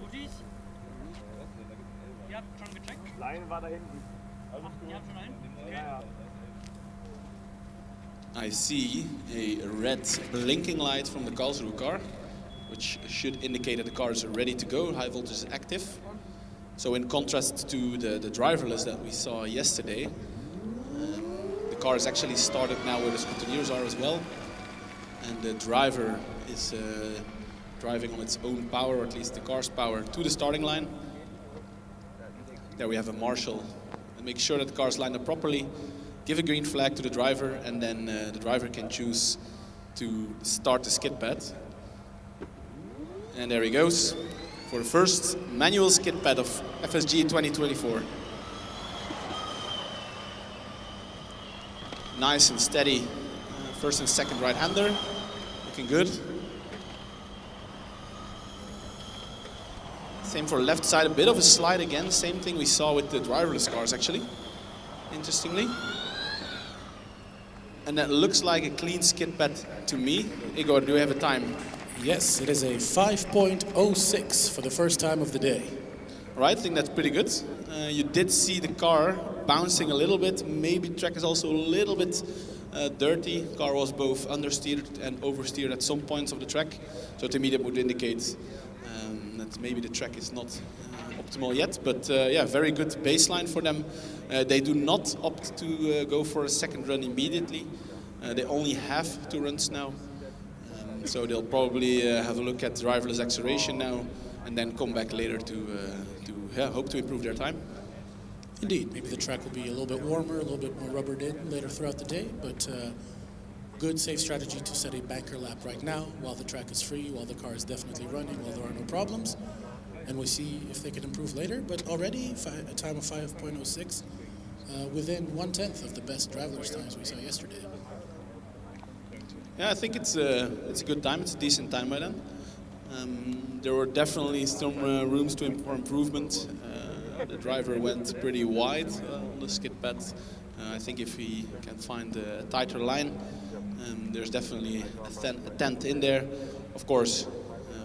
Goodies? Ihr habt schon gecheckt? Leine war da hinten. Ihr habt schon einen? Okay. Ja. I see a red blinking light from the Karlsruhe car, which should indicate that the car is ready to go, high voltage is active. So in contrast to the driverless that we saw yesterday, the car is actually started now where the scrutineers are as well. And the driver is driving on its own power, or at least the car's power, to the starting line. There we have a marshal, and make sure that the car is lined up properly, give a green flag to the driver, and then the driver can choose to start the skid pad. And there he goes for the first manual skid pad of FSG 2024. Nice and steady, first and second right-hander, looking good. Same for left side, a bit of a slide again, same thing we saw with the driverless cars actually, interestingly. And that looks like a clean skid pad to me. Igor, do we have a time? Yes, it is a 5.06 for the first time of the day. Right, I think that's pretty good. You did see the car bouncing a little bit. Maybe the track is also a little bit dirty. The car was both understeered and oversteered at some points of the track. So to me that would indicate that maybe the track is not optimal yet. But yeah, very good baseline for them. They do not opt to go for a second run immediately. They only have 2 runs now. So they'll probably have a look at driverless acceleration now and then come back later to hope to improve their time. Indeed, maybe the track will be a little bit warmer, a little bit more rubbered in later throughout the day, but good, safe strategy to set a banker lap right now while the track is free, while the car is definitely running, while there are no problems. And we'll see if they can improve later, but already a time of 5.06 within 1/10 of the best driverless times we saw yesterday. Yeah, I think it's a good time. It's a decent time by then. There were definitely some rooms for improvement. The driver went pretty wide on the skid pad. I think if he can find a tighter line, there's definitely a tent in there. Of course,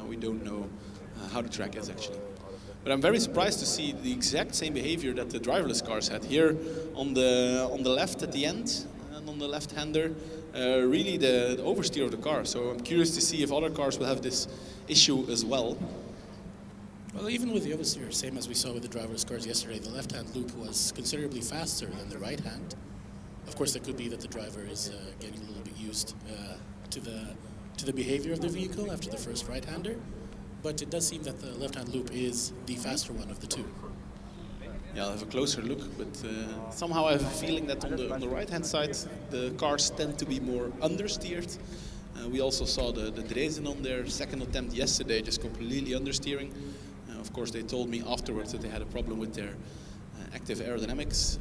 we don't know how the track is actually. But I'm very surprised to see the exact same behavior that the driverless cars had here on the left at the end and on the left-hander. Really the oversteer of the car. So I'm curious to see if other cars will have this issue as well. Well, even with the oversteer, same as we saw with the driverless cars yesterday, the left-hand loop was considerably faster than the right-hand. Of course, that could be that the driver is getting a little bit used to the behavior of the vehicle after the first right-hander. But it does seem that the left-hand loop is the faster one of the two. Yeah, I'll have a closer look, but somehow I have a feeling that on the right-hand side, the cars tend to be more understeered. We also saw the Dresden on their second attempt yesterday, just completely understeering. Of course, they told me afterwards that they had a problem with their active aerodynamics,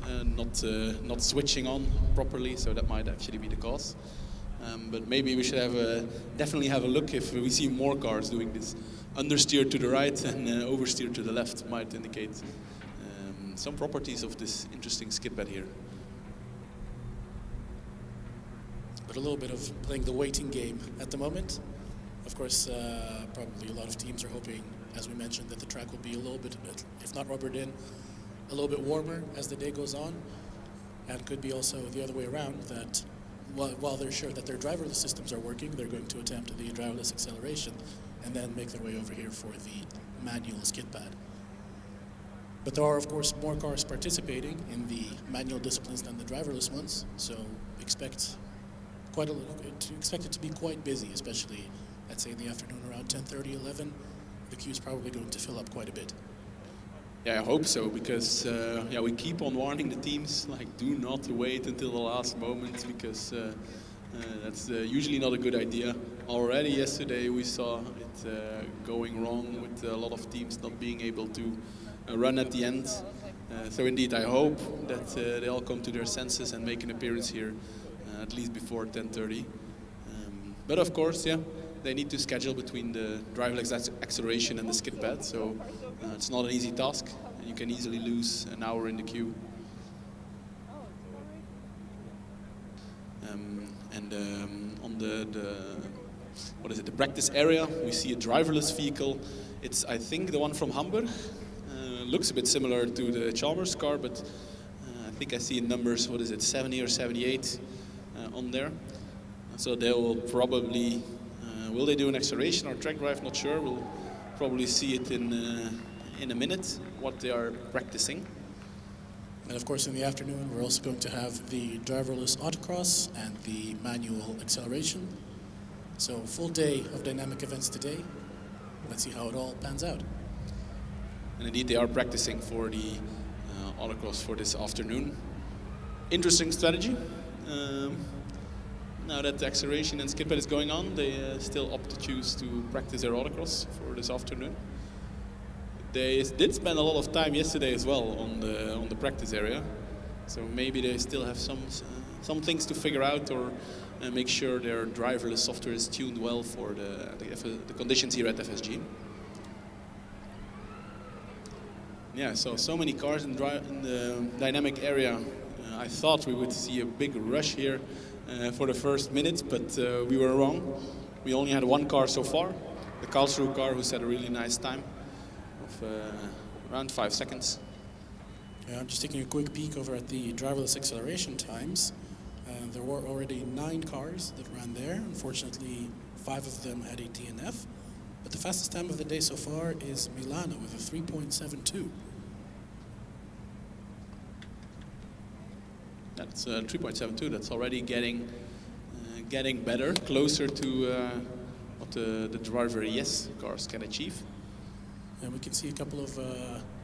not switching on properly, so that might actually be the cause. But maybe we should definitely have a look if we see more cars doing this. Understeer to the right and oversteer to the left might indicate some properties of this interesting skid pad here. But a little bit of playing the waiting game at the moment. Of course, probably a lot of teams are hoping, as we mentioned, that the track will be a little bit, if not rubbered in, a little bit warmer as the day goes on. And could be also the other way around, that while they're sure that their driverless systems are working, they're going to attempt the driverless acceleration and then make their way over here for the manual skid pad. But there are, of course, more cars participating in the manual disciplines than the driverless ones, so expect it to be quite busy, especially, let's say, in the afternoon around 10:30, 11. The queue is probably going to fill up quite a bit. Yeah, I hope so, because we keep on warning the teams, like, do not wait until the last moment, because that's usually not a good idea. Already yesterday we saw it going wrong with a lot of teams not being able to run at the end. So indeed, I hope that they all come to their senses and make an appearance here, at least before 10:30. But of course, yeah, they need to schedule between the driverless acceleration and the skid pad, so it's not an easy task. You can easily lose an hour in the queue. On what is it, the practice area. We see a driverless vehicle. It's, I think, the one from Hamburg. Looks a bit similar to the Chalmers car, but I think I see in numbers, what is it, 70 or 78 on there. So they will probably, will they do an acceleration or track drive? Not sure. We'll probably see it in a minute, what they are practicing. And of course, in the afternoon, we're also going to have the driverless autocross and the manual acceleration. So full day of dynamic events today. Let's see how it all pans out. And indeed, they are practicing for the autocross for this afternoon. Interesting strategy. Now that the acceleration and skidpad is going on, they still opt to choose to practice their autocross for this afternoon. They did spend a lot of time yesterday as well on the practice area, so maybe they still have some things to figure out or make sure their driverless software is tuned well for the conditions here at FSG. Yeah, so many cars in the dynamic area. I thought we would see a big rush here for the first minutes, but we were wrong. We only had one car so far, the Karlsruhe car, who set a really nice time of around 5 seconds. Yeah, I'm just taking a quick peek over at the driverless acceleration times. There were already 9 cars that ran there. Unfortunately, 5 of them had a DNF. But the fastest time of the day so far is Milano with a 3.72. That's 3.72. That's already getting better, closer to what the driver yes cars can achieve. And we can see a couple of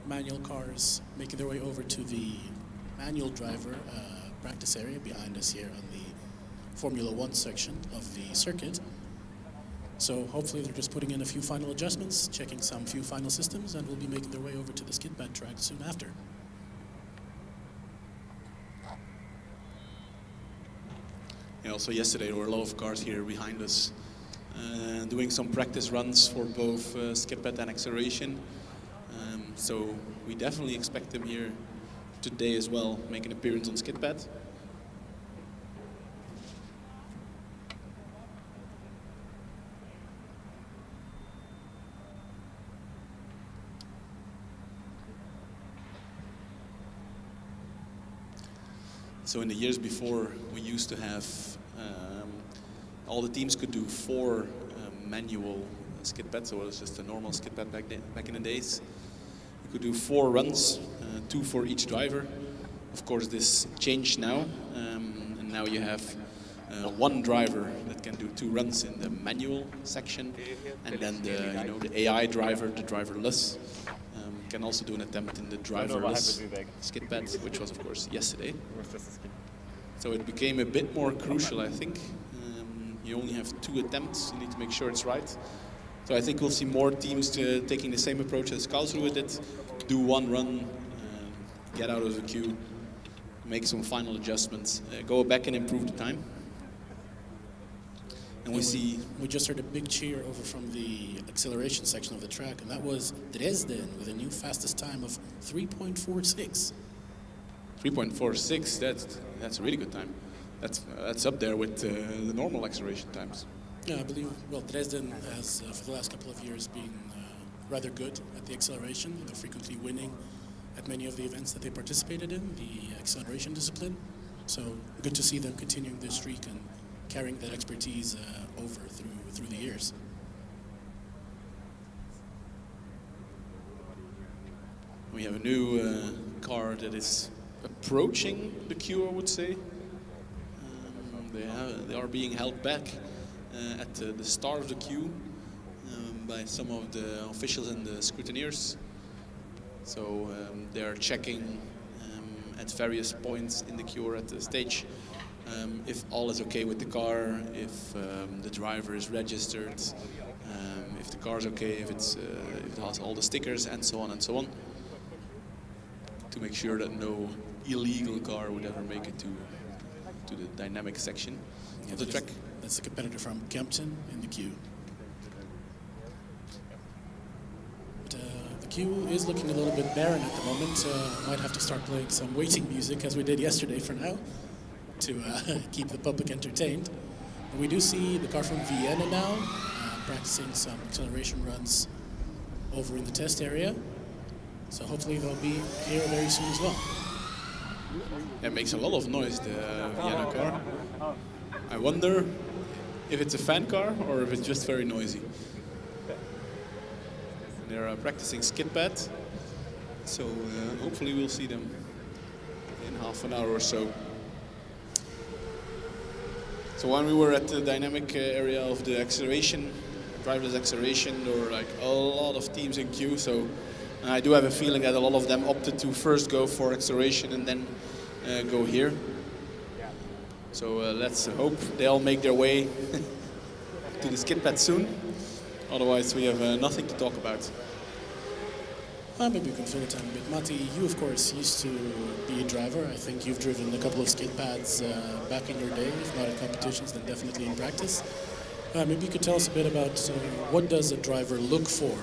manual cars making their way over to the manual driver practice area behind us here on the Formula 1 section of the circuit. So hopefully they're just putting in a few final adjustments, checking some few final systems, and will be making their way over to the skidpad track soon after. Yeah, also yesterday there were a lot of cars here behind us doing some practice runs for both skidpad and acceleration. So we definitely expect them here today as well, make an appearance on skidpad. So in the years before, we used to have, all the teams could do 4 manual skidpads, so it was just a normal skidpad back in the days. You could do 4 runs, 2 for each driver. Of course, this changed now, and now you have one driver that can do 2 runs in the manual section, and then the AI driver, the driverless, can also do an attempt in the driverless skidpad, which was of course yesterday. So it became a bit more crucial, I think. You only have 2 attempts, you need to make sure it's right. So I think we'll see more teams taking the same approach as Karlsruhe did, do 1 run, get out of the queue, make some final adjustments, go back and improve the time. And we just heard a big cheer over from the acceleration section of the track, and that was Dresden with a new fastest time of 3.46. 3.46, that's a really good time. That's up there with the normal acceleration times. Yeah, I believe, well, Dresden has, for the last couple of years, been rather good at the acceleration. They're frequently winning at many of the events that they participated in, the acceleration discipline. So good to see them continuing their streak and carrying that expertise over through the years. We have a new car that is approaching the queue, I would say. They are being held back at the start of the queue by some of the officials and the scrutineers. So they are checking at various points in the queue or at the stage if all is okay with the car, if the driver is registered, if the car is okay, if it has all the stickers, and so on, to make sure that no illegal car would ever make it to the dynamic section of the track. That's the competitor from Kempten in the queue. But, the queue is looking a little bit barren at the moment. Might have to start playing some waiting music, as we did yesterday for now, to keep the public entertained. We do see the car from Vienna now practicing some acceleration runs over in the test area. So hopefully they'll be here very soon as well. It makes a lot of noise, the Vienna car. I wonder if it's a fan car or if it's just very noisy. They're practicing Skidpad, so hopefully we'll see them in half an hour or so. So when we were at the dynamic area of the acceleration, driverless acceleration, there were like a lot of teams in queue, so I do have a feeling that a lot of them opted to first go for acceleration and then go here. So let's hope they all make their way to the Skidpad soon. Otherwise we have nothing to talk about. Maybe we can fill the time a bit. Matti, you of course used to be a driver. I think you've driven a couple of skid pads back in your day, if not in competitions, then definitely in practice. Maybe you could tell us a bit about what does a driver look for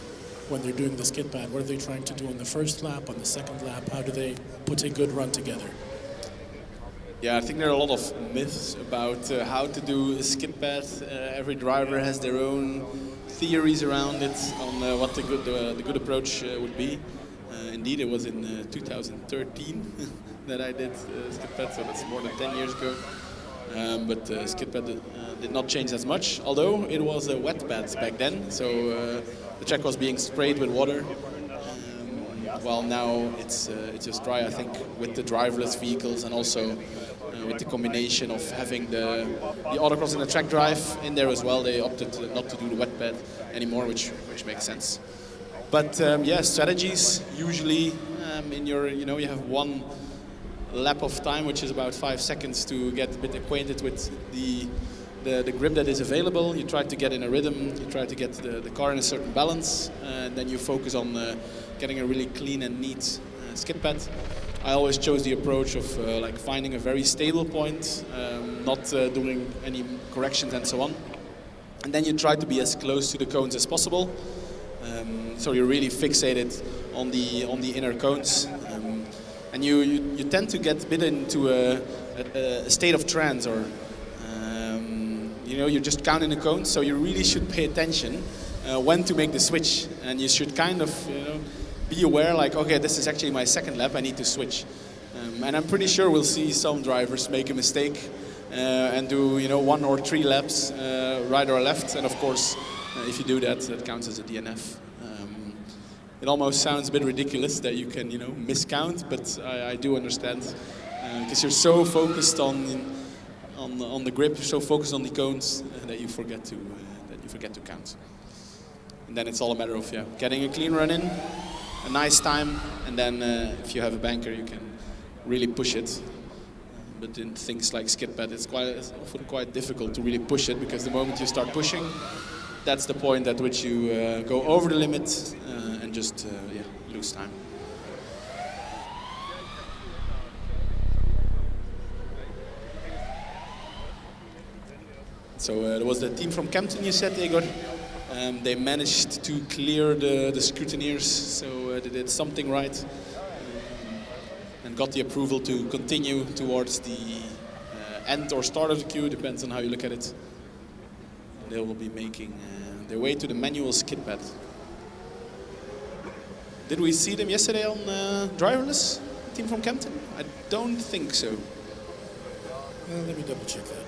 when they're doing the skid pad? What are they trying to do on the first lap, on the second lap? How do they put a good run together? Yeah, I think there are a lot of myths about how to do a skid pad. Every driver has their own theories around it on what the good approach would be. Indeed, it was in 2013 that I did skid pad, so that's more than 10 years ago. But skid pad did not change as much, although it was a wet pad back then, so the track was being sprayed with water. While now it's just dry, I think, with the driverless vehicles and also with the combination of having the autocross and the track drive in there as well. They opted not to do the wet pad anymore, which makes sense. But yeah, strategies usually in your, you have one lap of time, which is about 5 seconds to get a bit acquainted with the grip that is available. You try to get in a rhythm, you try to get the car in a certain balance, and then you focus on getting a really clean and neat skid pad. I always chose the approach of like finding a very stable point, not doing any corrections and so on. And then you try to be as close to the cones as possible. So you're really fixated on the inner cones. And you tend to get a bit into a state of trance, or you're just counting the cones, so you really should pay attention when to make the switch, and you should kind of be aware, like, okay, this is actually my second lap, I need to switch. And I'm pretty sure we'll see some drivers make a mistake and do 1 or 3 laps right or left, and of course if you do that, that counts as a DNF. It almost sounds a bit ridiculous that you can miscount, but I do understand, because you're so focused on the grip, you're so focused on the cones that you forget to count. And then it's all a matter of getting a clean run in, a nice time, and then if you have a banker, you can really push it. But in things like skid pad, it's often quite difficult to really push it, because the moment you start pushing, that's the point at which you go over the limit and just lose time. So there was the team from Kempten, you said, Igor. They managed to clear the scrutineers, so they did something right and got the approval to continue towards the end or start of the queue, depends on how you look at it. They will be making their way to the manual skid pad. Did we see them yesterday on driverless, team from Kempten? I don't think so. Let me double check that.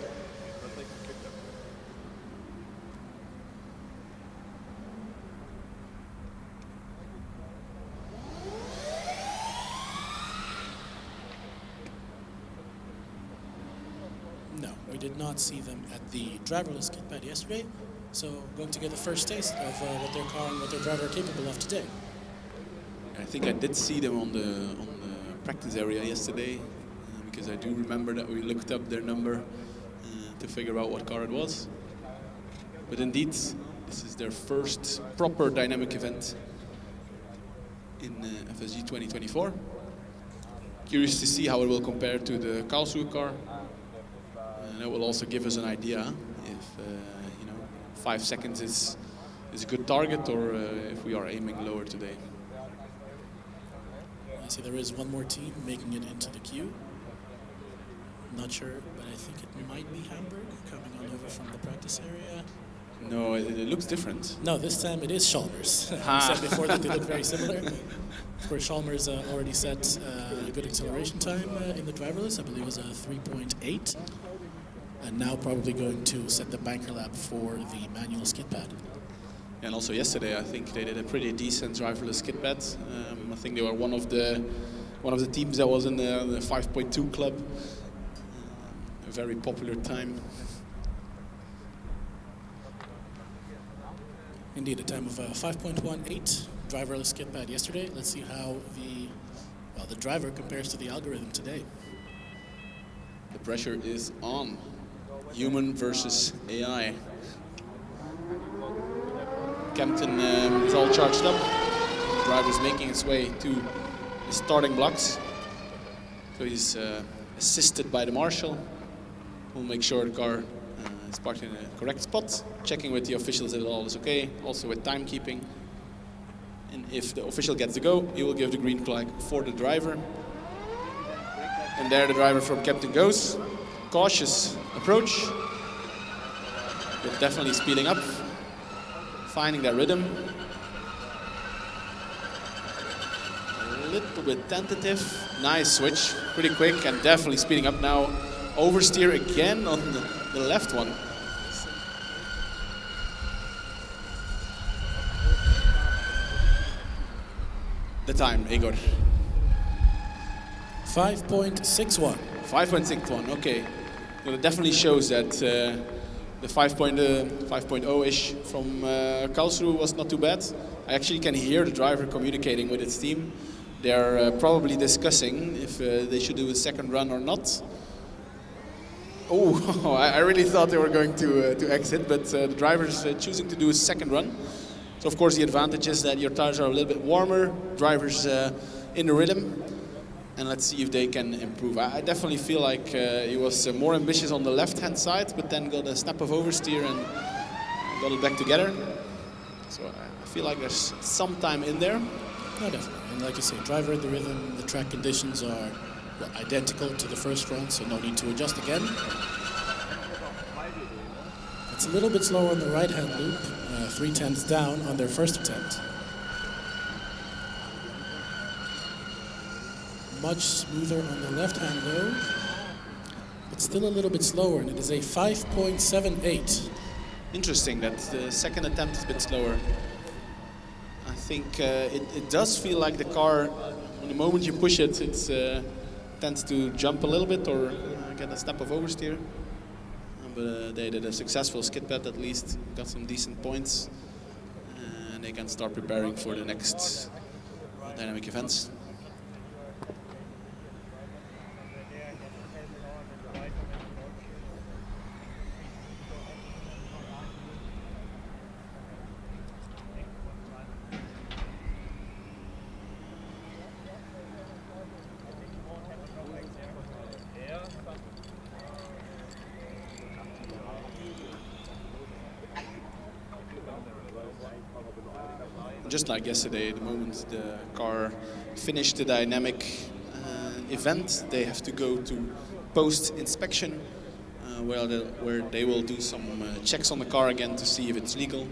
We did not see them at the driverless skid pad yesterday, so going to get the first taste of what their car and what their driver are capable of today. I think I did see them on the practice area yesterday, because I do remember that we looked up their number to figure out what car it was. But indeed, this is their first proper dynamic event in FSG 2024. Curious to see how it will compare to the Karlsruhe car. And that will also give us an idea if 5 seconds is a good target, or if we are aiming lower today. I see there is one more team making it into the queue. Not sure, but I think it might be Hamburg coming on over from the practice area. No, it looks different. No, this time it is Chalmers. I said before that they look very similar. Of course, Chalmers already set a good acceleration time in the driverless. I believe it was a 3.8. And now probably going to set the banker lap for the manual skid pad. And also yesterday, I think they did a pretty decent driverless skid pad. I think they were one of the teams that was in the 5.2 club. A very popular time. Indeed, a time of 5.18 driverless skid pad yesterday. Let's see how the driver compares to the algorithm today. The pressure is on. Human versus AI. Kempten is all charged up. The driver is making its way to the starting blocks. So he's assisted by the marshal. We'll make sure the car is parked in a correct spot. Checking with the officials that all is okay. Also with timekeeping. And if the official gets the go, he will give the green flag for the driver. And there the driver from Kempten goes. Cautious approach, but definitely speeding up, finding that rhythm. A little bit tentative, nice switch, pretty quick, and definitely speeding up now. Oversteer again on the left one. The time, Igor. 5.61. 5.61, okay. Well, it definitely shows that the 5.0-ish from Karlsruhe was not too bad. I actually can hear the driver communicating with its team. They're probably discussing if they should do a second run or not. Oh, I really thought they were going to exit, but the driver's choosing to do a second run. So of course the advantage is that your tires are a little bit warmer, driver's in the rhythm. And let's see if they can improve. I definitely feel like he was more ambitious on the left-hand side, but then got a snap of oversteer and got it back together. So I feel like there's some time in there. No, definitely. And like you say, driver in the rhythm, the track conditions are identical to the first run, so no need to adjust again. It's a little bit slower on the right-hand loop, 3/10 down on their first attempt. Much smoother on the left hand though, but still a little bit slower, and it is a 5.78. Interesting that the second attempt is a bit slower. I think it does feel like the car, on the moment you push it, it tends to jump a little bit or get a step of oversteer. But they did a successful skid pad at least, got some decent points, and they can start preparing for the next dynamic events. Just like yesterday, the moment the car finished the dynamic event, they have to go to post-inspection, where they will do some checks on the car again to see if it's legal.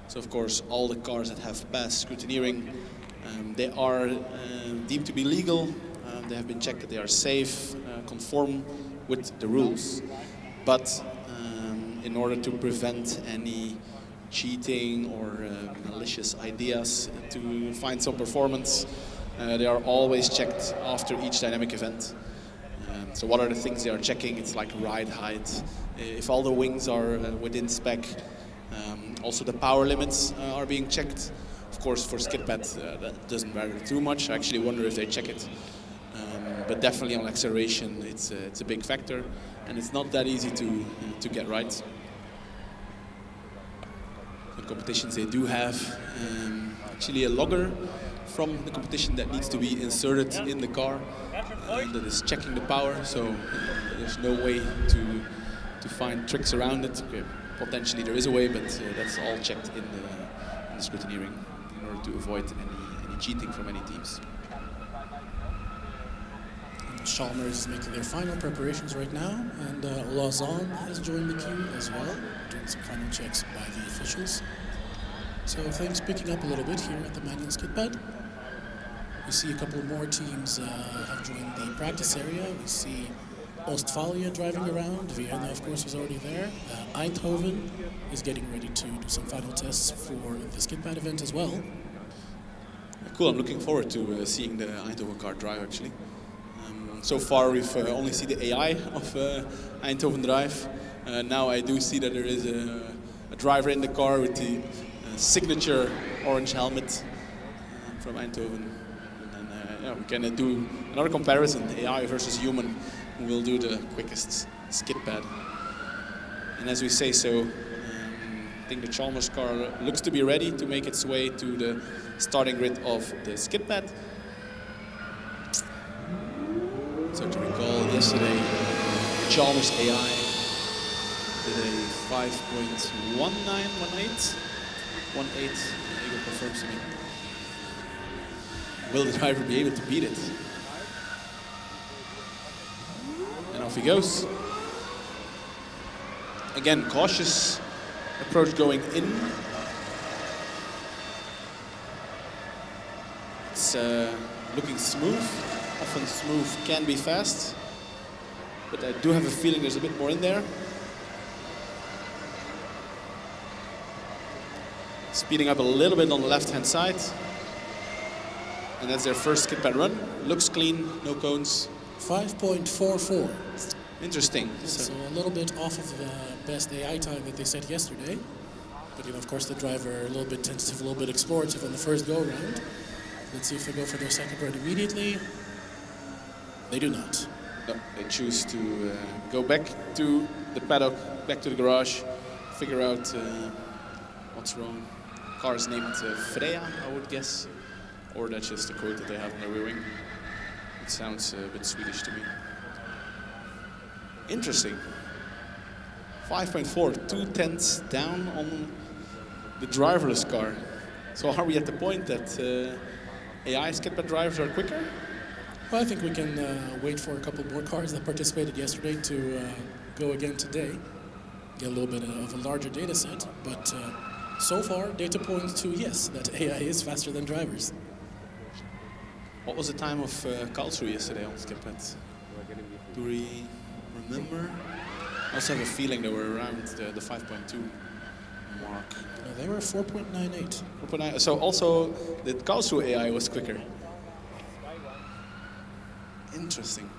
So of course, all the cars that have passed scrutineering, they are deemed to be legal. They have been checked that they are safe, conform with the rules. But in order to prevent any cheating or malicious ideas to find some performance, they are always checked after each dynamic event. So what are the things they are checking? It's like ride height, if all the wings are within spec. Also the power limits are being checked. Of course for skid pad that doesn't matter too much. I actually wonder if they check it. But definitely on acceleration it's a big factor, and it's not that easy to get right. The competitions they do have actually a logger from the competition that needs to be inserted in the car that is checking the power, so there's no way to find tricks around it. Okay, potentially there is a way, but that's all checked in the scrutineering in order to avoid any cheating from any teams. Chalmers is making their final preparations right now, and Lausanne has joined the queue as well, doing some final checks by the officials. So things picking up a little bit here at the manual Skidpad. We see a couple more teams have joined the practice area. We see Ostfalia driving around. Vienna, of course, was already there. Eindhoven is getting ready to do some final tests for the Skidpad event as well. Cool, I'm looking forward to seeing the Eindhoven car drive actually. So far we've only seen the AI of Eindhoven drive. Now I do see that there is a driver in the car with the signature orange helmet from Eindhoven. And then yeah, we can do another comparison, AI versus human, who will do the quickest skid pad. And as we say so, I think the Chalmers car looks to be ready to make its way to the starting grid of the skid pad. So to recall, yesterday Chalmers AI did a 5.1918. 18, Igor confirms to me. Will the driver be able to beat it? And off he goes. Again, cautious approach going in. It's looking smooth. Often smooth can be fast, but I do have a feeling there's a bit more in there. Speeding up a little bit on the left-hand side. And that's their first skid pad run. Looks clean, no cones. 5.44. Interesting. So a little bit off of the best AI time that they set yesterday. But of course the driver a little bit tentative, a little bit explorative on the first go round. Let's see if they go for their second run immediately. They do not. No, they choose to go back to the paddock, back to the garage, figure out what's wrong. Car is named Freya, I would guess. Or that's just the quote that they have on their rear wing. It sounds a bit Swedish to me. Interesting. 5.4, 2/10 down on the driverless car. So are we at the point that AI skid pad drivers are quicker? Well, I think we can wait for a couple more cars that participated yesterday to go again today. Get a little bit of a larger data set, but so far data points to yes, that AI is faster than drivers. What was the time of Karlsruhe yesterday on Skidpad? Do we remember? I also have a feeling they were around the 5.2 mark. No, they were 4.98. 4.9. So also the Karlsruhe AI was quicker. Interesting.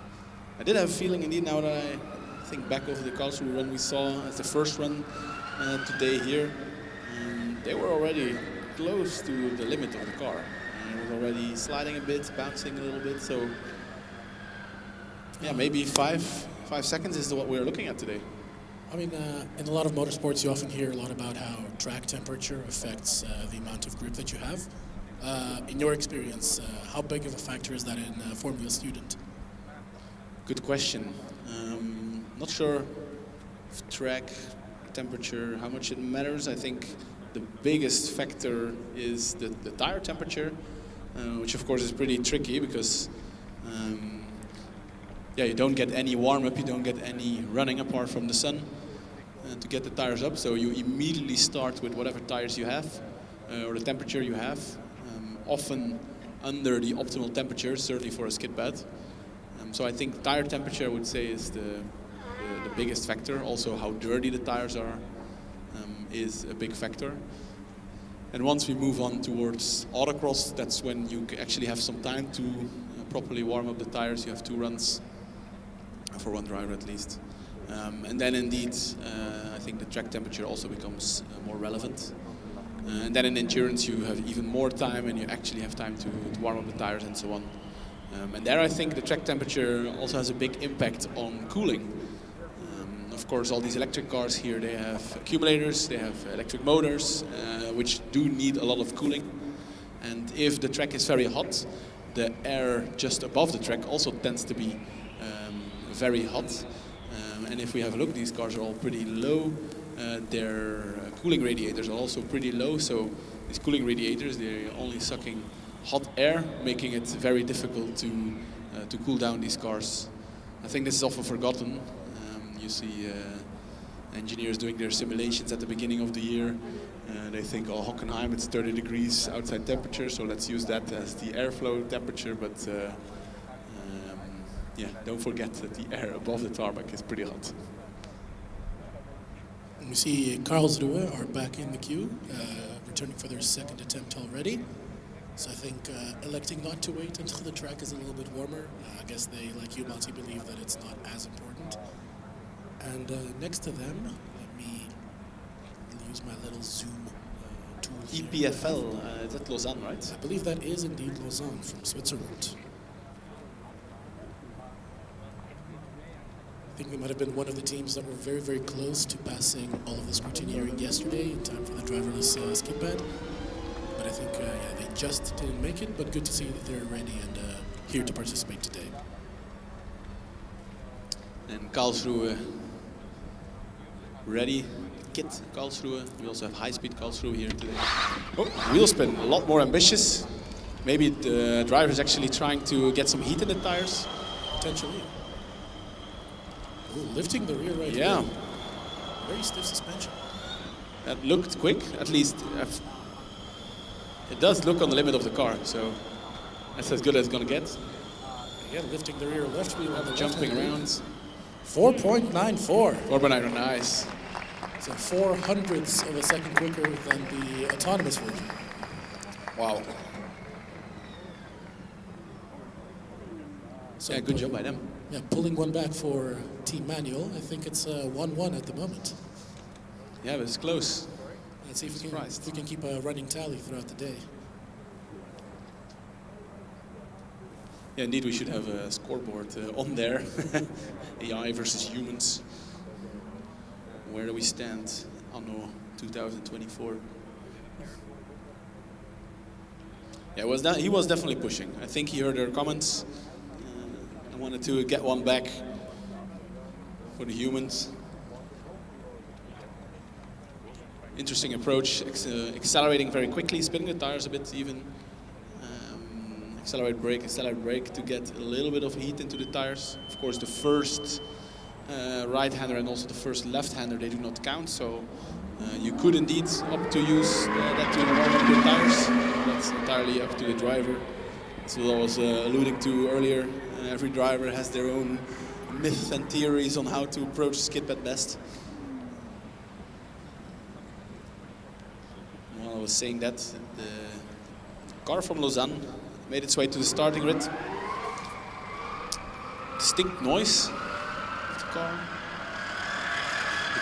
I did have a feeling indeed now that I think back over the Karlsruhe run we saw as the first run today here. They were already close to the limit of the car. It was already sliding a bit, bouncing a little bit, so yeah, maybe five seconds is what we're looking at today. I mean, in a lot of motorsports you often hear a lot about how track temperature affects the amount of grip that you have. In your experience, how big of a factor is that in Formula Student? Good question. Not sure if track temperature, how much it matters. I think the biggest factor is the tire temperature, which of course is pretty tricky because yeah, you don't get any warm-up, you don't get any running apart from the sun to get the tires up. So you immediately start with whatever tires you have or the temperature you have, often under the optimal temperature, certainly for a skid pad. So I think tire temperature, I would say, is the biggest factor. Also how dirty the tires are is a big factor. And once we move on towards autocross, that's when you actually have some time to properly warm up the tires. You have 2 runs for one driver at least. And then indeed, I think the track temperature also becomes more relevant. And then in endurance you have even more time and you actually have time to warm up the tires and so on. And there I think the track temperature also has a big impact on cooling. Of course, all these electric cars here, they have accumulators, they have electric motors, which do need a lot of cooling. And if the track is very hot, the air just above the track also tends to be very hot. And if we have a look, these cars are all pretty low. Their cooling radiators are also pretty low. So these cooling radiators, they're only sucking hot air, making it very difficult to to cool down these cars. I think this is often forgotten. You see engineers doing their simulations at the beginning of the year. They think, oh, Hockenheim, it's 30 degrees outside temperature, so let's use that as the airflow temperature. But yeah, don't forget that the air above the tarmac is pretty hot. We see Karlsruhe are back in the queue, returning for their second attempt already. So I think electing not to wait until the track is a little bit warmer. I guess they, like you, Monty, believe that it's not as important. And next to them, let me use my little zoom tool here. EPFL, is that Lausanne, right? I believe that is indeed Lausanne from Switzerland. I think they might have been one of the teams that were very, very close to passing all of the scrutineering yesterday in time for the driverless Skidpad. But I think yeah, they just didn't make it, but good to see that they're ready and here to participate today. And Karlsruhe ready. KIT Karlsruhe. We also have high-speed Karlsruhe here today. Oh, wheel spin, a lot more ambitious. Maybe the driver's actually trying to get some heat in the tires. Potentially. Ooh, lifting the rear right Yeah. wheel. Very stiff suspension. That looked quick, at least. It does look on the limit of the car, so that's as good as it's gonna get. Again, lifting the rear left wheel on the Jumping around. 4.94. 4.9, nice. So 0.04 of a second quicker than the autonomous version. Wow. So Yeah, good job by them. Yeah, pulling one back for Team Manual. I think it's 1-1 at the moment. Yeah, but it's close. Let's see if we can keep a running tally throughout the day. Yeah, indeed, we should have a scoreboard on there. AI versus humans. Where do we stand anno 2024? Yeah, he was definitely pushing. I think he heard our comments. I wanted to get one back for the humans. Interesting approach, accelerating very quickly, spinning the tires a bit even. Accelerate brake to get a little bit of heat into the tires. Of course, the first right-hander and also the first left-hander, they do not count, so you could indeed opt to use that to warm up your tires. That's entirely up to the driver. That's what I was alluding to earlier. Every driver has their own myths and theories on how to approach Skidpad best. While I was saying that, the car from Lausanne made its way to the starting grid. Distinct noise of the car.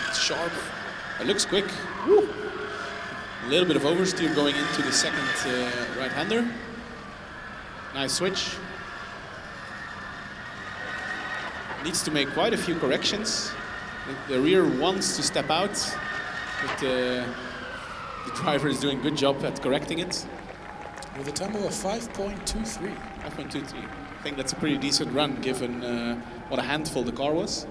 It's sharp. It looks quick. Woo. A little bit of oversteer going into the second right-hander. Nice switch. Needs to make quite a few corrections. The rear wants to step out, but the driver is doing a good job at correcting it. With a tempo of 5.23. 5.23. I think that's a pretty decent run given what a handful the car was.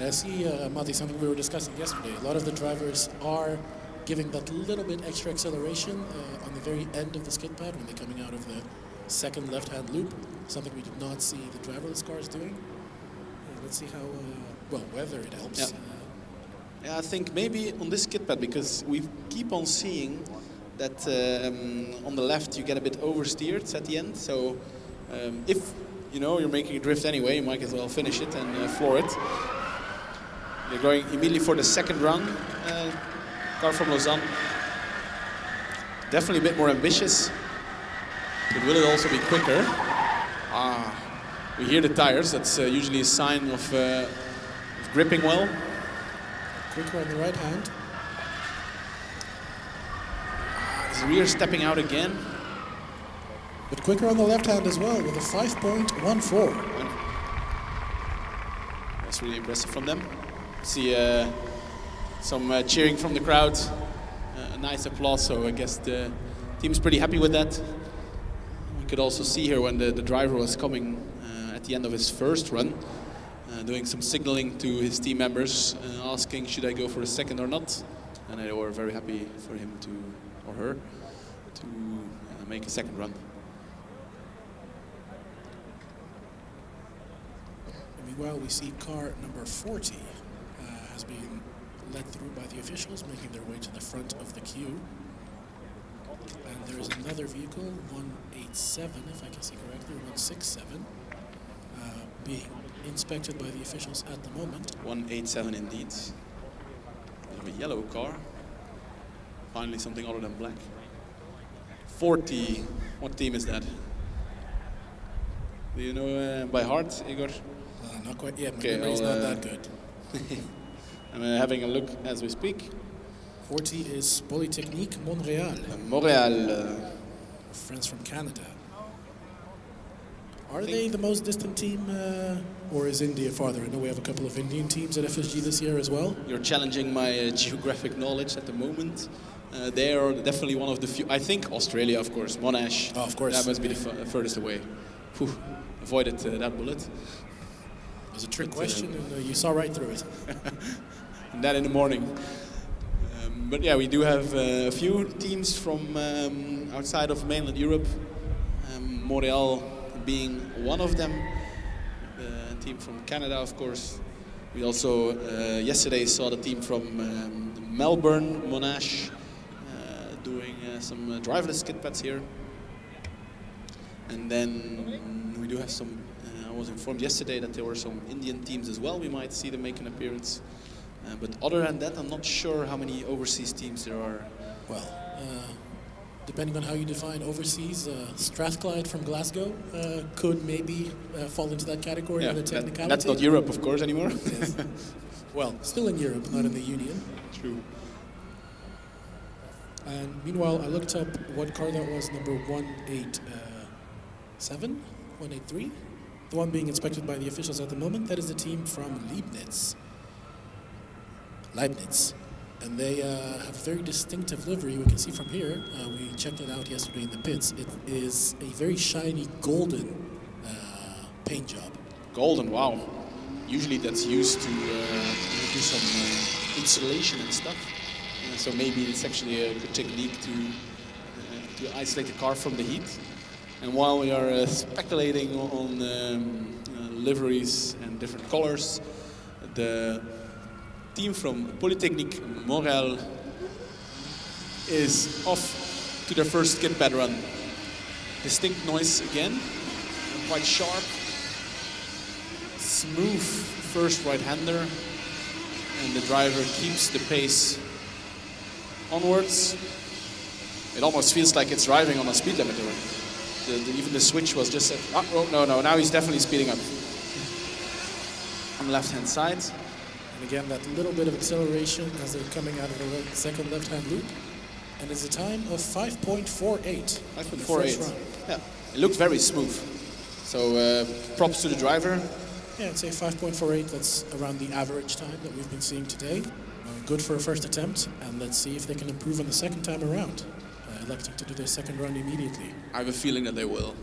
I see, Matti, something we were discussing yesterday. A lot of the drivers are giving that little bit extra acceleration on the very end of the Skidpad when they're coming out of the second left-hand loop. Something we did not see the driverless cars doing. Let's see how, well, whether it helps. Yeah. Yeah, I think maybe on this Skidpad, because we keep on seeing that on the left you get a bit oversteered at the end. So if you're making a drift anyway, you might as well finish it and floor it. They're going immediately for the second run. Car from Lausanne. Definitely a bit more ambitious. But will it also be quicker? We hear the tires. That's usually a sign of gripping well. Quicker on the right hand. His rear stepping out again. But quicker on the left hand as well with a 5.14. That's really impressive from them. See some cheering from the crowd. A nice applause, so I guess the team's pretty happy with that. We could also see here when the driver was coming at the end of his first run, doing some signaling to his team members, asking should I go for a second or not, and they were very happy for him or her to make a second run. Meanwhile, we see car number 40 has been led through by the officials, making their way to the front of the queue. And there's another vehicle, 187, if I can see correctly, 167, being inspected by the officials at the moment. 187 indeed. We have a yellow car. Finally something other than black. 40, what team is that? Do you know by heart, Igor? Not quite yet, okay, my memory's not that good. I'm having a look as we speak. 40 is Polytechnique Montréal. Montréal. Friends from Canada. Are they the most distant team, or is India farther? I know we have a couple of Indian teams at FSG this year as well. You're challenging my geographic knowledge at the moment. They are definitely one of the few. I think Australia, of course. Monash. Oh, of course. That must be the furthest away. Whew, avoided that bullet. It was a trick question, and you saw right through it. And that in the morning. But yeah, we do have a few teams from outside of mainland Europe. Montréal being one of them. The team from Canada, of course. We also yesterday saw the team from Melbourne Monash doing some driverless skid pads here. And then we do have some, I was informed yesterday that there were some Indian teams as well. We might see them make an appearance. But other than that, I'm not sure how many overseas teams there are. Well, depending on how you define overseas, Strathclyde from Glasgow could maybe fall into that category. Yeah, of the technicality. that's not Europe, of course, anymore. Yes. Well, still in Europe, not in the Union. True. And meanwhile, I looked up what car that was, number 187, 183. The one being inspected by the officials at the moment. That is the team from Leibniz. And they have a very distinctive livery. We can see from here, we checked it out yesterday in the pits. It is a very shiny golden paint job. Golden, wow. Usually that's used to do some insulation and stuff. So maybe it's actually a good technique to isolate the car from the heat. And while we are speculating on liveries and different colors, the team from Polytechnique Montréal is off to their first skid pad run. Distinct noise again, quite sharp, smooth first right-hander, and the driver keeps the pace onwards. It almost feels like it's driving on a speed limiter. Even the switch was just set. Oh, no, now he's definitely speeding up. On the left-hand side. And again, that little bit of acceleration as they're coming out of the second left-hand loop. And it's a time of 5.48. 5.48. Yeah, it looked very smooth. So props to the driver. Yeah, I'd say 5.48. That's around the average time that we've been seeing today. Good for a first attempt, and let's see if they can improve on the second time around. Electing to do their second run immediately. I have a feeling that they will.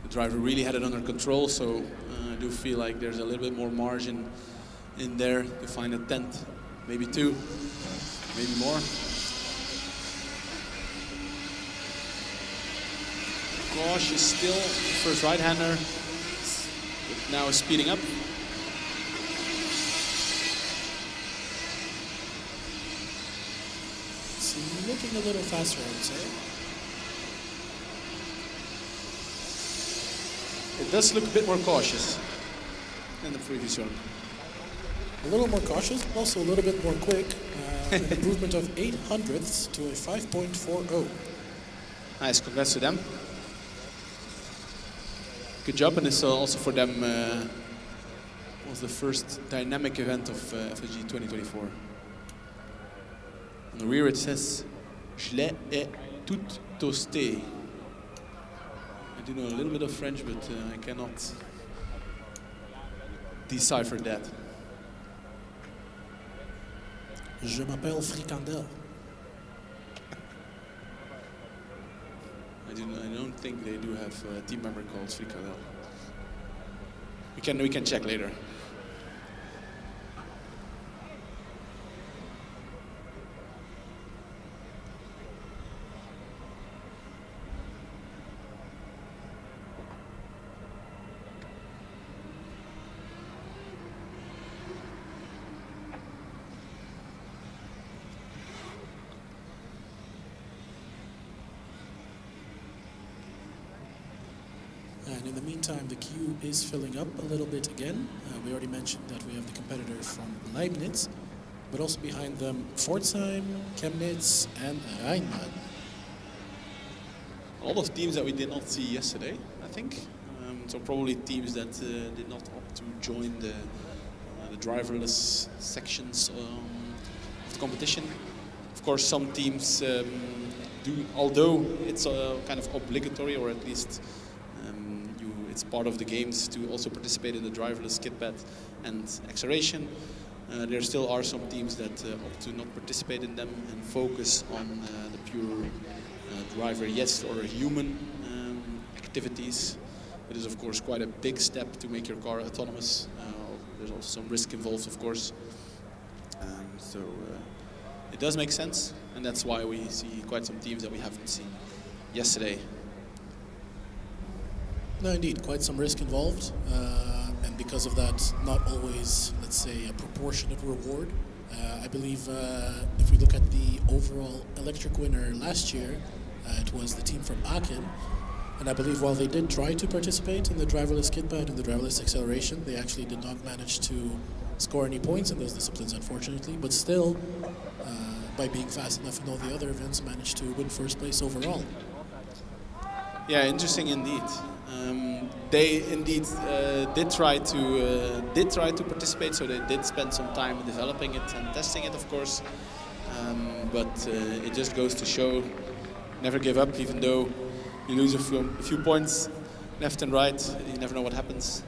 The driver really had it under control, so I do feel like there's a little bit more margin in there to find a tenth, maybe two, maybe more. Cautious still, first right-hander, now speeding up. Looking a little faster, I would say. It does look a bit more cautious than the previous one. A little more cautious, but also a little bit more quick. An improvement of 0.08 to a 5.40. Nice, congrats to them. Good job, and this also for them was the first dynamic event of FSG 2024. On the rear it says, "Je l'ai tout toasté." I do know a little bit of French, but I cannot decipher that. Je m'appelle Frikandel. I don't think they do have a team member called Frikandel. We can check later. And in the meantime, the queue is filling up a little bit again. We already mentioned that we have the competitors from Leibniz, but also behind them Pforzheim, Chemnitz, and Rheinland. A lot of teams that we did not see yesterday, I think. So probably teams that did not opt to join the driverless sections of the competition. Of course, some teams do, although it's kind of obligatory, or at least it's part of the games to also participate in the driverless Skidpad and acceleration. There still are some teams that opt to not participate in them and focus on the pure driver yes or human activities. It is of course quite a big step to make your car autonomous. There's also some risk involved, of course. So it does make sense, and that's why we see quite some teams that we haven't seen yesterday. No, indeed, quite some risk involved, and because of that, not always, let's say, a proportionate reward. I believe if we look at the overall electric winner last year, it was the team from Aachen. And I believe while they did try to participate in the driverless Skidpad and the driverless acceleration, they actually did not manage to score any points in those disciplines, unfortunately. But still, by being fast enough in all the other events, managed to win first place overall. Yeah, interesting indeed. They indeed did try to participate, so they did spend some time developing it and testing it, of course. But it just goes to show, never give up, even though you lose a few points left and right. You never know what happens.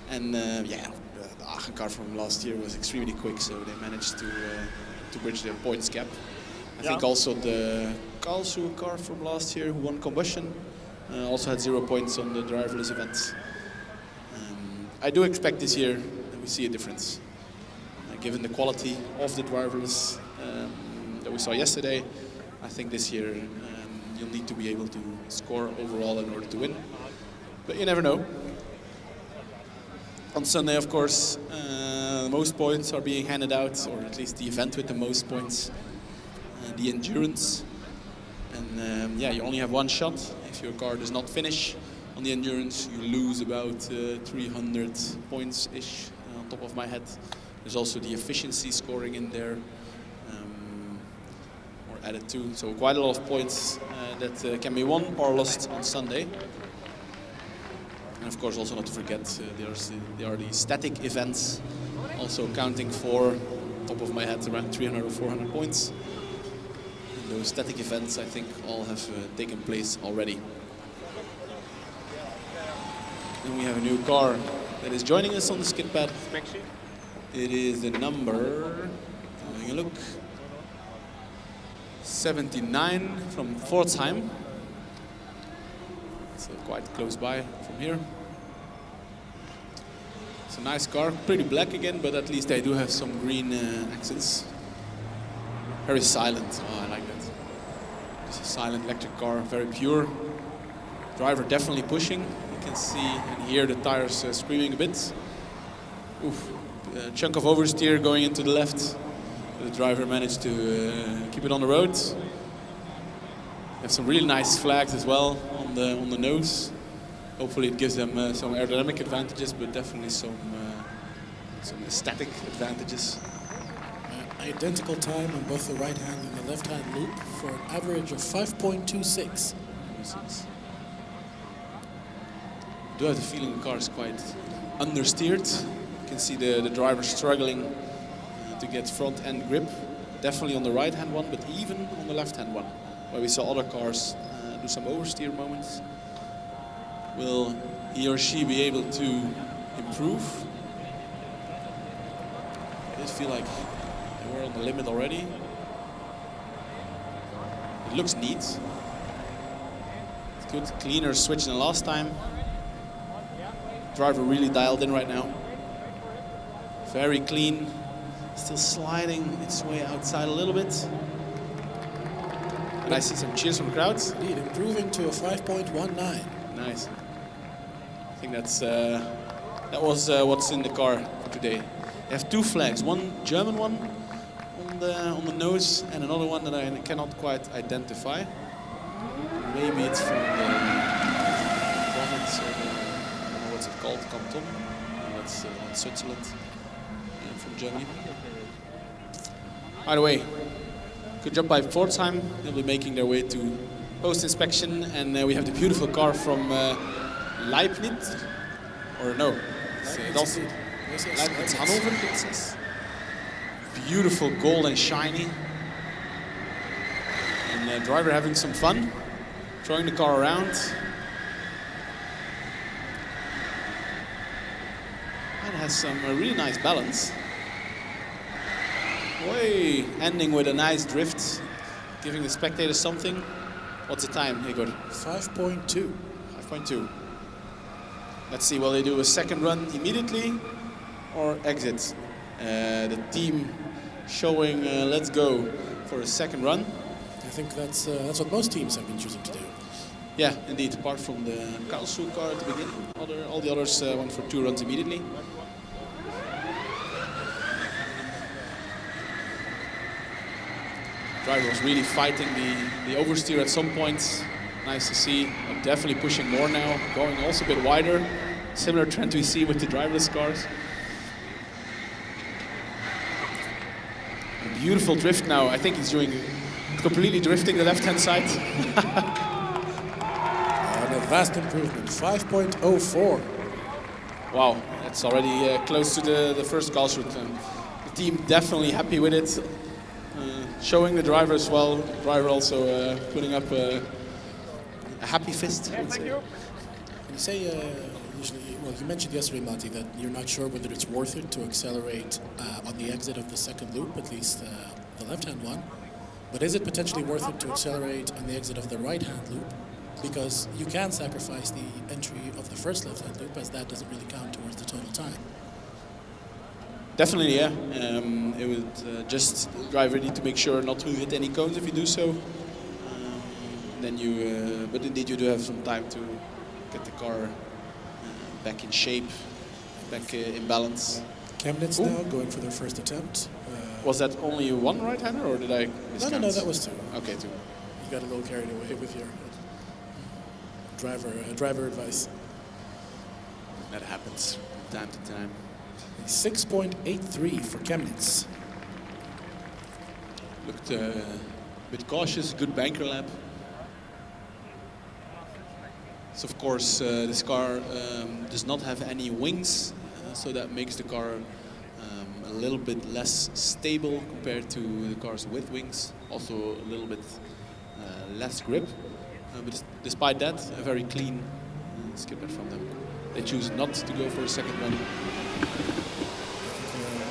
And yeah, the Aachen car from last year was extremely quick, so they managed to bridge the points gap. I think also the Karlsruhe car from last year, who won combustion, also had 0 points on the driverless events. I do expect this year that we see a difference. Given the quality of the driverless that we saw yesterday, I think this year you'll need to be able to score overall in order to win. But you never know. On Sunday, of course, most points are being handed out, or at least the event with the most points, the endurance. And yeah, you only have one shot. If your car does not finish on the endurance, you lose about 300 points-ish on top of my head. There's also the efficiency scoring in there, or added to. So quite a lot of points that can be won or lost on Sunday. And of course, also not to forget, there are the static events, also counting for, top of my head, around 300 or 400 points. And those static events, I think, all have taken place already. And we have a new car that is joining us on the Skidpad. It is the number, having a look, 79 from Pforzheim. So quite close by from here. It's a nice car, pretty black again, but at least they do have some green accents. Very silent. Oh, I like that. It's a silent electric car, very pure. Driver definitely pushing. You can see and hear the tires screaming a bit. Oof. A chunk of oversteer going into the left. The driver managed to keep it on the road. Have some really nice flags as well on the nose. Hopefully it gives them some aerodynamic advantages, but definitely some aesthetic advantages. Identical time on both the right hand and the left hand loop for an average of 5.26. I do have the feeling the car is quite understeered. You can see the driver struggling to get front end grip. Definitely on the right hand one, but even on the left hand one, where we saw other cars do some oversteer moments. Will he or she be able to improve? I did feel like they were on the limit already. It looks neat. It's good, cleaner switch than last time. Driver really dialed in right now. Very clean. Still sliding its way outside a little bit. And I see some cheers from the crowd. Indeed, improving to a 5.19. Nice. I think that was what's in the car for today. They have two flags, one German one on the nose and another one that I cannot quite identify. Maybe it's from the province or called Canton. That's Switzerland from Germany. By the way, good job by Pforzheim. They'll be making their way to post-inspection, and we have the beautiful car from Leibniz, or no, it's also Leibniz Hannover, it says. Beautiful gold and shiny. And the driver having some fun, throwing the car around. And has some really nice balance. Way ending with a nice drift, giving the spectators something. What's the time, Igor? 5.2. 5.2. Let's see, will they do a second run immediately or exit? The team showing let's go for a second run. I think that's what most teams have been choosing to do. Yeah, indeed. Apart from the Karlsruhe car at the beginning, all the others went for 2 runs immediately. Driver was really fighting the oversteer at some point. Nice to see. Definitely pushing more now, going also a bit wider. Similar trend we see with the driverless cars. A beautiful drift now. I think he's doing completely drifting the left-hand side. And a vast improvement, 5.04. Wow, that's already close to the first Karlsruhe. The team definitely happy with it. Showing the driver as well. Driver also putting up a happy fist. You say usually, well, you mentioned yesterday, Matti, that you're not sure whether it's worth it to accelerate on the exit of the second loop, at least the left-hand one. But is it potentially worth it to accelerate on the exit of the right-hand loop? Because you can sacrifice the entry of the first left-hand loop, as that doesn't really count towards the total time. Definitely, yeah. It would just driver need to make sure not to hit any cones if you do so. Then you, but indeed you do have some time to get the car back in shape, back in balance. Chemnitz now going for their first attempt. Was that only one right-hander, or did I miscount? No, that was 2. Okay, 2. You got a little carried away with your driver advice. That happens from time to time. 6.83 for Chemnitz. Looked a bit cautious, good banker lap. So of course this car does not have any wings, so that makes the car a little bit less stable compared to the cars with wings. Also a little bit less grip, but despite that, a very clean skipper from them. They choose not to go for a second one.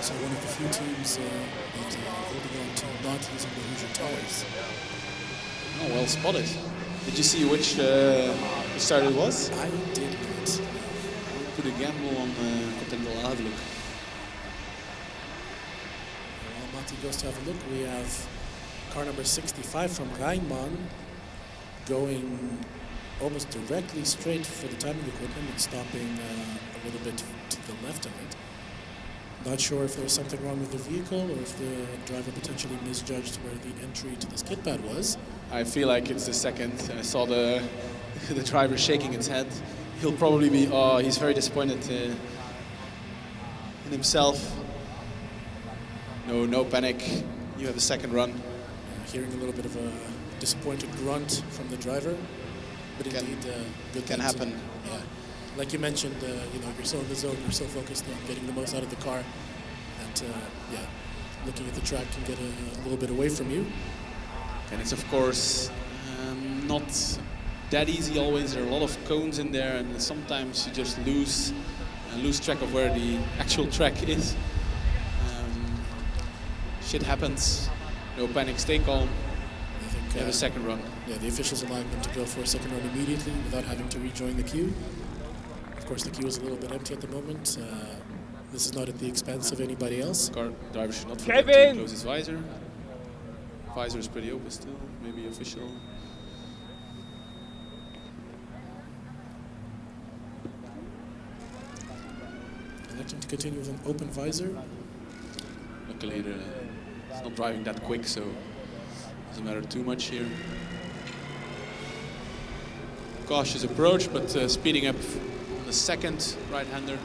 So one of the few teams that holding on to not using the Hoosier tires. Oh, well spotted. Did you see which start it was? I did not. Put a gamble on Continental Outlook. While Matti goes to have a look, we have car number 65 from Rijnman going almost directly straight for the timing equipment and stopping a little bit to the left of it. Not sure if there's something wrong with the vehicle or if the driver potentially misjudged where the entry to the skid pad was. I feel like it's the second. I saw the driver shaking its head. He'll probably be, he's very disappointed in himself. No panic. You have a second run. Hearing a little bit of a disappointed grunt from the driver, but indeed, good can happen. Yeah. Like you mentioned, you're so in the zone, you're so focused on getting the most out of the car that, looking at the track can get a little bit away from you. And it's of course not that easy always. There are a lot of cones in there, and sometimes you just lose track of where the actual track is. Shit happens. No panic, stay calm. I think you have a second run. Yeah, the officials allowed them to go for a second run immediately without having to rejoin the queue. Of course, the queue is a little bit empty at the moment. This is not at the expense of anybody else. Car driver should not forget to close his visor. Visor is pretty open still, maybe official. Electing to continue with an open visor. Luckily, it's not driving that quick, so it doesn't matter too much here. Cautious approach, but speeding up on the second right-hander.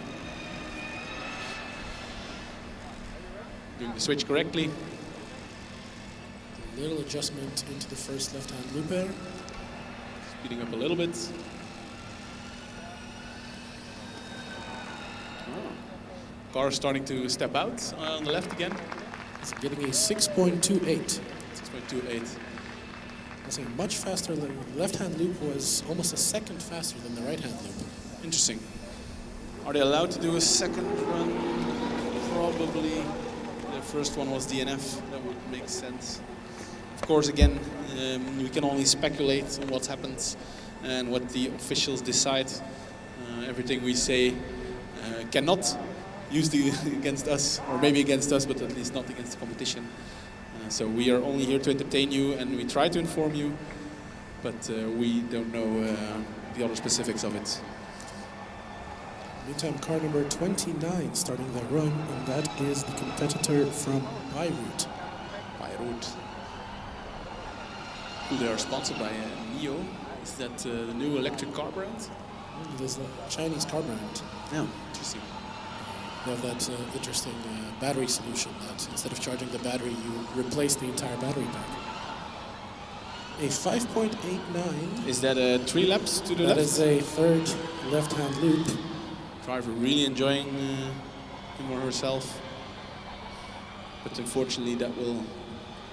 Doing the switch correctly. A little adjustment into the first left-hand loop there. Speeding up a little bit. Car starting to step out on the left again. It's getting a 6.28. 6.28. That's a much faster. The left-hand loop was almost a second faster than the right-hand loop. Interesting. Are they allowed to do a second run? Probably. The first one was DNF. That would make sense. Of course, again, we can only speculate on what happens and what the officials decide. Everything we say cannot used against us, or maybe against us, but at least not against the competition. So we are only here to entertain you, and we try to inform you, but we don't know the other specifics of it. Meantime, car number 29 starting their run, and that is the competitor from Bayreuth. Bayreuth. Who they are sponsored by NIO. Is that the new electric car brand? It is a Chinese car brand. Yeah, interesting. They have that interesting battery solution that instead of charging the battery, you replace the entire battery pack. A 5.89. Is that 3 laps to the left? That is a third left-hand loop. Driver really enjoying him or herself. But unfortunately that will,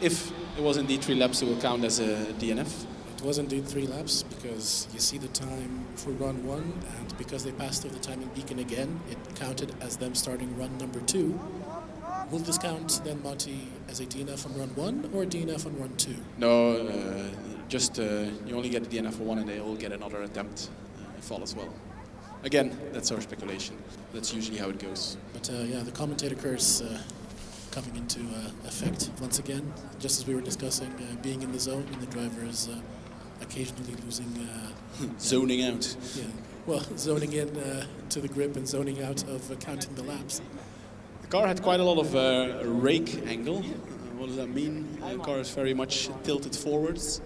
if it was indeed 3 laps, it will count as a DNF. It was indeed 3 laps because you see the time for run 1, and because they passed through the timing beacon again, it counted as them starting run number 2. Will this count then, Matti, as a DNF on run 1 or a DNF on run 2? No, just you only get a DNF for 1 and they all get another attempt fall as well. Again, that's our speculation. That's usually how it goes. But yeah, the commentator curse coming into effect once again, just as we were discussing, being in the zone and the driver is occasionally losing... zoning out. Yeah, well, zoning in to the grip and zoning out of counting the laps. The car had quite a lot of rake angle. What does that mean? The car is very much tilted forwards.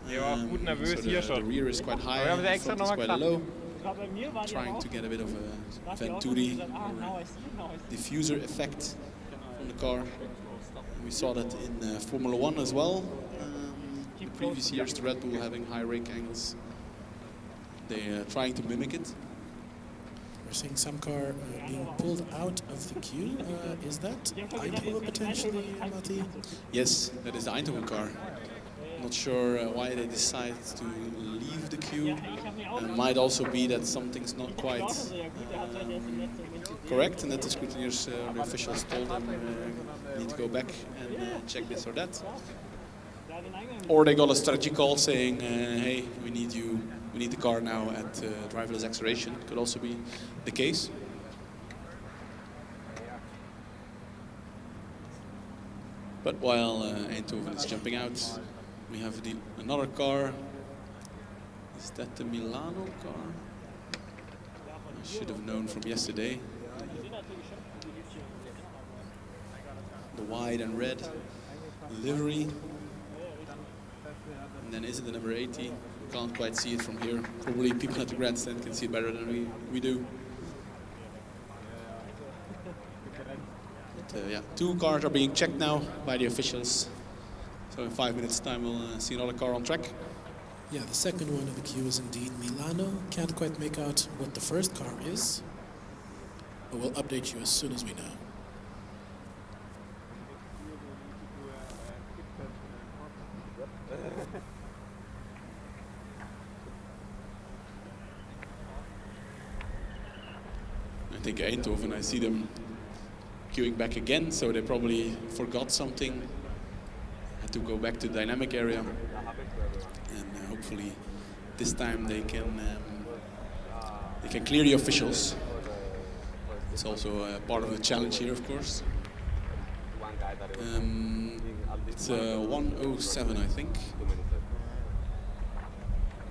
So the rear is quite high, the front is quite low. Trying to get a bit of a Venturi or diffuser effect on the car. We saw that in Formula 1 as well. In previous years, the Red Bull having high rake angles. They're trying to mimic it. We're seeing some car being pulled out of the queue. Is that Eindhoven potentially, Matti? Yes, that is the Eindhoven car. Not sure why they decide to leave the queue. Might also be that something's not quite correct, and that the scrutineers, the officials told them need to go back and check this or that. Or they got a strategy call saying, hey, we need the car now at driverless acceleration. Could also be the case. But while Eindhoven is jumping out, we have another car. Is that the Milano car? I should have known from yesterday. The white and red livery. And then is it the number 80? Can't quite see it from here. Probably people at the grandstand can see it better than we do. But yeah, 2 cars are being checked now by the officials. So in 5 minutes time we'll see another car on track. Yeah, the second one of the queue is indeed Milano. Can't quite make out what the first car is, but we'll update you as soon as we know. I think Eindhoven, I see them queuing back again, so they probably forgot something. Had to go back to the dynamic area, and hopefully this time they can clear the officials. It's also part of the challenge here, of course. It's 107, I think.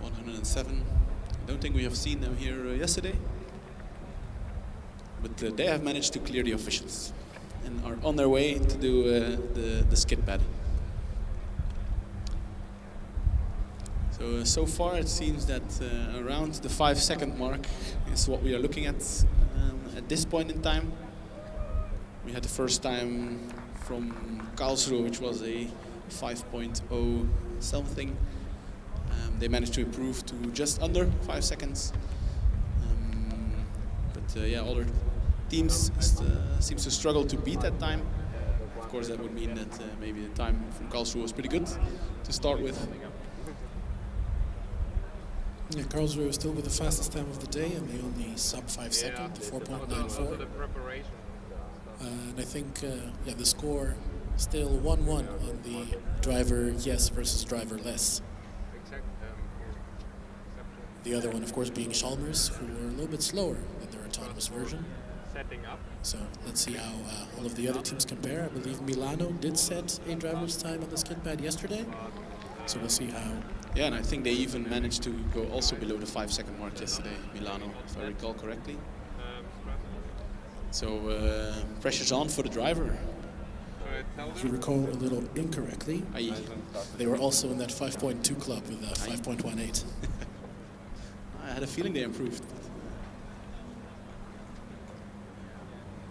107. I don't think we have seen them here yesterday. But they have managed to clear the officials and are on their way to do the skid pad. So So far it seems that around the 5-second mark is what we are looking at this point in time. We had the first time from Karlsruhe, which was a 5.0 something. They managed to improve to just under 5 seconds. Yeah, other teams seems to struggle to beat that time. Of course, that would mean that maybe the time from Karlsruhe was pretty good to start with. Yeah, Karlsruhe is still with the fastest time of the day, and they only sub 5 seconds, 4.94. And I think, yeah, the score still 1-1 on the driver yes versus driver less. The other one, of course, being Chalmers, who were a little bit slower than their autonomous version. So let's see how all of the other teams compare. I believe Milano did set a driver's time on the Skidpad yesterday. So we'll see how. Yeah, and I think they even managed to go also below the 5-second mark yesterday, Milano, if I recall correctly. So pressure's on for the driver. If you recall a little incorrectly, they were also in that 5.2 club with a 5.18. I had a feeling they improved.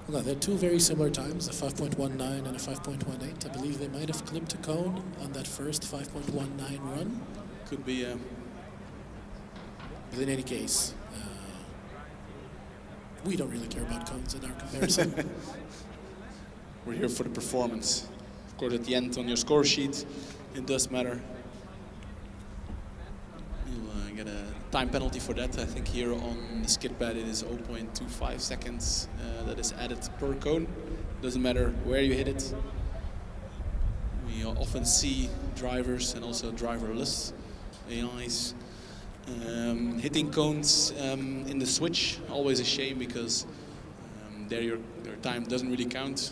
Well, they're two very similar times, a 5.19 and a 5.18. I believe they might have clipped a cone on that first 5.19 run. Could be. But in any case, we don't really care about cones in our comparison. We're here for the performance. Of course, at the end on your score sheet, it does matter. You'll get a time penalty for that. I think here on the Skidpad it is 0.25 seconds that is added per cone. Doesn't matter where you hit it. We often see drivers and also driverless AIs hitting cones in the switch. Always a shame because their time doesn't really count.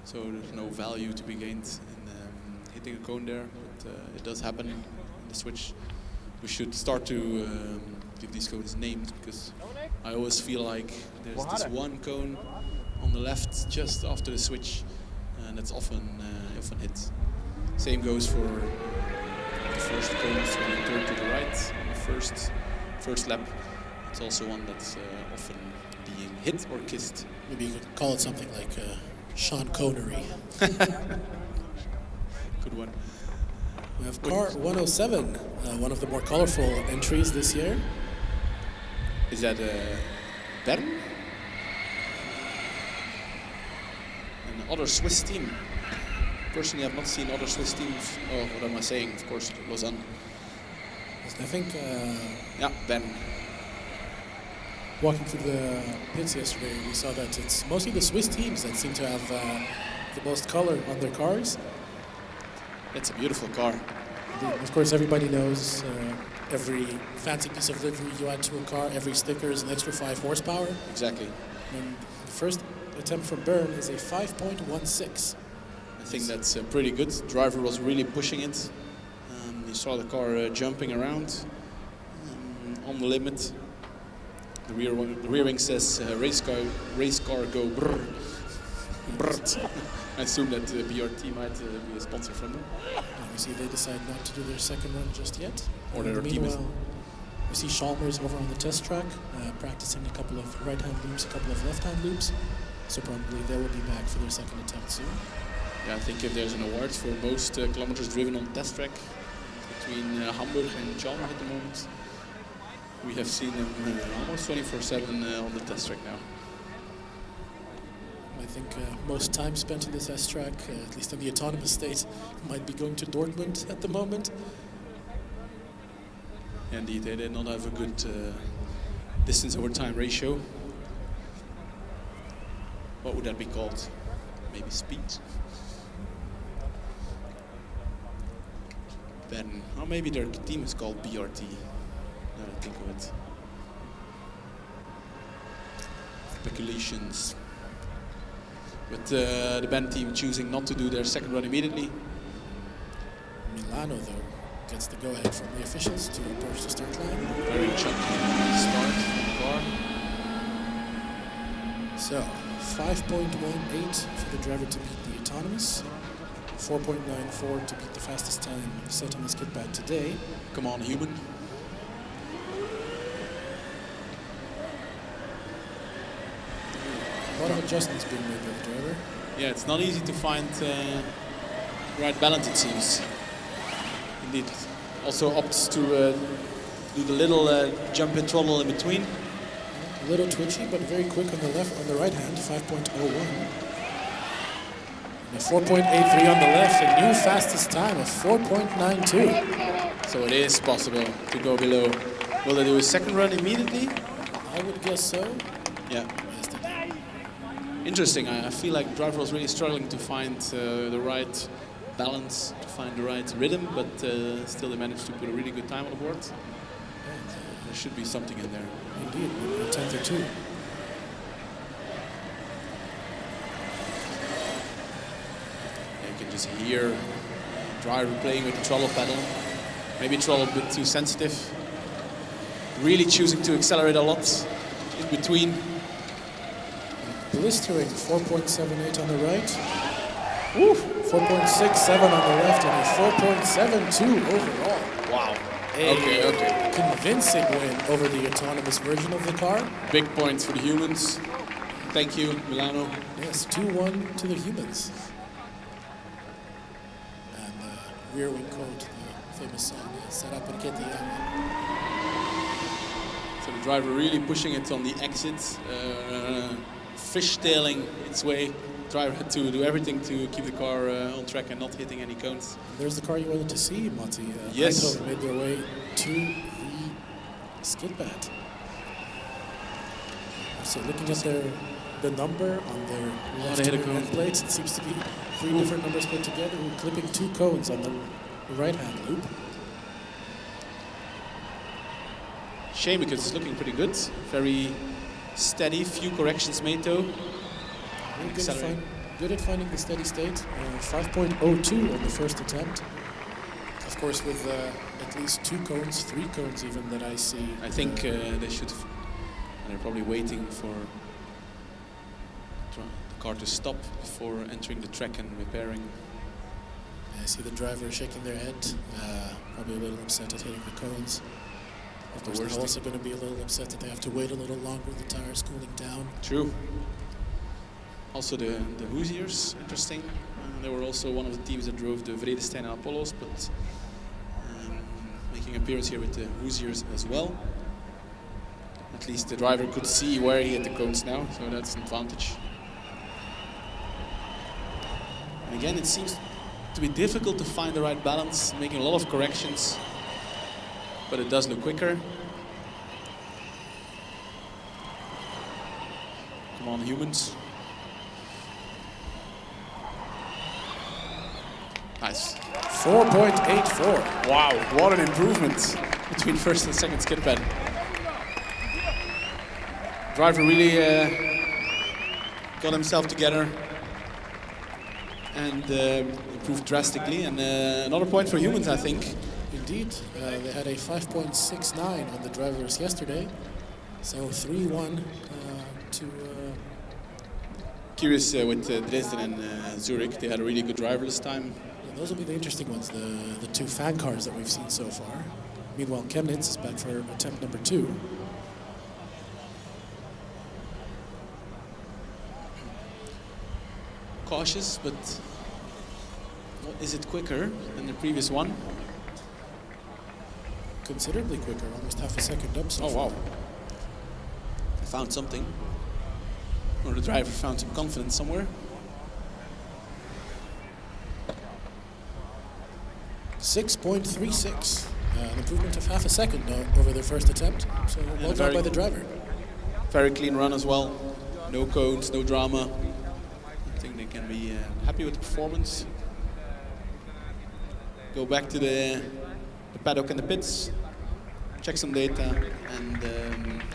So there's no value to be gained in hitting a cone there. But it does happen in the switch. We should start to give these cones names because I always feel like there's this one cone on the left just after the switch, and that's often hit. Same goes for the first cones when you turn to the right on the first lap. It's also one that's often being hit or kissed. Maybe you could call it something like Sean Connery. Good one. We have car 107, one of the more colorful entries this year. Is that Bern? Another Swiss team. Personally, I've not seen other Swiss teams. Oh, what am I saying? Of course, Lausanne. I think. Yeah, Bern. Walking through the pits yesterday, we saw that it's mostly the Swiss teams that seem to have the most color on their cars. It's a beautiful car. Of course, everybody knows every fancy piece of livery you add to a car, every sticker is an extra 5 horsepower. Exactly. And the first attempt from Bern is a 5.16. I think that's pretty good. The driver was really pushing it. You saw the car jumping around on the limit. The rear wing says race car go brr. Brr. I assume that BRT might be a sponsor from them. We see they decide not to do their second run just yet. Or their team is. We see Chalmers over on the test track, practicing a couple of right-hand loops, a couple of left-hand loops. So probably they will be back for their second attempt soon. Yeah, I think if there's an award for most kilometers driven on test track between Hamburg and Chalmers at the moment, we have seen them almost 24/7 on the test track now. I think most time spent on this test track, at least in the autonomous state, might be going to Dortmund at the moment. Indeed, they did not have a good distance over time ratio. What would that be called? Maybe speed? Then, or maybe their team is called BRT. Now I think of it. Speculations. But the Bern team choosing not to do their second run immediately. Milano, though, gets the go-ahead from the officials to approach the start line. Very chunky start from the car. So, 5.18 for the driver to beat the autonomous. 4.94 to beat the fastest time set on the Skidpad today. Come on, human. A lot of adjustments being made by the driver. Yeah, it's not easy to find the right balance, it seems. Indeed. Also opts to do the little jump and throttle in between. A little twitchy, but very quick on the right hand, 5.01. And a 4.83 on the left, a new fastest time of 4.92. So it is possible to go below. Will they do a second run immediately? I would guess so. Yeah. Yes, they did. Interesting. I feel like the driver was really struggling to find the right balance, to find the right rhythm, but still they managed to put a really good time on the board. There should be something in there. Indeed, maybe a tenth or two. You can just hear the driver playing with the throttle pedal. Maybe throttle a bit too sensitive. Really choosing to accelerate a lot in between. Blistering 4.78 on the right. 4.67 on the left and a 4.72 overall. Wow. A convincing win over the autonomous version of the car. Big points for the humans. Thank you, Milano. Yes, 2-1 to the humans. And Rear Wing quote, the famous song, Sarà perché ti amo. So the driver really pushing it on the exit, fishtailing its way. Driver had to do everything to keep the car on track and not hitting any cones. There's the car you wanted to see, Matti. Yes. Eindhoven made their way to the Skidpad. So looking at the number on their left hand plates, it seems to be 3 different numbers put together. We're clipping 2 cones on the right-hand loop. Shame because it's looking pretty good. Very steady, few corrections made though. Really good at finding the steady state. 5.02 on the first attempt. Of course, with at least 2 cones, 3 cones even that I see. I think they should. They're probably waiting for the car to stop before entering the track and repairing. I see the driver shaking their head, probably a little upset at hitting the cones. Of course, they're also going to be a little upset that they have to wait a little longer with the tires cooling down. True. Also the Hoosiers, interesting. They were also one of the teams that drove the Vredestein and Apollos, but making an appearance here with the Hoosiers as well. At least the driver could see where he hit the cones now, so that's an advantage. And again, it seems to be difficult to find the right balance, making a lot of corrections, but it does look quicker. Come on, humans. Nice. 4.84. Wow, what an improvement between first and second Skidpad. Driver really got himself together and improved drastically. And another point for humans, I think. Indeed, they had a 5.69 on the drivers yesterday, so 3-1 to. Curious with Dresden and Zurich, they had a really good driver this time. Yeah, those will be the interesting ones, the 2 fan cars that we've seen so far. Meanwhile, Chemnitz is back for attempt number 2. Cautious, but is it quicker than the previous one? Considerably quicker, almost half a second up so far. Wow. I found something. Or the driver found some confidence somewhere. 6.36. An improvement of half a second over their first attempt. So well done by the driver. Very clean run as well. No cones, no drama. I think they can be happy with the performance. Go back to the paddock and the pits, check some data, and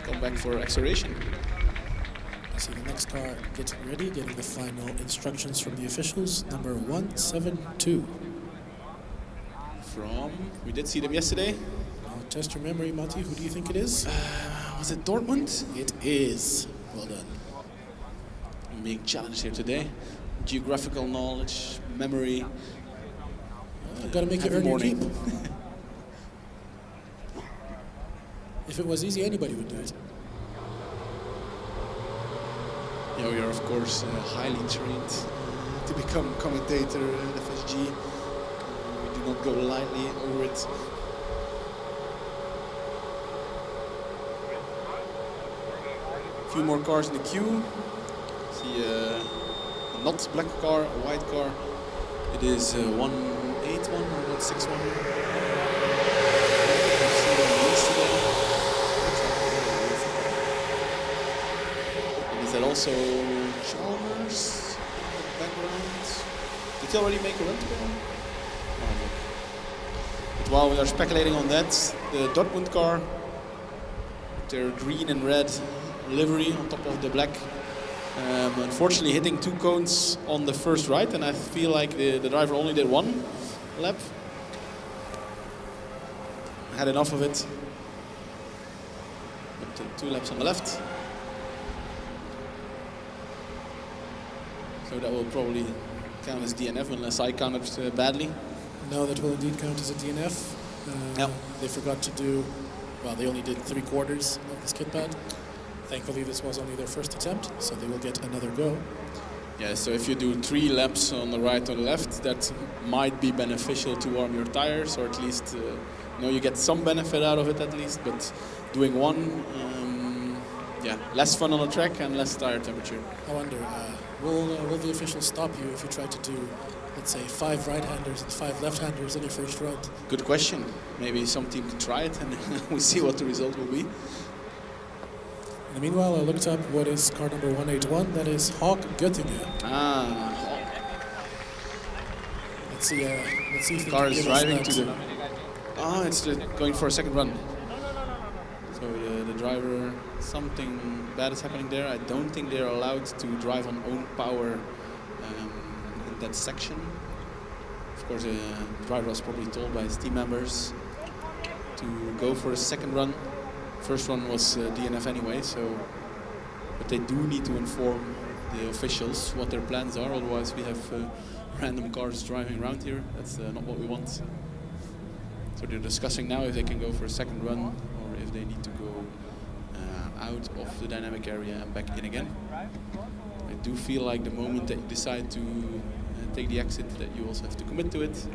come back for acceleration. I see the next car getting ready, getting the final instructions from the officials. Number 172. We did see them yesterday. Now test your memory, Matti. Who do you think it is? Was it Dortmund? It is. Well done. I'm being challenged here today. geographical knowledge, memory. Gotta make you Happy earn your morning. keep. If it was easy, anybody would do it. You're of course highly trained to become commentator at FSG. We do not go lightly over it. A few more cars in the queue. See a not black car, a white car. It is 181 or 161. And is that also Chalmers in the background? Did he already make a run today? Oh, look. But while we are speculating on that, the Dortmund car, their green and red livery on top of the black, unfortunately hitting 2 cones on the first right, and I feel like the driver only did 1 lap. Had enough of it. But 2 laps on the left. So that will probably count as DNF unless I counted badly. No, that will indeed count as a DNF. Yep. They forgot to do, well, they only did 3/4 of the Skidpad. Thankfully, this was only their first attempt, so they will get another go. Yeah, so if you do 3 laps on the right or the left, that might be beneficial to warm your tires, or at least you get some benefit out of it at least. But doing 1, yeah, less fun on the track and less tire temperature. I wonder, will the officials stop you if you try to do, let's say, 5 right-handers and 5 left-handers in your first round? Good question. Maybe some team can try it and we see what the result will be. And meanwhile, I looked up what is car number 181. That is HAWK Göttingen. Ah, Let's see if the car is give us driving that. to the... Ah, it's going for a second run. So the driver, something bad is happening there. I don't think they're allowed to drive on own power in that section. Of course, the driver was probably told by his team members to go for a second run. First one was DNF anyway, so, but they do need to inform the officials what their plans are, otherwise we have random cars driving around here. That's not what we want. So they're discussing now if they can go for a second run or if they need to go out of the dynamic area and back in again. I do feel like the moment that you decide to take the exit that you also have to commit to it.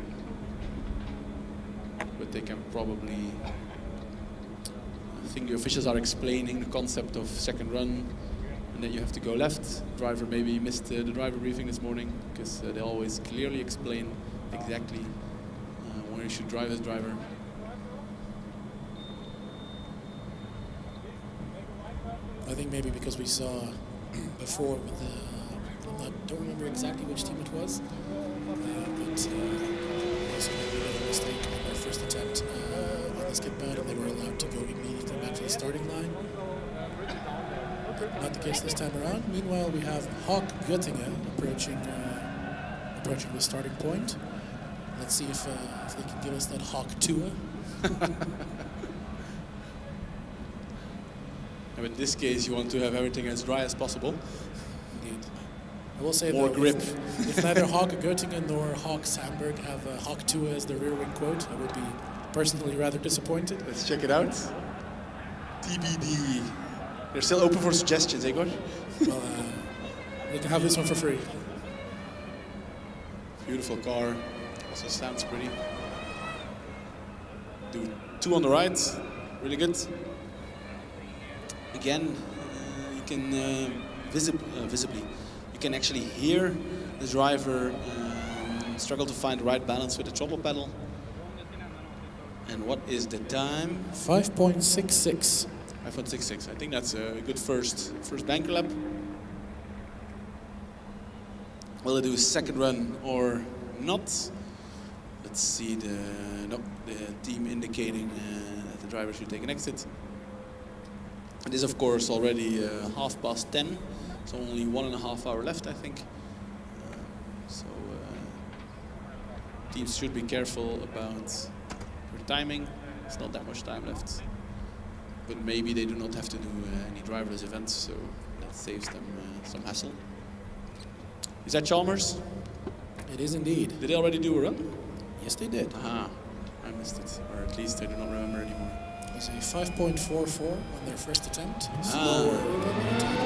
But they can probably... I think the officials are explaining the concept of second run and that you have to go left. Driver maybe missed the driver briefing this morning because they always clearly explain exactly where you should drive as driver. I think maybe because we saw before with the, I don't remember exactly which team it was, but also maybe made a mistake in their first attempt on the Skidpad, and they were allowed to go immediately back to the starting line. Not the case this time around. Meanwhile, we have HAWK Göttingen approaching the starting point. Let's see if they can give us that HAWK tour. In this case, you want to have everything as dry as possible. Indeed. I will say more though, grip. If neither HAWK Göttingen nor HAWK Amberg have HAWK tour as their rear wing quote, I would be personally rather disappointed. Let's check it out. TBD. They're still open for suggestions, Igor? Well, they can have this one for free. Beautiful car. Also sounds pretty. Do 2 on the right. Really good. Again, you can visibly, you can actually hear the driver struggle to find the right balance with the throttle pedal. And what is the time? 5.66. 5.66. I think that's a good first banker lap. Will they do a second run or not? Let's see the team indicating that the driver should take an exit. It is of course already 10:30, so only 1.5 hours left, I think. So teams should be careful about their timing. There's not that much time left, but maybe they do not have to do any driverless events, so that saves them some hassle. Is that Chalmers? It is indeed. Did they already do a run? Yes, they did. Aha, I missed it, or at least I do not remember anymore. It was a 5.44 on their first attempt. Slower than their team.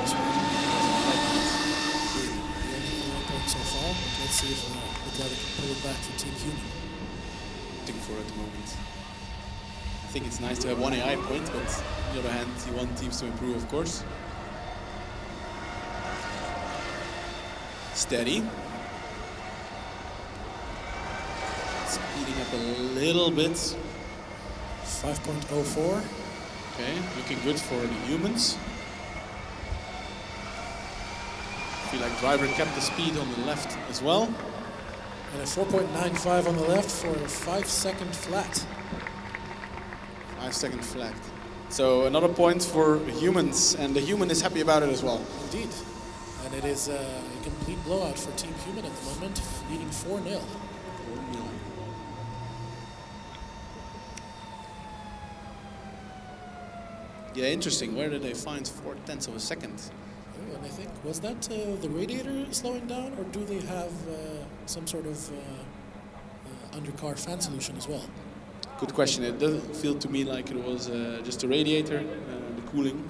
So far. Let's see if the driver can pull it back for Team Human. Waiting for at the moment. I think it's nice to have one AI point, but on the other hand, you want teams to improve, of course. Steady. Speeding up a little bit. 5.04. Okay, looking good for the humans. I feel like driver kept the speed on the left as well. And a 4.95 on the left for a 5-second flat. 5-second flat. So another point for humans, and the human is happy about it as well. Indeed. And it is a complete blowout for Team Human at the moment, leading 4-0. Yeah, interesting. Where did they find 0.4 of a second? Oh, and I think, was that the radiator slowing down, or do they have some sort of undercar fan solution as well? Good question. It doesn't feel to me like it was just a radiator, the cooling.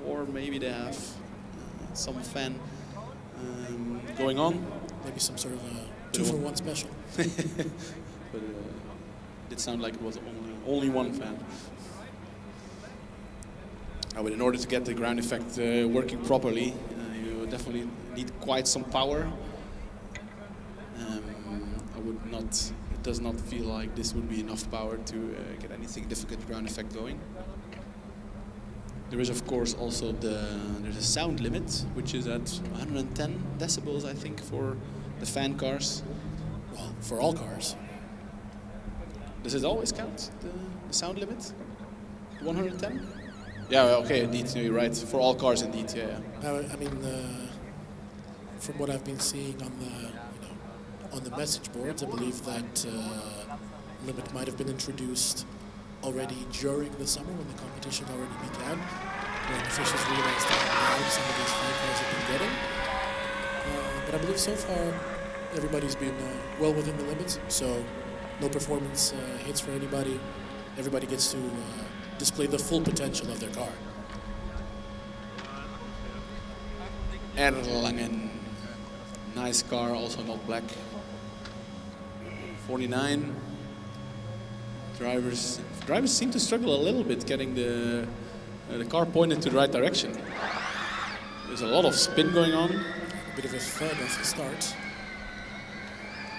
Or maybe they have some fan going on. Maybe some sort of a 2-for-1 special. But it did sound like it was only one fan. But in order to get the ground effect working properly, you definitely need quite some power. It does not feel like this would be enough power to get any significant ground effect going. There is, of course, also there's a sound limit, which is at 110 decibels, I think, for the fan cars. Well, for all cars. Does it always count, the sound limit? 110? Yeah, okay, indeed, you're right. For all cars, indeed, yeah. I mean, from what I've been seeing on the message boards, I believe that limit might have been introduced already during the summer when the competition already began, when officials realized how loud some of these fan cars have been getting. But I believe so far everybody's been well within the limits, so no performance hits for anybody. Everybody gets to display the full potential of their car. Erlangen, nice car, also not black. 49. Drivers seem to struggle a little bit getting the car pointed to the right direction. There's a lot of spin going on. A bit of a thud off the start.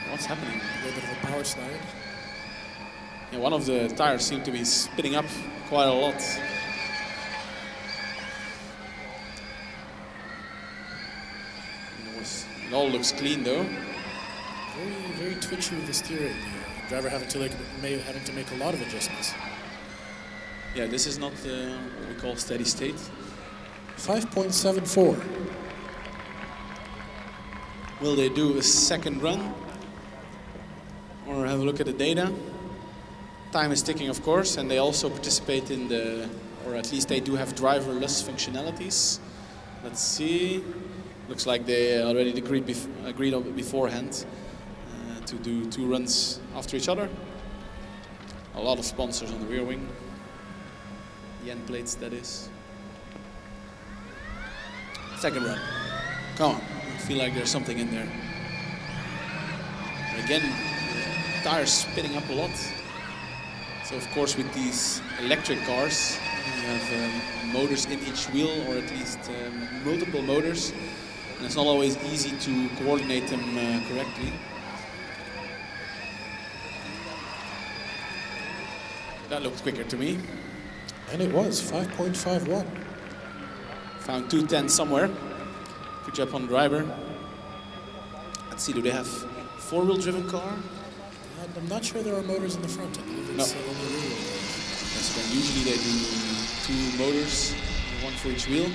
What's happening? A little bit of a power slide. Yeah, one of the tires seemed to be spinning up quite a lot. It all looks clean though. Very, very twitchy with the steering. Driver having to make a lot of adjustments. Yeah, this is not what we call steady state. 5.74. Will they do a second run? Or have a look at the data? Time is ticking, of course, and they also participate in or at least they do have driverless functionalities. Let's see. Looks like they already agreed on beforehand to do 2 runs after each other. A lot of sponsors on the rear wing. The end plates, that is. Second run. Come on. I feel like there's something in there. And again, tires spinning up a lot. So of course with these electric cars, you have motors in each wheel, or at least multiple motors. And it's not always easy to coordinate them correctly. That looked quicker to me. And it was 5.51. Found 210 somewhere. Good job on the driver. Let's see, do they have 4-wheel driven car? I'm not sure there are motors in the front. I believe it's only rear wheel. Yes, then usually they do 2 motors, 1 for each wheel.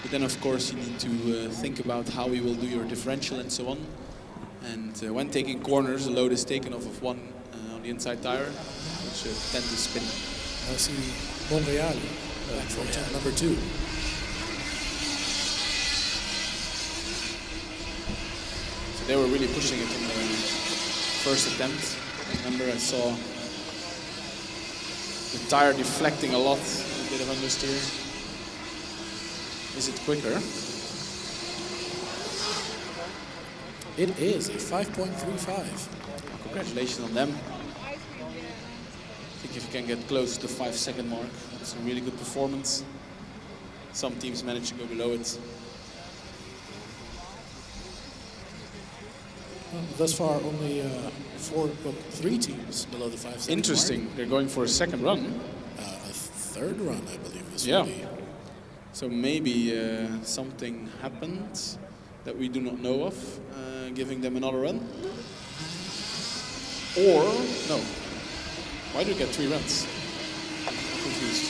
But then of course you need to think about how you will do your differential and so on. And when taking corners, the load is taken off of one on the inside tire, which tend to spin. I see Montréal back for attempt number 2. they were really pushing it in the first attempt. Remember, I saw the tire deflecting a lot, a bit of understeer. Is it quicker? It is a 5.35. Congratulations on them. I think if you can get close to the 5-second mark, that's a really good performance. Some teams manage to go below it. Thus far, only 3 teams below the 5-second Interesting. mark. They're going for a second run. A third run, I believe. This Yeah. will be. So maybe something happened that we do not know of, giving them another run. Or, no. Why do we get 3 runs? I'm confused.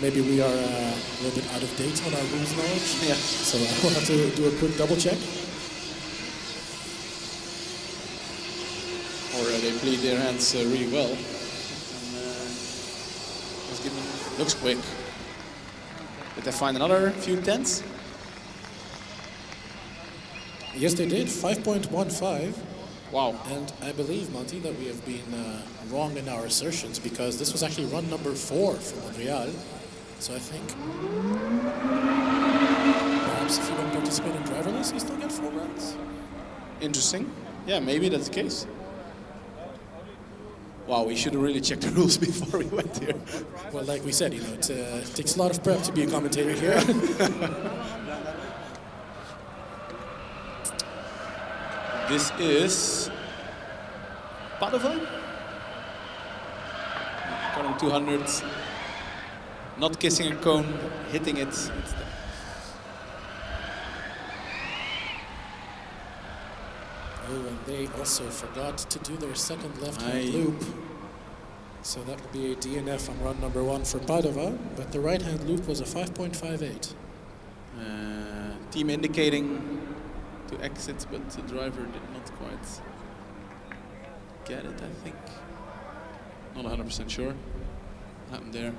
Maybe we are a little bit out of date on our rules knowledge. Yeah. So we'll have to do a quick double check. Or they played their hands really well. And, looks quick. Did they find another few tenths? Yes, they did. 5.15. Wow. And I believe, Monty, that we have been wrong in our assertions because this was actually run number 4 for Montréal. So I think perhaps if you don't participate in driverless, you still get 4 runs. Interesting. Yeah, maybe that's the case. Wow, we should have really checked the rules before we went here. Well, like we said, it takes a lot of prep to be a commentator here. This is Padova. Cone 200. Not kissing a cone, hitting it. Oh, and they also forgot to do their second left-hand loop. So that would be a DNF on run number 1 for Padova, but the right-hand loop was a 5.58. Team indicating to exit, but the driver did not quite get it, I think. Not 100% sure what happened there.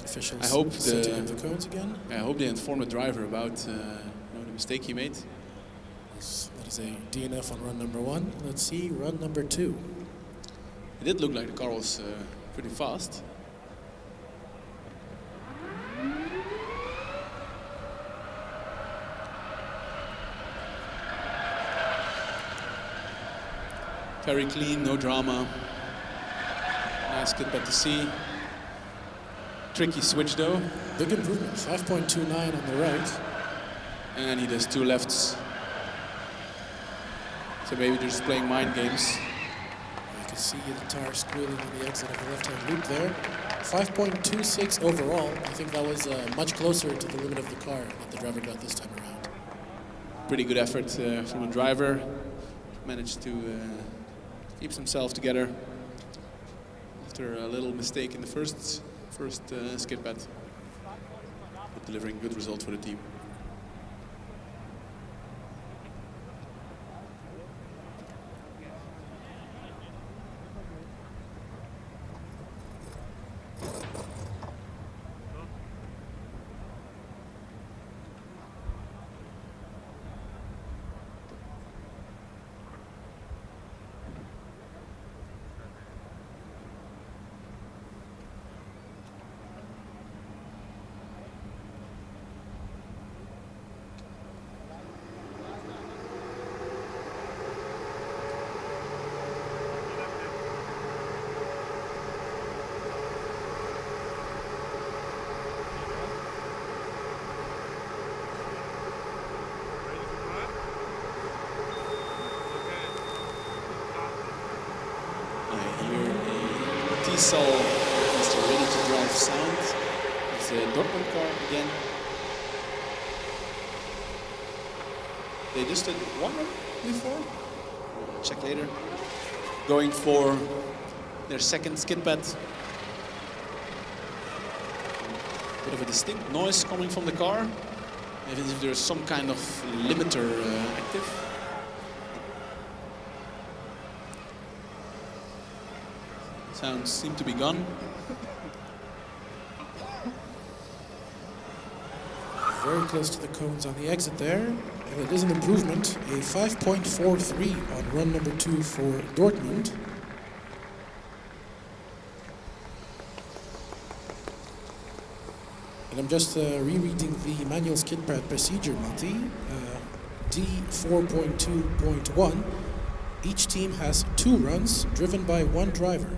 Officials I hope setting up the cones again. I hope they inform the driver about the mistake he made. That is a DNF on run number 1. Let's see, run number 2. It did look like the car was pretty fast. Very clean, no drama. Nice Skidpad to see. Tricky switch though. Big improvement, 5.29 on the right. And he does 2 lefts. So maybe they're just playing mind games. You can see the tire squealing on the exit of the left-hand loop there. 5.26 overall. I think that was much closer to the limit of the car that the driver got this time around. Pretty good effort from the driver. Managed to keeps himself together after a little mistake in the first skid pad, but delivering good result for the team. Diesel is the ready-to-drive sound. It's a Dortmund car again. They just did 1 run before. Check later. Going for their second skid pad. Bit of a distinct noise coming from the car, even if there's some kind of limiter active. Sounds seem to be gone. very close to the cones on the exit there. And it is an improvement, a 5.43 on run number 2 for Dortmund. And I'm just rereading the manual Skidpad procedure, Matti. D4.2.1. Each team has 2 runs driven by 1 driver.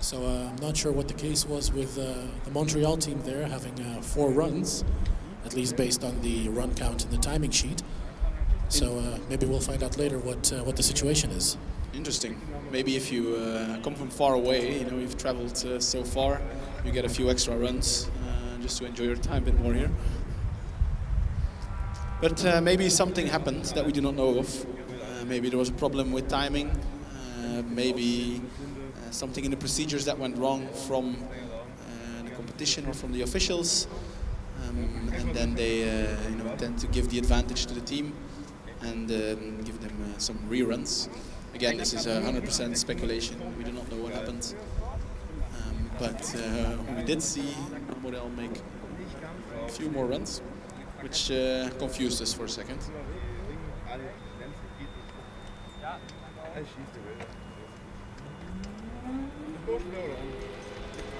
So I'm not sure what the case was with the Montreal team there having 4 runs, at least based on the run count in the timing sheet. So maybe we'll find out later what the situation is. Interesting. Maybe if you come from far away, you know, you've traveled so far, you get a few extra runs just to enjoy your time a bit more here. But maybe something happened that we do not know of. Maybe there was a problem with timing. Maybe something in the procedures that went wrong from the competition or from the officials. And then they tend to give the advantage to the team and give them some reruns. Again, this is 100% speculation. We do not know what happened. But we did see Montréal make a few more runs, which confused us for a second.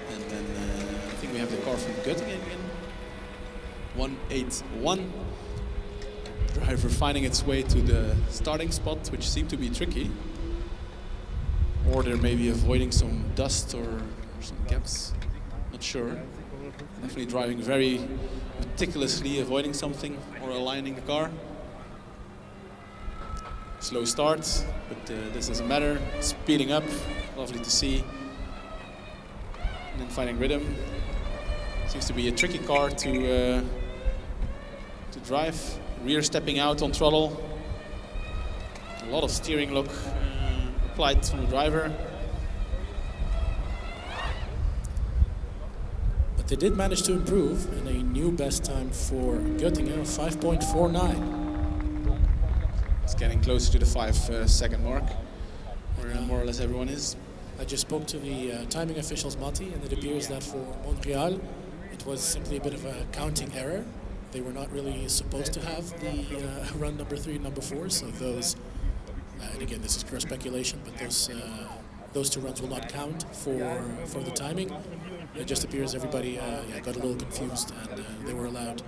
And then I think we have the car from Göttingen again. 181. Driver finding its way to the starting spot, which seemed to be tricky. Or they're maybe avoiding some dust or some gaps. Not sure. Definitely driving very meticulously, avoiding something or aligning the car. Slow start, but this doesn't matter. Speeding up, lovely to see. And then finding rhythm. Seems to be a tricky car to drive. Rear stepping out on throttle. A lot of steering look applied from the driver. But they did manage to improve, and a new best time for Göttingen of 5.49. It's getting closer to the 5-second mark, where more or less everyone is. I just spoke to the timing officials, Matti, and it appears that for Montréal, it was simply a bit of a counting error. They were not really supposed to have the run number 3 and number 4, so those, and again, this is pure speculation, but those 2 runs will not count for the timing. It just appears everybody got a little confused, and they were allowed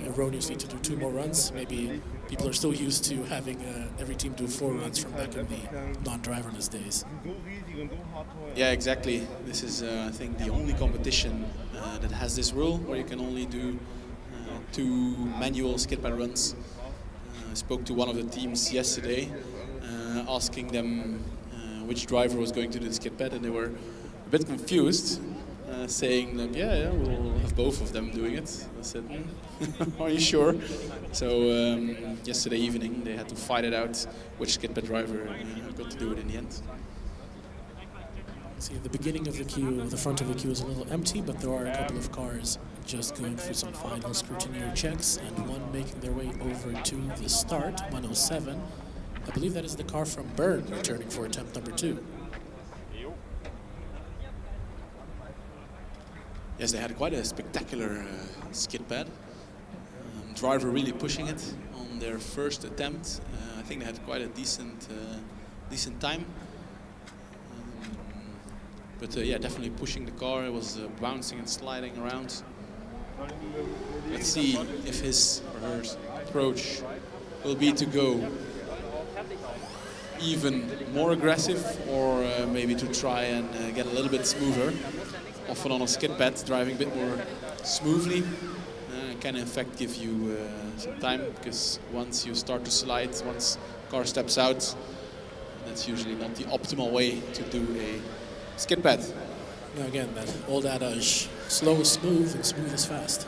erroneously to do 2 more runs. Maybe people are still used to having every team do 4 runs from back in the non-driverless days. Yeah, exactly. This is, I think, the only competition that has this rule, where you can only do 2 manual Skidpad runs. I spoke to one of the teams yesterday, asking them which driver was going to do the Skidpad, and they were a bit confused, saying that yeah, we'll have both of them doing it. I said, are you sure? So yesterday evening they had to fight it out which Skidpad driver got to do it in the end. See, the beginning of the queue, the front of the queue is a little empty, but there are a couple of cars just going through some final scrutiny or checks, and one making their way over to the start, 107. I believe that is the car from Bern returning for attempt number 2. Yes, they had quite a spectacular Skidpad. Driver really pushing it on their first attempt. I think they had quite a decent time. But yeah, definitely pushing the car. It was bouncing and sliding around. Let's see if his or her approach will be to go even more aggressive, or maybe to try and get a little bit smoother. Often on a Skidpad, driving a bit more smoothly can in fact give you some time, because once you start to slide, once car steps out, that's usually not the optimal way to do a Skidpad. Now again, that old adage, slow is smooth and smooth is fast.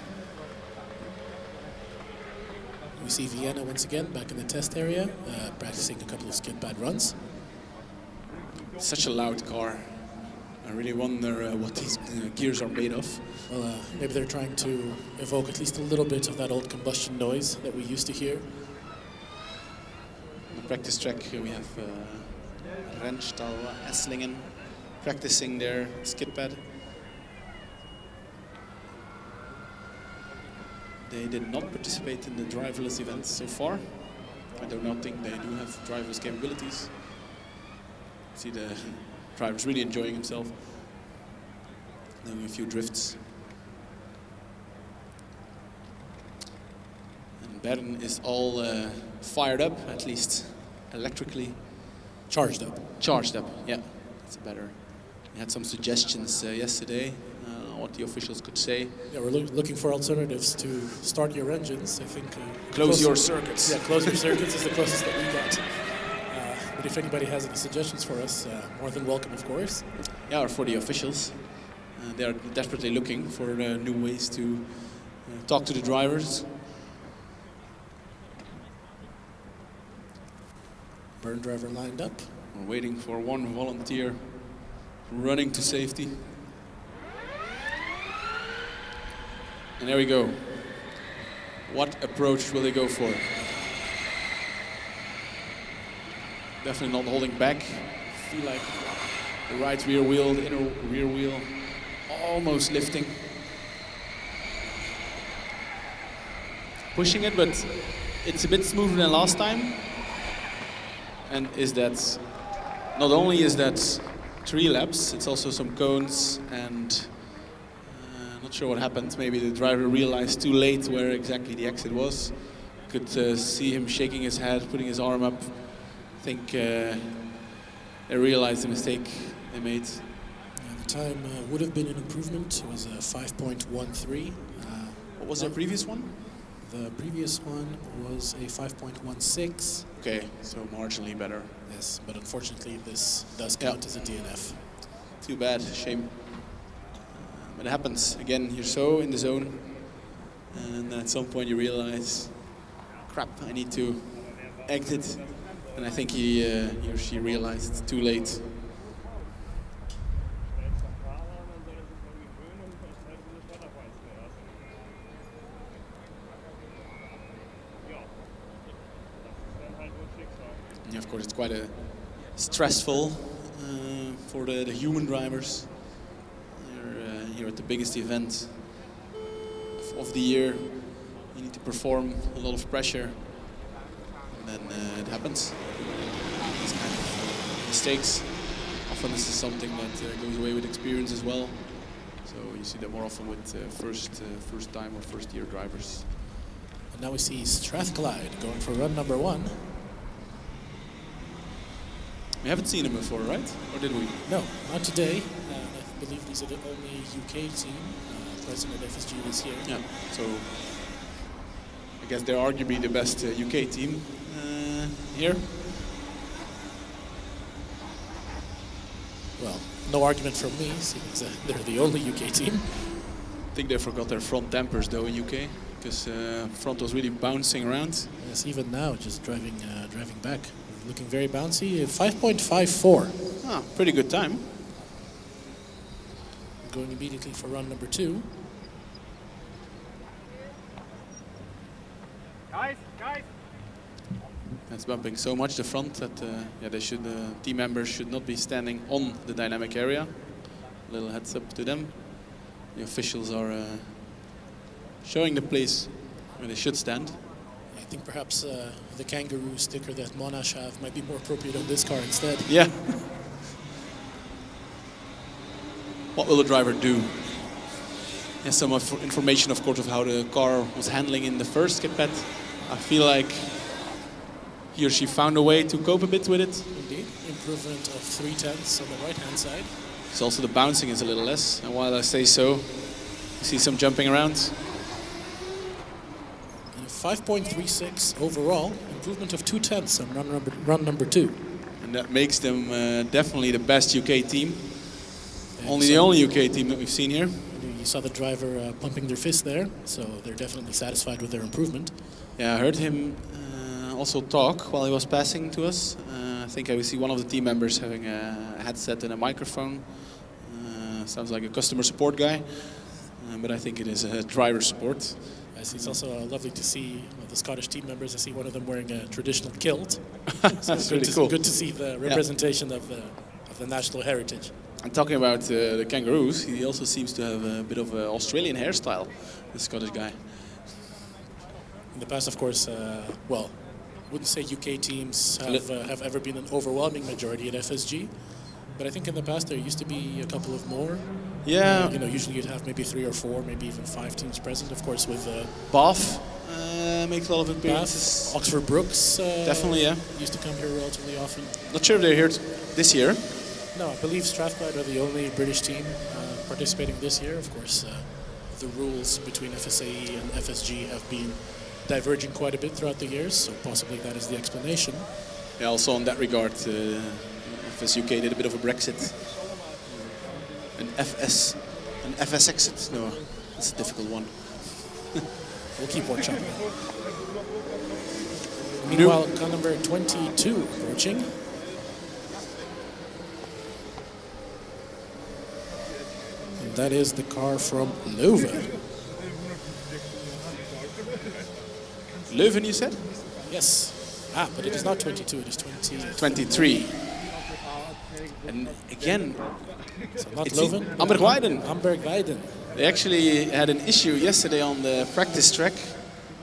We see Vienna once again back in the test area, practicing a couple of Skidpad runs. Such a loud car. I really wonder what these gears are made of. Well, maybe they're trying to evoke at least a little bit of that old combustion noise that we used to hear. On the practice track, we have Rennstall Esslingen practicing their Skidpad. They did not participate in the driverless events so far. I do not think they do have driverless capabilities. See the driver's really enjoying himself. Doing a few drifts. And Bern is all fired up, at least electrically. Charged up. Charged up, yeah. That's better. We had some suggestions yesterday, what the officials could say. Yeah, we're looking for alternatives to start your engines. I think close your circuits. Yeah, close your circuits is the closest that we got. But if anybody has any suggestions for us, more than welcome, of course. Yeah, or for the officials. They are desperately looking for new ways to talk to the drivers. Bern driver lined up. We're waiting for one volunteer running to safety. And there we go. What approach will they go for? Definitely not holding back. Feel like the right rear wheel, the inner rear wheel, almost lifting. Pushing it, but it's a bit smoother than last time. And is that, not only is that 3 laps, it's also some cones, and not sure what happened. Maybe the driver realized too late where exactly the exit was. Could see him shaking his head, putting his arm up. I think they realized the mistake they made. The time would have been an improvement. It was a 5.13. What was their previous one? The previous one was a 5.16. Okay, so marginally better. Yes, but unfortunately this does count as a DNF. Too bad, shame. But it happens. Again, you're so in the zone, and at some point you realize, crap, I need to exit. And I think he or she realized too late. Yeah, of course, it's quite a stressful for the human drivers. They're here at the biggest event of the year. You need to perform a lot of pressure, and then it happens. These kind of mistakes. Often this is something that goes away with experience as well. So you see that more often with first time or first year drivers. And now we see Strathclyde going for run number 1. We haven't seen him before, right? Or did we? No, not today. I believe these are the only UK team present at FSG this year. Yeah, so I guess they're arguably the best UK team here. Well, no argument from me, since they're the only UK team. I think they forgot their front dampers though in UK, because front was really bouncing around. Yes, even now, just driving back. Looking very bouncy, 5.54. Ah, pretty good time. Going immediately for run number 2. Guys! That's bumping so much the front that they should team members should not be standing on the dynamic area. A little heads up to them. The officials are showing the place where they should stand. I think perhaps the kangaroo sticker that Monash have might be more appropriate on this car instead. Yeah. What will the driver do? There's some information, of course, of how the car was handling in the first Skidpad. I feel like he or she found a way to cope a bit with it. Indeed, improvement of 0.3 on the right-hand side. So also the bouncing is a little less, and while I say so, you see some jumping around. 5.36 overall, improvement of 0.2 on run number 2. And that makes them definitely the best UK team. And the only UK team that we've seen here. You saw the driver pumping their fist there, so they're definitely satisfied with their improvement. Yeah, I heard him also talk while he was passing to us. I think I see one of the team members having a headset and a microphone. Sounds like a customer support guy, but I think it is a driver support. It's also lovely to see the Scottish team members. I see one of them wearing a traditional kilt. So That's really cool. Good to see the representation of the national heritage. And talking about the kangaroos, he also seems to have a bit of an Australian hairstyle, the Scottish guy. In the past, of course, well, wouldn't say UK teams have ever been an overwhelming majority at FSG, but I think in the past there used to be a couple of more. Yeah. You know, usually you'd have maybe 3 or 4, maybe even 5 teams present. Of course, with Bath makes a lot of appearances. Bath, Oxford Brooks. Definitely, yeah. Used to come here relatively often. Not sure if they're here this year. No, I believe Strathclyde are the only British team participating this year. Of course, the rules between FSAE and FSG have been diverging quite a bit throughout the years, so possibly that is the explanation. Yeah, also in that regard, FS UK did a bit of a Brexit. An FS exit? No, it's a difficult one. We'll keep watching. Meanwhile, car number 22 approaching. And that is the car from Leuven. Leuven, you said? Yes. Ah, but it is not 22, it is 23. And again, so not Leuven. Amberg Weiden. They actually had an issue yesterday on the practice track.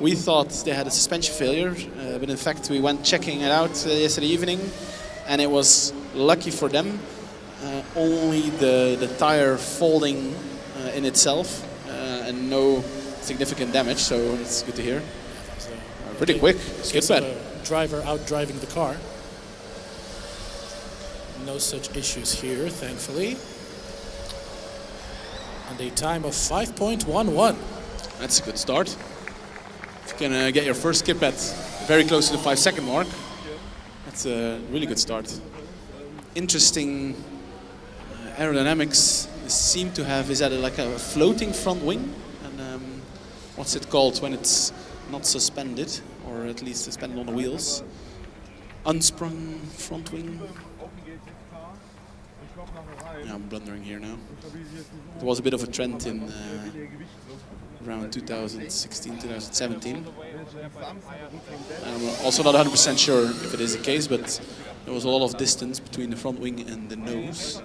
We thought they had a suspension failure, but in fact we went checking it out yesterday evening, and it was lucky for them. Only the tire folding in itself, and no significant damage, so it's good to hear. Pretty quick, Skidpad. Driver out driving the car. No such issues here, thankfully. And a time of 5.11. That's a good start. If you can get your first Skidpad very close to the 5-second mark, that's a really good start. Interesting aerodynamics. They seem to have, is that like a floating front wing? And what's it called when it's not suspended, or at least suspended on the wheels? Unsprung front wing. Yeah, I'm blundering here now. There was a bit of a trend in around 2016, 2017. I'm also not 100% sure if it is the case, but there was a lot of distance between the front wing and the nose.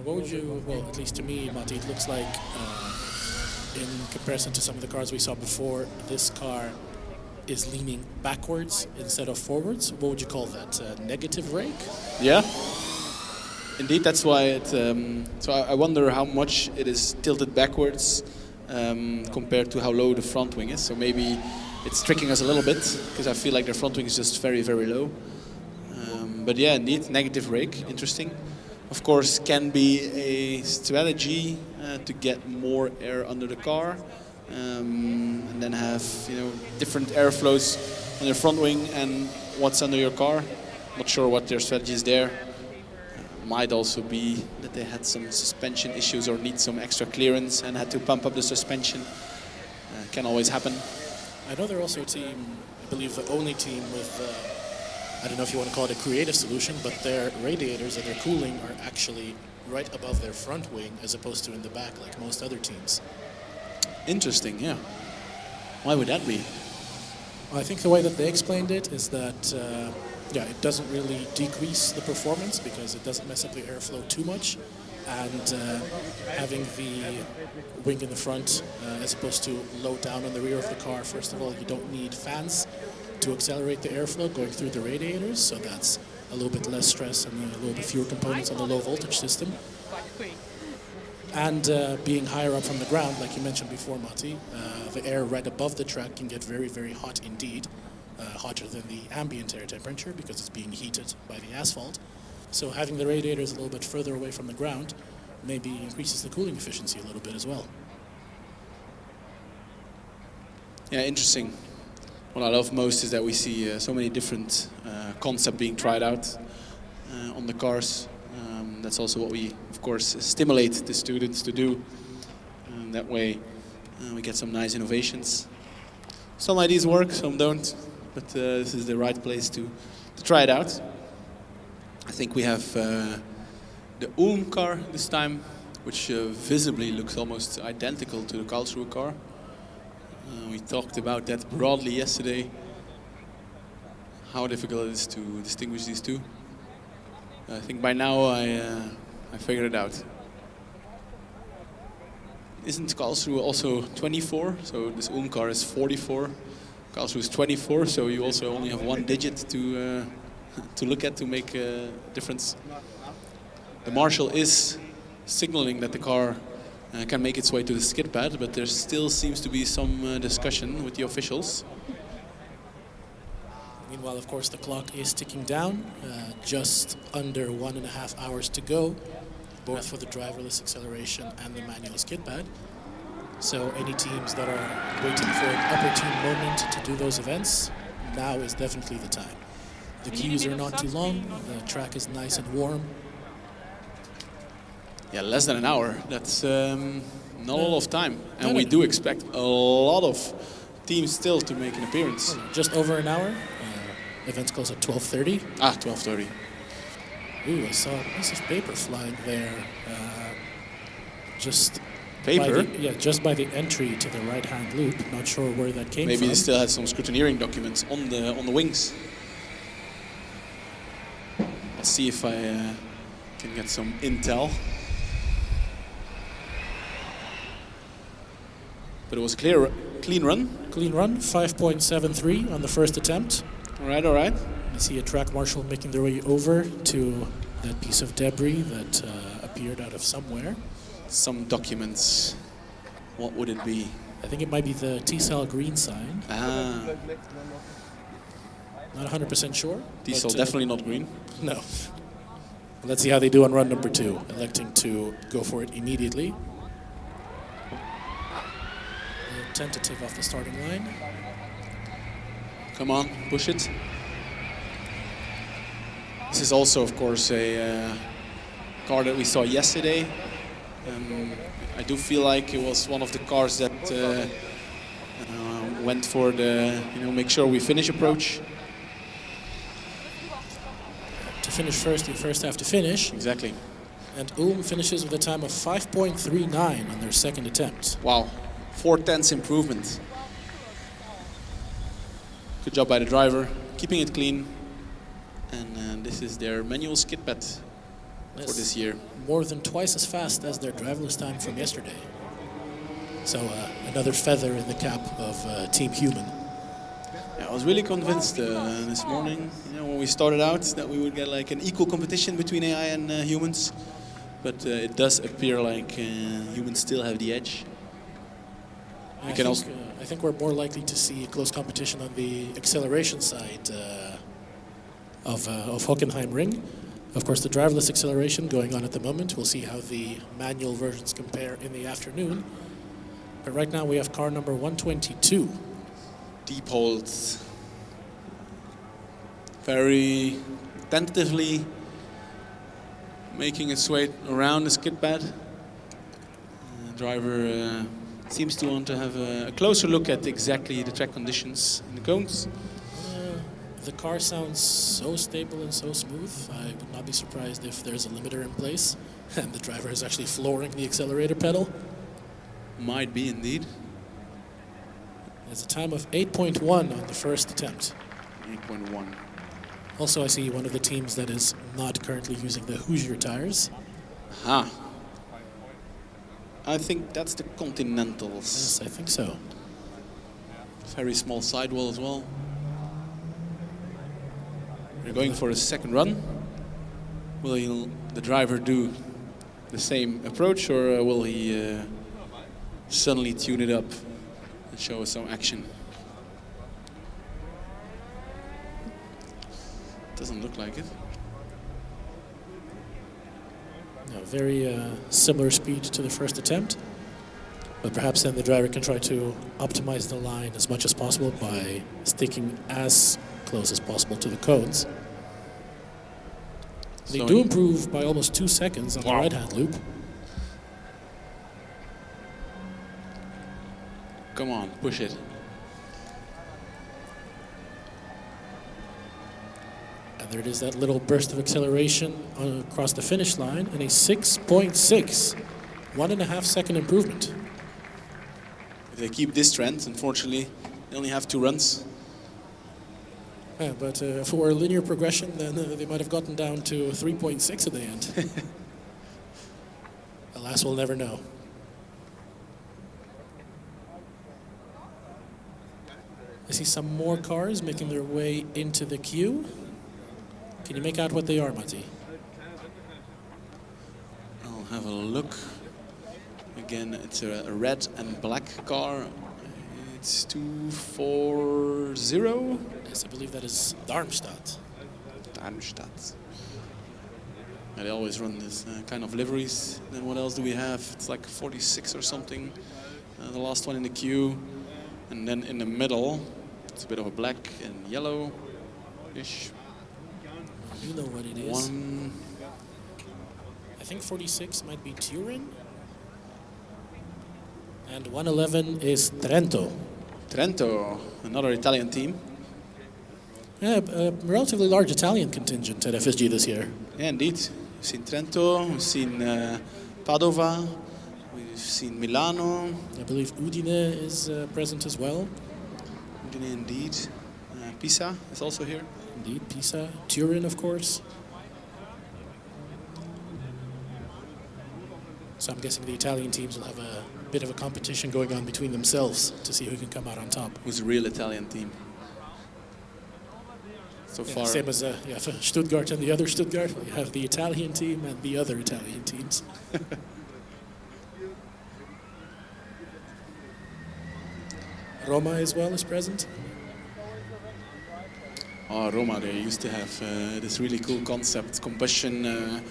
What would you, well, at least to me, Matti, it looks like in comparison to some of the cars we saw before, this car is leaning backwards instead of forwards. What would you call that? Negative rake? Yeah. Indeed, that's why it. So I wonder how much it is tilted backwards compared to how low the front wing is. So maybe it's tricking us a little bit because I feel like the front wing is just very, very low. But yeah, indeed, negative rake, interesting. Of course, can be a strategy to get more air under the car, and then have different airflows on your front wing and what's under your car. Not sure what their strategy is there. Might also be that they had some suspension issues or need some extra clearance and had to pump up the suspension. Can always happen. I know they're also a team, I believe the only team with, I don't know if you want to call it a creative solution, but their radiators and their cooling are actually right above their front wing as opposed to in the back like most other teams. Interesting, yeah. Why would that be? I think the way that they explained it is that yeah, it doesn't really decrease the performance because it doesn't mess up the airflow too much, and having the wing in the front as opposed to low down on the rear of the car, first of all, you don't need fans to accelerate the airflow going through the radiators, so that's a little bit less stress and a little bit fewer components on the low voltage system. And being higher up from the ground, like you mentioned before, Matti, the air right above the track can get very, very hot indeed. Hotter than the ambient air temperature because it's being heated by the asphalt. So having the radiators a little bit further away from the ground maybe increases the cooling efficiency a little bit as well. Yeah, interesting. What I love most is that we see so many different concepts being tried out on the cars. That's also what we, of course, stimulate the students to do. That way we get some nice innovations. Some ideas work, some don't. But this is the right place to try it out. I think we have the Ulm car this time, which visibly looks almost identical to the Karlsruhe car. We talked about that broadly yesterday, how difficult it is to distinguish these two. I think by now I figured it out. isn't Karlsruhe also 24? So this Ulm car is 44. Karlsruhe is 24, so you also only have one digit to look at to make a difference. The marshal is signaling that the car can make its way to the skid pad, but there still seems to be some discussion with the officials. Meanwhile, of course, the clock is ticking down. Just under 1.5 hours to go, both for the driverless acceleration and the manual skid pad. So any teams that are waiting for an opportune moment to do those events, now is definitely the time. The queues are not too long, the track is nice and warm. Yeah, less than an hour. That's not a lot of time. And we do expect a lot of teams still to make an appearance. Just over an hour. Events close at 12:30. 12:30. Ooh, I saw a piece of paper flying there. Just paper? Just by the entry to the right-hand loop. Not sure where that came from. Maybe they still had some scrutineering documents on the wings. Let's see if I can get some intel. But it was a clean run. Clean run, 5.73 on the first attempt. All right, all right. I see a track marshal making their way over to that piece of debris that appeared out of somewhere. Some documents. What would it be? I think it might be the T-cell green sign. Not 100% sure. T-cell definitely not green. No. Let's see how they do on run number 2, electing to go for it immediately. Tentative off the starting line. Come on, push it. This is also, of course, a car that we saw yesterday. I do feel like it was one of the cars that went for the, make sure we finish approach. To finish first, you first have to finish. Exactly. And Ulm finishes with a time of 5.39 on their second attempt. Wow, 4/10 improvement. Good job by the driver, keeping it clean. And this is their manual skid pad for this year. More than twice as fast as their driverless time from yesterday. So another feather in the cap of Team Human. Yeah, I was really convinced this morning, when we started out, that we would get like an equal competition between AI and humans. But it does appear like humans still have the edge. I think we're more likely to see close competition on the acceleration side of Hockenheim Ring. Of course, the driverless acceleration going on at the moment. We'll see how the manual versions compare in the afternoon. But right now we have car number 122. Diepholz. Very tentatively making its way around the skid pad. The driver seems to want to have a closer look at exactly the track conditions in the cones. The car sounds so stable and so smooth. I would not be surprised if there's a limiter in place and the driver is actually flooring the accelerator pedal. Might be indeed. There's a time of 8.1 on the first attempt. 8.1. Also, I see one of the teams that is not currently using the Hoosier tires. Aha. I think that's the Continentals. Yes, I think so. Very small sidewall as well. We're going for a second run. Will the driver do the same approach, or will he suddenly tune it up and show us some action? Doesn't look like it. No, very similar speed to the first attempt, but perhaps then the driver can try to optimize the line as much as possible by sticking as close as possible to the cones. They do improve by almost 2 seconds on the right-hand loop. Come on, push it. And there it is, that little burst of acceleration across the finish line, and a 6.6, 1.5 second improvement. If they keep this trend, unfortunately, they only have 2 runs. Yeah, but for a linear progression, then they might have gotten down to 3.6 at the end. Alas, we'll never know. I see some more cars making their way into the queue. Can you make out what they are, Matti? I'll have a look. Again, it's a red and black car. It's 240. Yes, I believe that is Darmstadt. Darmstadt. Yeah, they always run this kind of liveries. Then what else do we have? It's like 46 or something. The last one in the queue. And then in the middle, it's a bit of a black and yellow-ish. You know what it is. One. I think 46 might be Turin. And 111 is Trento. Trento, another Italian team. Yeah, a relatively large Italian contingent at FSG this year. Yeah, indeed. We've seen Trento, we've seen Padova, we've seen Milano. I believe Udine is present as well. Udine, indeed. Pisa is also here. Indeed, Pisa. Turin, of course. So I'm guessing the Italian teams will have a bit of a competition going on between themselves to see who can come out on top. Who's a real Italian team? So far. Same as you have Stuttgart and the other Stuttgart. You have the Italian team and the other Italian teams. Roma as well is present. Oh, Roma, they used to have this really cool concept, combustion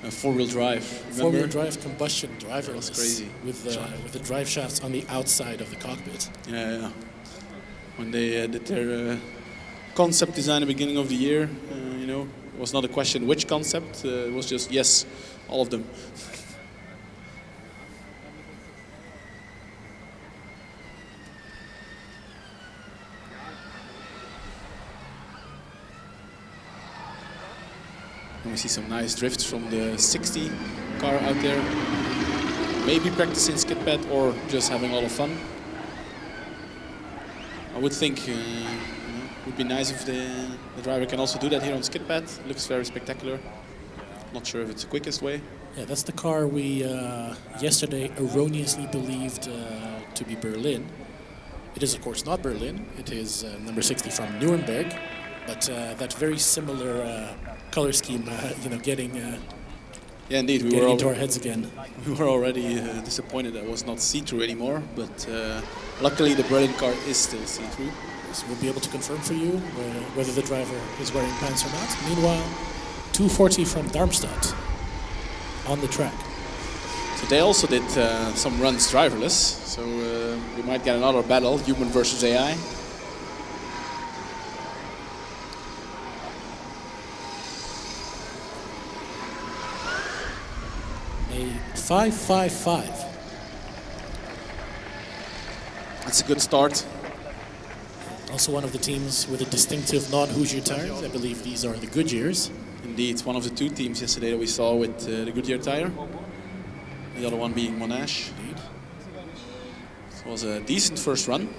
four-wheel drive. Remember? Four-wheel drive combustion driverless. That was crazy. With the drive shafts on the outside of the cockpit. Yeah. When they did their concept design at the beginning of the year, you know, it was not a question which concept, it was just yes, all of them. And we see some nice drifts from the 60 car out there. Maybe practicing Skidpad or just having a lot of fun. I would think it would be nice if the driver can also do that here on Skidpad. Looks very spectacular. Not sure if it's the quickest way. Yeah, that's the car we yesterday erroneously believed to be Berlin. It is, of course, not Berlin. It is number 60 from Nürnberg, but that very similar color scheme, getting yeah, indeed, we getting were into our heads again. We were already disappointed that it was not see-through anymore, but luckily the Berlin car is still see-through. So we'll be able to confirm for you whether the driver is wearing pants or not. Meanwhile, 240 from Darmstadt on the track. So they also did some runs driverless, so we might get another battle, human versus AI. A 5.55. That's a good start. Also one of the teams with a distinctive non-Hoosier tires. I believe these are the Goodyears. Indeed, one of the two teams yesterday that we saw with the Goodyear tire. The other one being Monash. Indeed. It was a decent first run.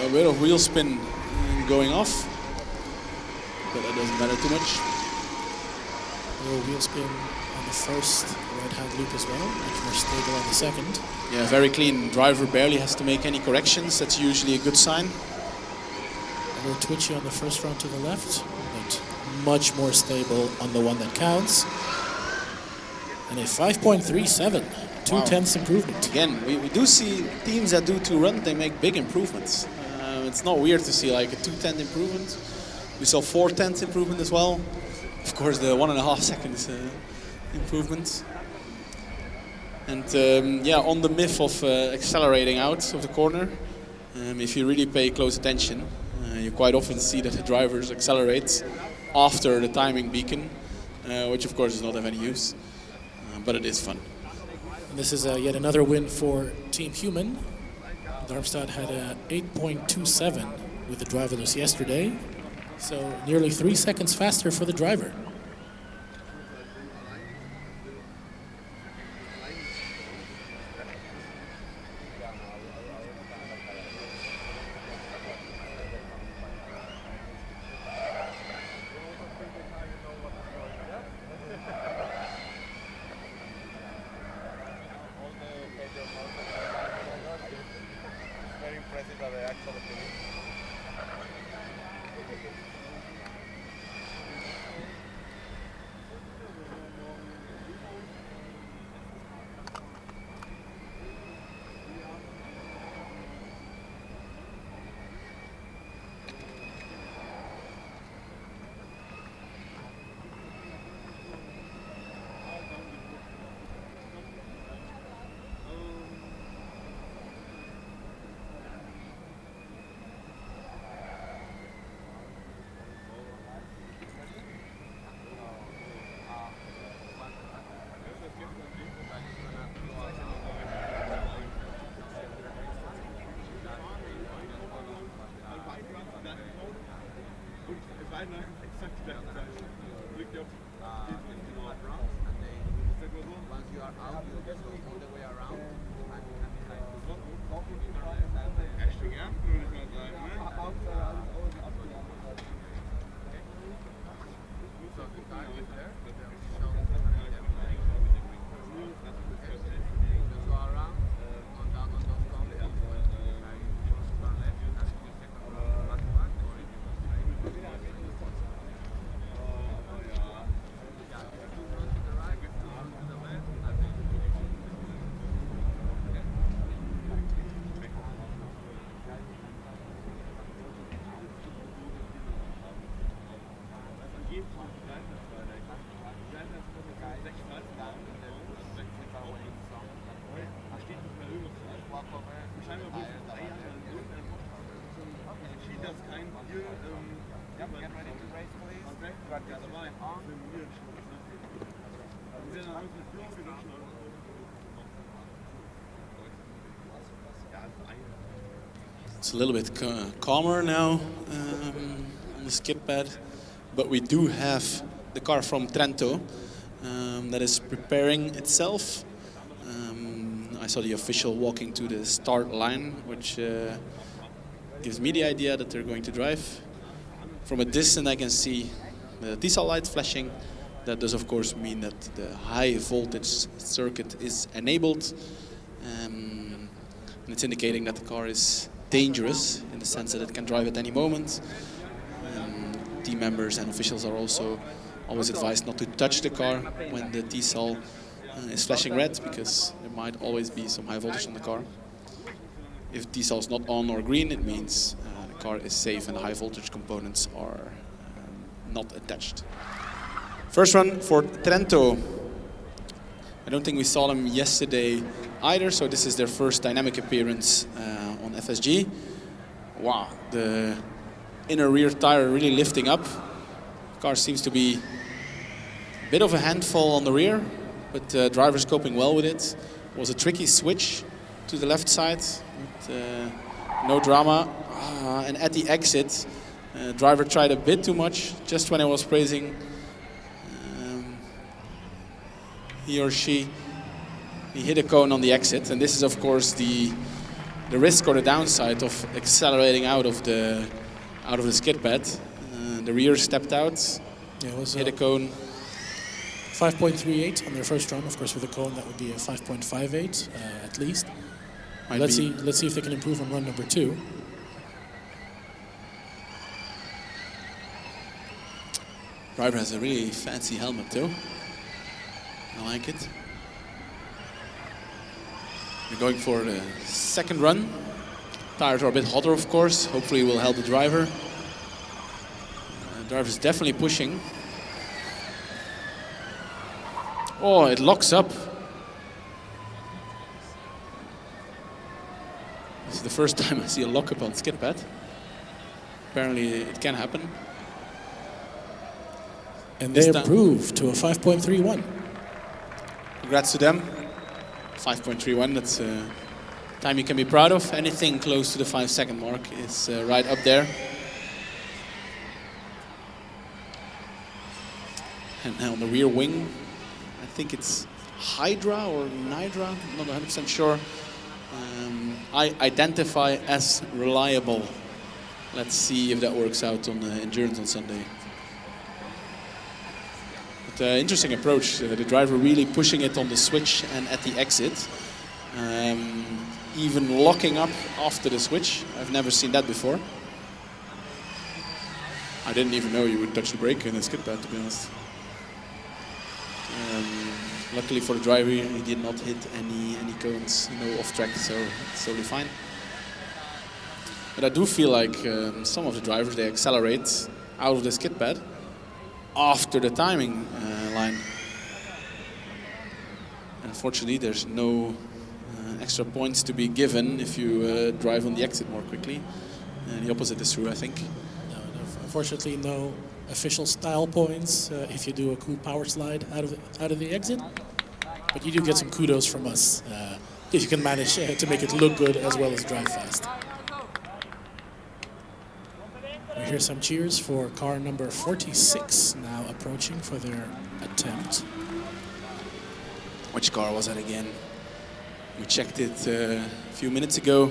A bit of wheel spin going off, but that doesn't matter too much. A little wheel spin on the first right-hand loop as well, much more stable on the second. Yeah, very clean. Driver barely has to make any corrections. That's usually a good sign. A little twitchy on the first run to the left, but much more stable on the one that counts. And a 5.37, 2/10 improvement. Again, we do see teams that do two runs, they make big improvements. It's not weird to see like a 2/10 improvement. We saw 4/10 improvement as well. Of course, the 1.5 seconds improvement. And yeah, on the myth of accelerating out of the corner, if you really pay close attention, you quite often see that the drivers accelerate after the timing beacon, which of course does not have any use, but it is fun. And this is yet another win for Team Human. Darmstadt had a 8.27 with the driverless yesterday, so nearly 3 seconds faster for the driver. It's a little bit calmer now on the skid pad, but we do have the car from Trento that is preparing itself. I saw the official walking to the start line, which gives me the idea that they're going to drive. From a distance I can see the diesel light flashing. That does of course mean that the high voltage circuit is enabled. And it's indicating that the car is dangerous in the sense that it can drive at any moment. Team members and officials are also always advised not to touch the car when the diesel is flashing red, because there might always be some high voltage on the car. If diesel is not on or green, it means the car is safe and the high voltage components are not attached. First run for Trento. I don't think we saw them yesterday either, so this is their first dynamic appearance on FSG. Wow, the inner rear tire really lifting up. The car seems to be a bit of a handful on the rear, but driver's coping well with it. It was a tricky switch to the left side, but no drama. And at the exit, driver tried a bit too much. Just when I was praising he or she, he hit a cone on the exit, and this is of course the risk or the downside of accelerating out of the skid pad. The rear stepped out, yeah, it was hit a cone. 5.38 on their first run. Of course, with a cone that would be a 5.58 at least. Let's see if they can improve on run number 2. Driver has a really fancy helmet too. I like it. We're going for the second run. Tires are a bit hotter, of course. Hopefully it will help the driver. The driver is definitely pushing. Oh, it locks up. This is the first time I see a lockup on skid pad. Apparently it can happen. And they improved to a 5.31. Congrats to them. 5.31, that's a time you can be proud of. Anything close to the 5-second mark is right up there. And now on the rear wing, I think it's Hydra or Nidra, I'm not 100% sure. I identify as reliable. Let's see if that works out on endurance on Sunday. Interesting approach, the driver really pushing it on the switch and at the exit. even locking up after the switch. I've never seen that before. I didn't even know you would touch the brake in a skid pad, to be honest. Luckily for the driver, he did not hit any cones, no off track, so it's totally fine. But I do feel like some of the drivers, they accelerate out of the skid pad after the timing line. Unfortunately, there's no extra points to be given if you drive on the exit more quickly. The opposite is true, I think. No, unfortunately, no official style points if you do a cool power slide out of the exit. But you do get some kudos from us if you can manage to make it look good as well as drive fast. We hear some cheers for car number 46 now approaching for their attempt. Which car was that again? We checked it a few minutes ago.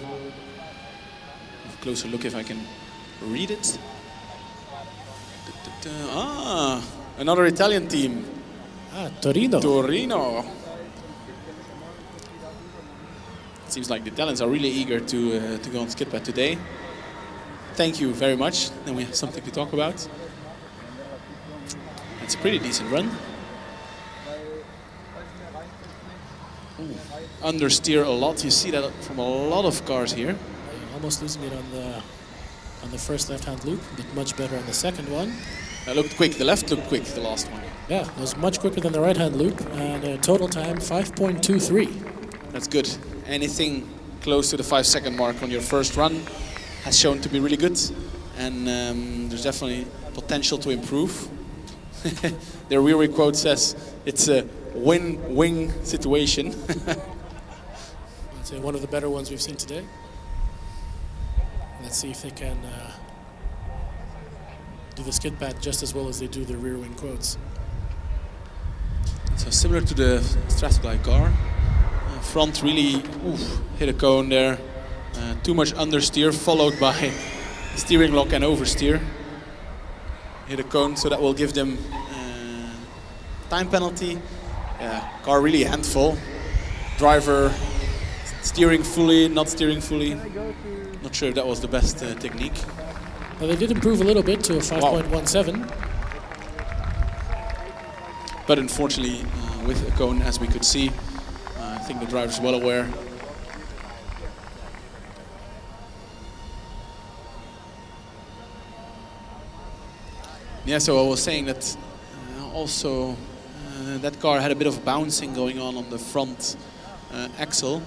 A closer look if I can read it. Ah, another Italian team. Ah, Torino. Torino. It seems like the Italians are really eager to go on skid pad today. Thank you very much. Then we have something to talk about. It's a pretty decent run. Ooh, understeer a lot. You see that from a lot of cars here. Almost losing it on the first left-hand loop, but much better on the second one. That looked quick. The left looked quick, the last one. Yeah, it was much quicker than the right-hand loop, and total time 5.23. That's good. Anything close to the 5-second mark on your first run has shown to be really good, and there's definitely potential to improve. Their rear quote says it's a win-win situation. I'd say one of the better ones we've seen today. Let's see if they can do the skid pad just as well as they do the rear wing quotes. So similar to the Strathclyde car, front really hit a cone there. Too much understeer followed by steering lock and oversteer. Hit a cone, so that will give them time penalty. Car really a handful. Driver steering fully, not steering fully. Not sure if that was the best technique. Well, they did improve a little bit to a 5.17. Wow. But unfortunately, with a cone, as we could see, I think the driver's well aware. Yeah, so I was saying that also that car had a bit of bouncing going on the front axle.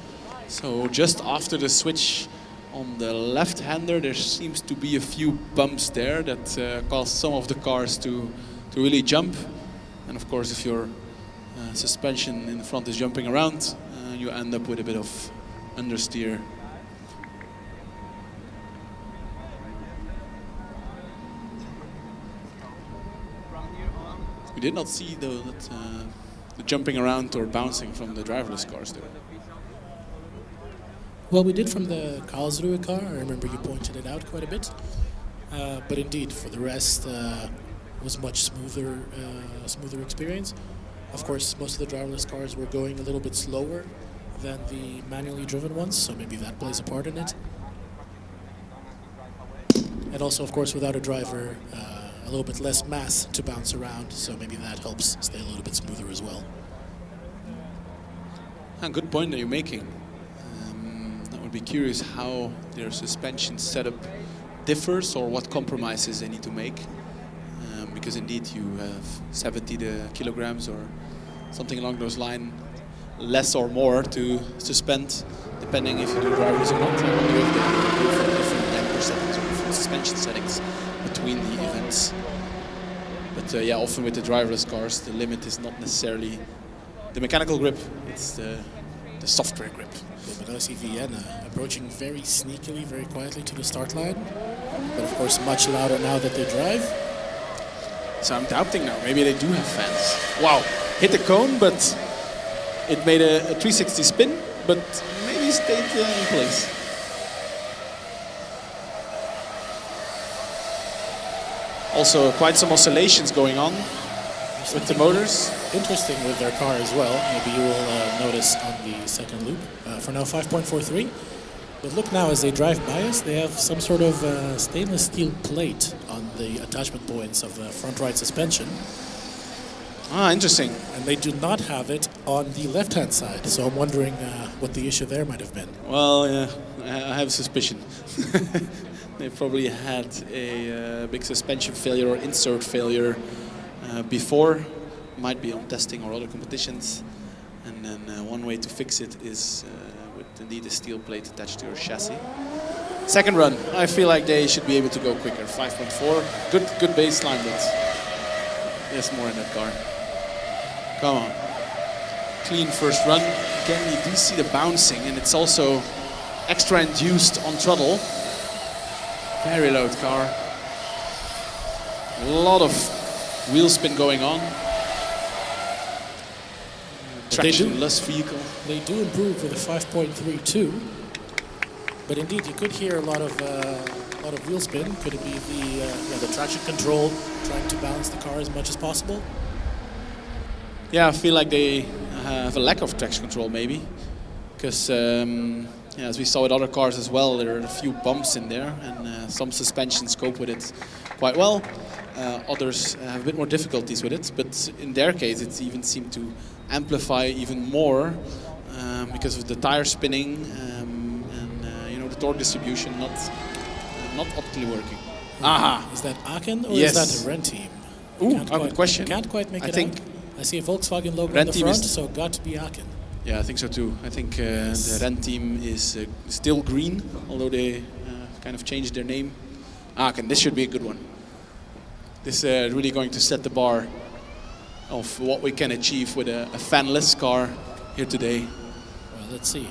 So just after the switch on the left-hander, there seems to be a few bumps there that caused some of the cars to really jump. And of course, if your suspension in the front is jumping around, you end up with a bit of understeer. We did not see the jumping around or bouncing from the driverless cars there. Well, we did from the Karlsruhe car. I remember you pointed it out quite a bit. But indeed, for the rest, it was much smoother experience. Of course, most of the driverless cars were going a little bit slower than the manually driven ones, so maybe that plays a part in it. And also, of course, without a driver, a little bit less mass to bounce around, so maybe that helps stay a little bit smoother as well. Good point that you're making. I would be curious how their suspension setup differs or what compromises they need to make. Because indeed you have 70 kilograms or something along those lines, less or more to suspend, depending if you do drivers or not. You have the different damper settings or different suspension settings between the events. But yeah, often with the driverless cars, the limit is not necessarily the mechanical grip, it's the software grip. But I see Vienna approaching very sneakily, very quietly to the start line. But of course, much louder now that they drive. So I'm doubting now, maybe they do have fans. Wow, hit the cone, but it made a 360 spin, but maybe stayed in place. Also quite some oscillations going on. We've with the motors. Interesting with their car as well. Maybe you will notice on the second loop. For now, 5.43. But look now, as they drive by us, they have some sort of stainless steel plate on the attachment points of the front right suspension. Ah, interesting. And they do not have it on the left-hand side. So I'm wondering what the issue there might have been. Well, yeah, I have a suspicion. They probably had a big suspension failure or insert failure before. Might be on testing or other competitions. And then one way to fix it is with indeed a steel plate attached to your chassis. Second run, I feel like they should be able to go quicker. 5.4, good baseline, but there's more in that car. Come on. Clean first run. Again, you do see the bouncing, and it's also extra induced on throttle. Very loud car. A lot of wheel spin going on. Tractionless vehicle. They do improve with a 5.32, but indeed you could hear a lot of wheel spin. Could it be the traction control trying to balance the car as much as possible? Yeah, I feel like they have a lack of traction control maybe, because as we saw with other cars as well, there are a few bumps in there, and some suspensions cope with it quite well. Others have a bit more difficulties with it, but in their case it even seemed to amplify even more because of the tire spinning and the torque distribution not optimally working. Aha! Is that Aachen or Yes. is that a Ren team? Ooh, good question. Can't quite make I it think out. I see a Volkswagen logo Ren on the team front, is- so got to be Aachen. Yeah, I think so too. I think the Ren team is still green, although they kind of changed their name. Aachen, this should be a good one. This is really going to set the bar of what we can achieve with a fanless car here today. Well, let's see.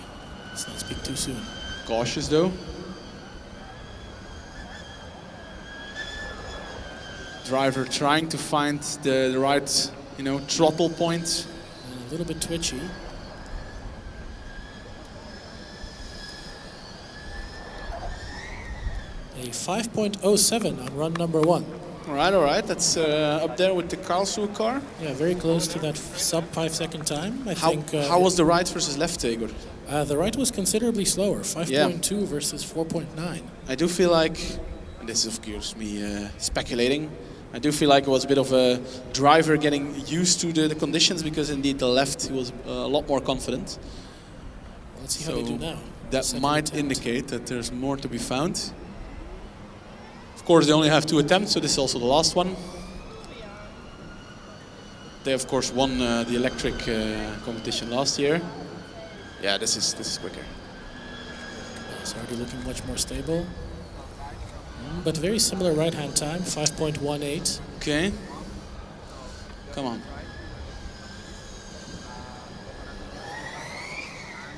Let's not speak too soon. Cautious though. Driver trying to find the right, throttle point. And a little bit twitchy. A 5.07 on run number 1. All right. That's up there with the Karlsruhe car. Yeah, very close to that sub 5 second time. I think. How was the right versus left, Igor? The right was considerably slower, 5.2 versus 4.9. I do feel like, and this is of course me speculating, I do feel like it was a bit of a driver getting used to the conditions, because indeed the left he was a lot more confident. Let's see how they do now. That Second might attempt. indicate that there's more to be found. Of course, they only have 2 attempts, so this is also the last one. They of course won the electric competition last year. Yeah, this is quicker. It's already looking much more stable. But very similar right-hand time, 5.18. Okay. Come on.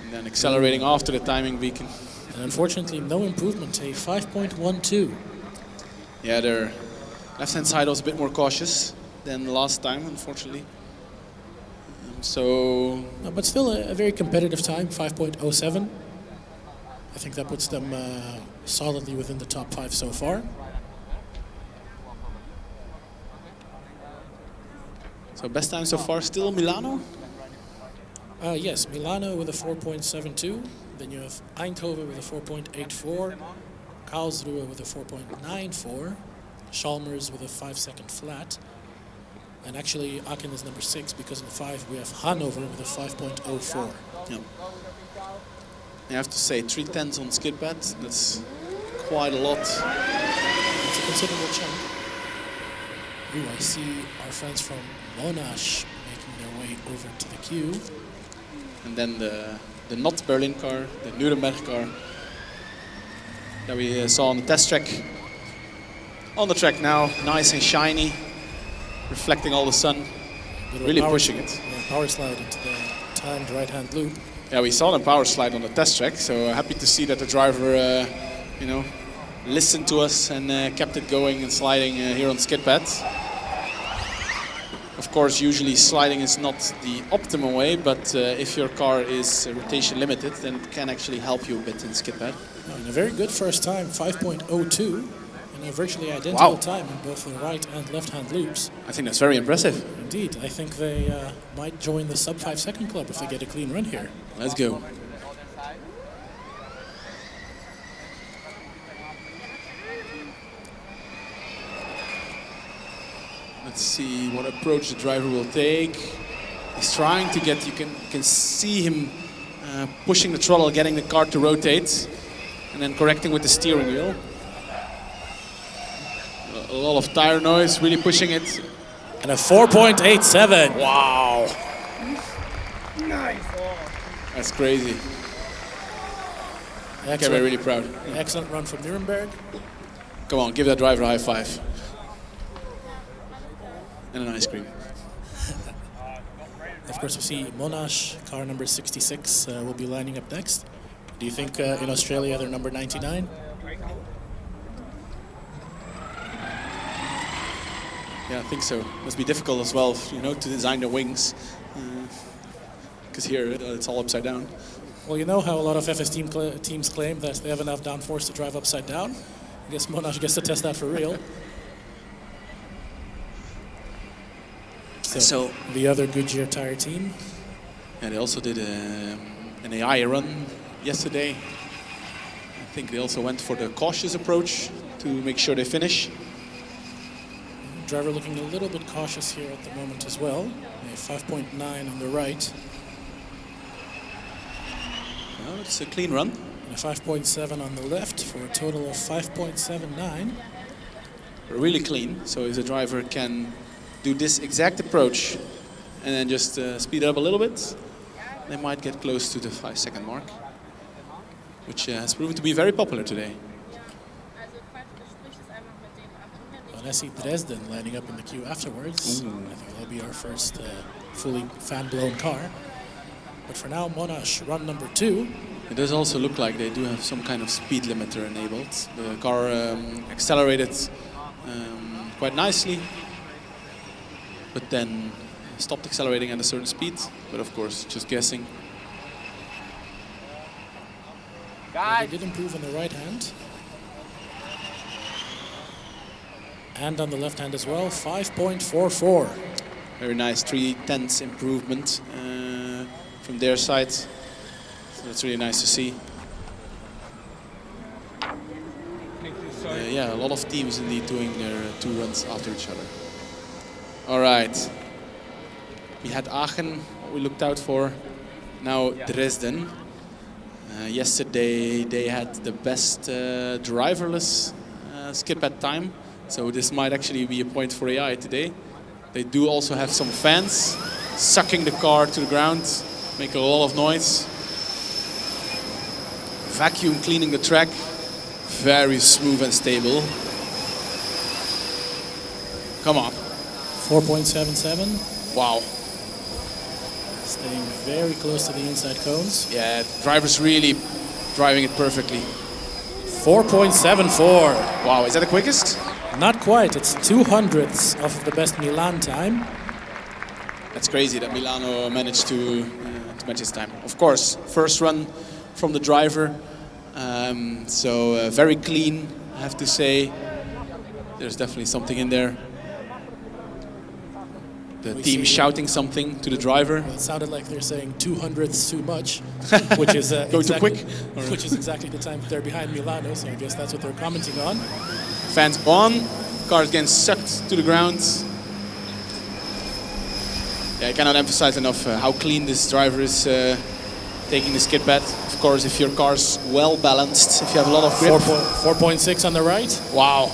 And then accelerating after the timing beacon. And unfortunately, no improvement, a 5.12. Yeah, their left-hand side was a bit more cautious than last time, unfortunately. But still a very competitive time, 5.07. I think that puts them solidly within the top 5 so far. So best time so far still Milano? Yes, Milano with a 4.72. Then you have Eindhoven with a 4.84. Karlsruhe with a 4.94. Chalmers with a 5-second flat. And actually Aachen is number 6, because in 5 we have Hannover with a 5.04. Yep. I have to say 3/10 on Skidpad, that's quite a lot. It's a considerable chunk. Ooh, I see our friends from Monash making their way over to the queue. And then the not Berlin car, the Nürnberg car that we saw on the test track. On the track now, nice and shiny, reflecting all the sun, really pushing it. Yeah, power slide into the timed right-hand loop. Yeah, we saw the power slide on the test track, so happy to see that the driver, listened to us and kept it going and sliding here on Skidpad. Of course, usually sliding is not the optimal way, but if your car is rotation limited, then it can actually help you a bit in Skidpad. And a very good first time, 5.02. virtually identical Wow. time in both the right and left-hand loops. I think that's very impressive. Indeed, I think they might join the sub 5 second club if they get a clean run here. Let's go. Let's see what approach the driver will take. He's trying to get, you can see him pushing the throttle, getting the car to rotate, and then correcting with the steering wheel. A lot of tire noise, really pushing it. And a 4.87. Wow. Nice. That's crazy. Okay, we're really proud. Excellent run from Nürnberg. Come on, give that driver a high five. And an ice cream. Of course, we see Monash, car number 66, will be lining up next. Do you think in Australia they're number 99? Yeah, I think so. Must be difficult as well, you know, to design the wings. Because here it's all upside down. Well, you know how a lot of FS teams claim that they have enough downforce to drive upside down? I guess Monash gets to test that for real. So the other Goodyear tire team. Yeah, they also did an AI run yesterday. I think they also went for the cautious approach to make sure they finish. Driver looking a little bit cautious here at the moment as well. A 5.9 on the right. Well, it's a clean run. And a 5.7 on the left for a total of 5.79. Really clean, so if the driver can do this exact approach and then just speed up a little bit, they might get close to the 5 second mark, which has proven to be very popular today. And I see Dresden lining up in the queue afterwards. Ooh. I think that'll be our first fully fan-blown car. But for now, Monash, run number 2. It does also look like they do have some kind of speed limiter enabled. The car accelerated quite nicely, but then stopped accelerating at a certain speed. But of course, just guessing. Well, they did improve on the right hand. And on the left hand as well, 5.44. Very nice, 0.3 improvement from their side. So that's really nice to see. Yeah, a lot of teams indeed doing their 2 runs after each other. All right. We had Aachen, what we looked out for. Now Dresden. Yesterday they had the best driverless Skidpad time. So this might actually be a point for AI today. They do also have some fans sucking the car to the ground, make a lot of noise. Vacuum cleaning the track, very smooth and stable. Come on. 4.77. Wow. Staying very close to the inside cones. Yeah, driver's really driving it perfectly. 4.74. Wow, is that the quickest? Not quite, it's 200ths of the best Milan time. That's crazy that Milano managed to match his time. Of course, first run from the driver. So very clean, I have to say. There's definitely something in there. The team shouting something to the driver. Well, it sounded like they're saying 200ths too much, which is going too quick, which is exactly the time they're behind Milano. So I guess that's what they're commenting on. Fans on, cars getting sucked to the ground. Yeah, I cannot emphasize enough how clean this driver is taking the Skidpad. Of course, if your car's well balanced, if you have a lot of grip. 4.6 on the right. Wow.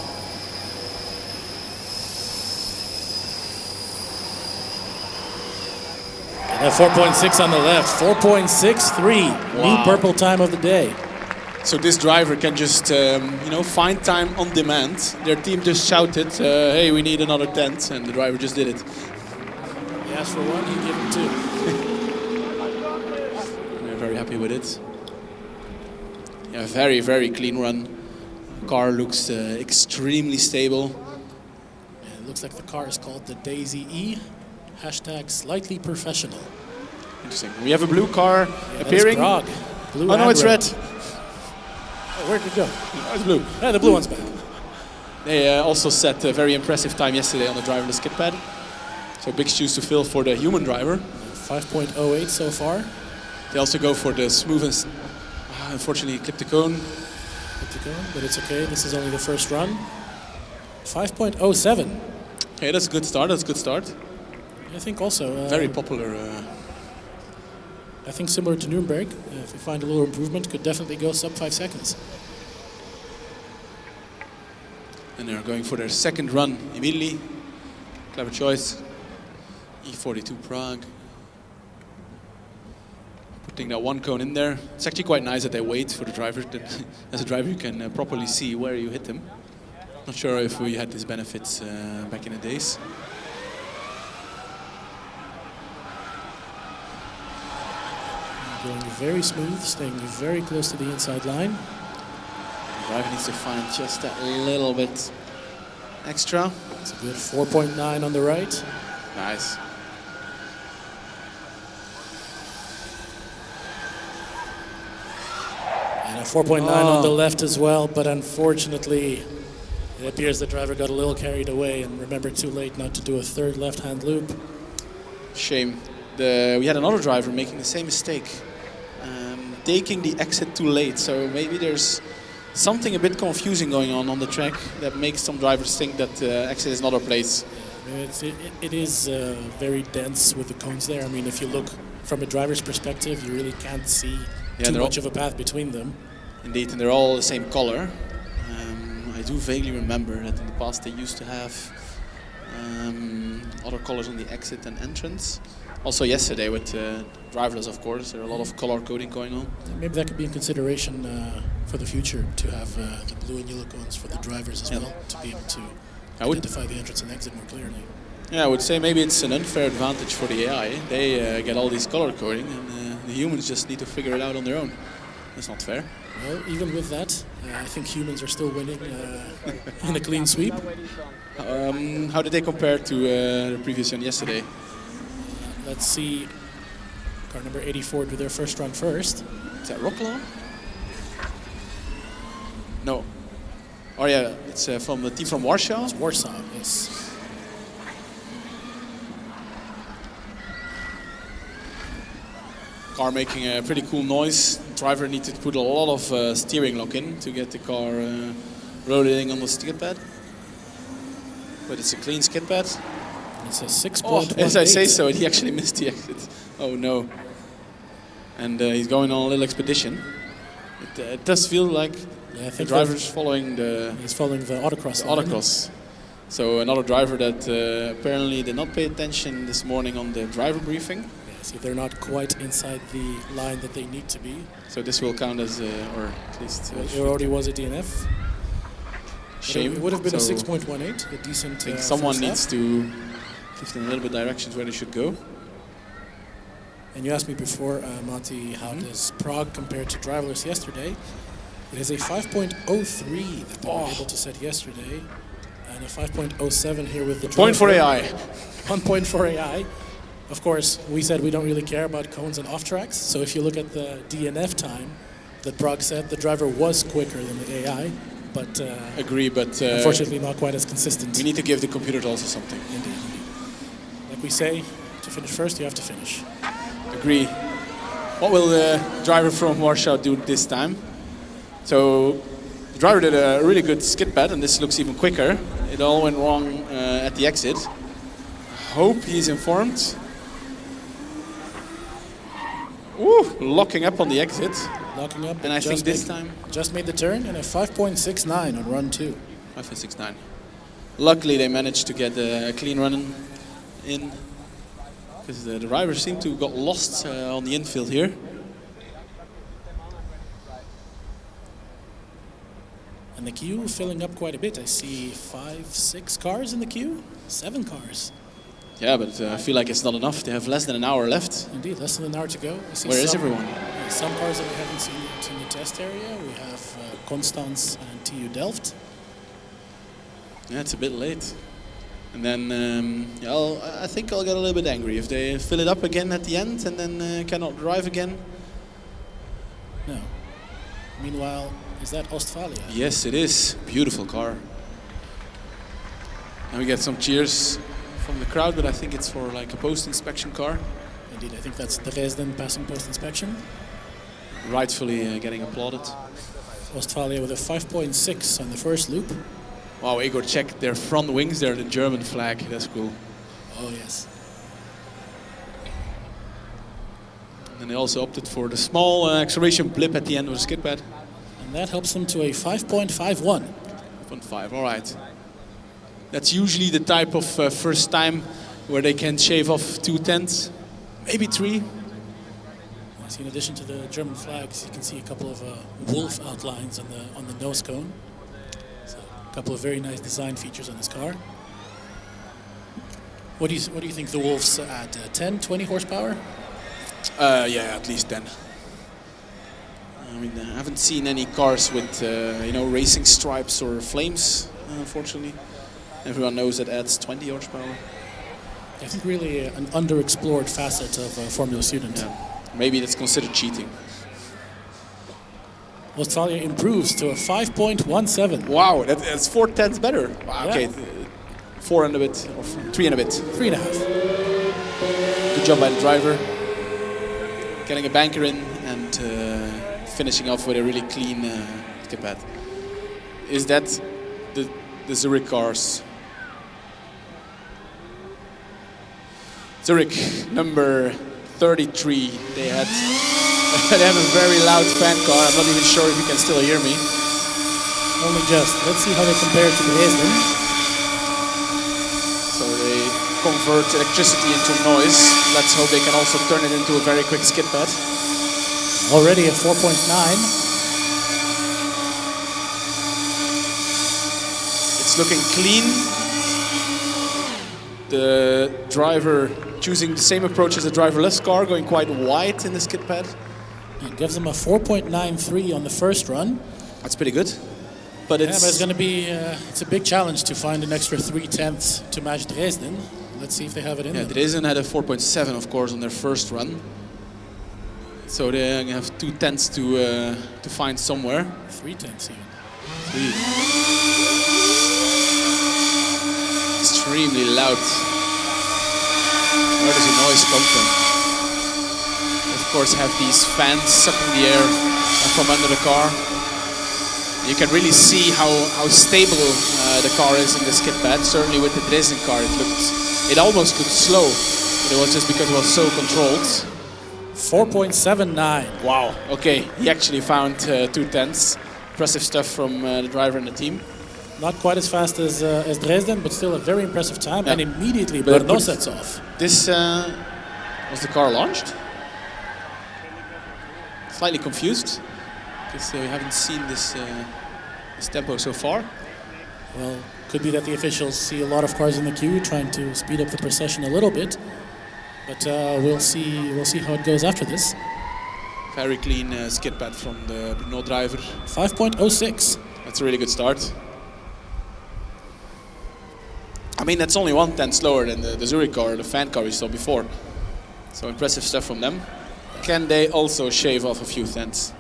And 4.6 on the left. 4.63. Wow. New purple time of the day. So this driver can just, find time on demand. Their team just shouted, hey, we need another tent, and the driver just did it. He asked for one, he gave him 2. They're very happy with it. Yeah, very, very clean run. Car looks extremely stable. Yeah, it looks like the car is called the Daisy E. Hashtag slightly professional. Interesting. We have a blue car appearing. Prague. Blue no, it's red. Oh, where'd it go? Oh, it's blue. Yeah, the blue one's back. They also set a very impressive time yesterday on the driverless Skidpad. So big shoes to fill for the human driver. 5.08 so far. They also go for the smoothest. Unfortunately, clipped the cone. But it's okay. This is only the first run. 5.07. Okay, that's a good start. That's a good start. I think also very popular. I think similar to Nürnberg. If we find a little improvement, could definitely go sub 5 seconds. And they're going for their second run immediately. Clever choice. E42 Prague. Putting that one cone in there. It's actually quite nice that they wait for the driver. That as a driver, you can properly see where you hit them. Not sure if we had these benefits back in the days. Going very smooth, staying very close to the inside line. The driver needs to find just that little bit extra. It's a good 4.9 on the right. Nice. And a 4.9 on the left as well, but unfortunately, it appears the driver got a little carried away and remembered too late not to do a third left-hand loop. Shame. We had another driver making the same mistake. Taking the exit too late, so maybe there's something a bit confusing going on the track that makes some drivers think that exit is not our place. It is very dense with the cones there. I mean, if you look from a driver's perspective, you really can't see too much of a path between them. Indeed, and they're all the same color. I do vaguely remember that in the past they used to have other colors on the exit and entrance. Also yesterday with driverless, of course, there are a lot of color coding going on. Maybe that could be in consideration for the future, to have the blue and yellow cones for the drivers as well, to be able to identify the entrance and exit more clearly. Yeah, I would say maybe it's an unfair advantage for the AI. They get all these color coding, and the humans just need to figure it out on their own. That's not fair. Well, even with that, I think humans are still winning in a clean sweep. How did they compare to the previous one yesterday? Let's see. Car number 84 do their first run first. Is that Rocklaw? No. Oh yeah, it's from the team from Warsaw. It's Warsaw, yes. Car making a pretty cool noise. Driver needed to put a lot of steering lock in to get the car rotating on the Skidpad. But it's a clean Skidpad. It's a 6.18. As I say so, he actually missed the exit. Oh no. And he's going on a little expedition. It does feel like the driver's following the... He's following the autocross. Autocross. So another driver that apparently did not pay attention this morning on the driver briefing. Yeah, so they're not quite inside the line that they need to be. So this will count as, or at least... it already was a DNF. Shame. It would have been a 6.18, a decent... I think someone needs to give them a little bit directions where they should go. And you asked me before, Matti, how does Prague compare to driverless yesterday? It is a 5.03 that they were able to set yesterday, and a 5.07 here with the driver. Point for AI. 1 point for AI. Of course, we said we don't really care about cones and off tracks, so if you look at the DNF time that Prague set, the driver was quicker than the AI, but agree, but unfortunately not quite as consistent. We need to give the computers also something. Indeed. Like we say, to finish first, you have to finish. Agree. What will the driver from Warsaw do this time? So the driver did a really good Skidpad, and this looks even quicker. It all went wrong at the exit. Hope he's informed. Ooh, locking up on the exit. Locking up. And I think this time... Just made the turn, and a 5.69 on run 2. 5.69. Luckily they managed to get a clean run in. Because the drivers seem to have got lost on the infield here. And the queue filling up quite a bit. I see 5, 6 cars in the queue. 7 cars. Yeah, but I feel like it's not enough. They have less than an hour left. Indeed, less than an hour to go. Where is everyone? Some cars that we haven't seen in the test area. We have Constance and TU Delft. Yeah, it's a bit late. And then I think I'll get a little bit angry if they fill it up again at the end and then cannot drive again. No. Meanwhile, is that Ostfalia? Yes, it is. Beautiful car. And we get some cheers from the crowd, but I think it's for like a post-inspection car. Indeed, I think that's Dresden passing post-inspection. Rightfully getting applauded. Australia with a 5.6 on the first loop. Wow, Igor, check their front wings there, the German flag. That's cool. Oh, yes. And they also opted for the small acceleration blip at the end of the skid pad. And that helps them to a 5.51. 5.5, all right. That's usually the type of first time where they can shave off 2/10, maybe 3. So in addition to the German flags, you can see a couple of wolf outlines on the nose cone. So a couple of very nice design features on this car. What do you think the wolves add? 10, 20 horsepower? Yeah, at least 10. I mean, I haven't seen any cars with racing stripes or flames, unfortunately. Everyone knows that adds 20 horsepower. I think really an underexplored facet of Formula Student. Yeah. Maybe that's considered cheating. Australia improves to a 5.17. Wow, that's 4/10 better. Wow, Yeah. okay, 4 and a bit, or 3 and a bit. 3.5. Good job by the driver. Getting a banker in and finishing off with a really clean skid pad. Is that the Zurich cars? Zurich, number 33. They have a very loud fan car. I'm not even sure if you can still hear me. Only just. Let's see how they compare to Dresden. So they convert electricity into noise. Let's hope they can also turn it into a very quick skid pad. Already a 4.9. It's looking clean. The driver choosing the same approach as the driverless car, going quite wide in the skid pad. It gives them a 4.93 on the first run. That's pretty good. But It's going to be it's a big challenge to find an extra 0.3 to match Dresden. Let's see if they have it in them. Dresden had a 4.7, of course, on their first run. So they have 0.2 to find somewhere. 0.3 even. 3. Extremely loud. Where does the noise come from? Of course, have these fans sucking the air from under the car. You can really see how stable the car is in the skid pad. Certainly with the Dresden car, it almost looked slow, but it was just because it was so controlled. 4.79. Wow. Okay, he actually found 0.2. Impressive stuff from the driver and the team. Not quite as fast as Dresden, but still a very impressive time. Yeah. And immediately But Brno sets off. This was the car launched? Slightly confused because we haven't seen this tempo so far. Well, could be that the officials see a lot of cars in the queue, trying to speed up the procession a little bit. But we'll see how it goes after this. Very clean skid pad from the Brno driver. 5.06. That's a really good start. I mean, that's only 1/10 slower than the Zurich car, the fan car we saw before. So impressive stuff from them. Can they also shave off a few tenths?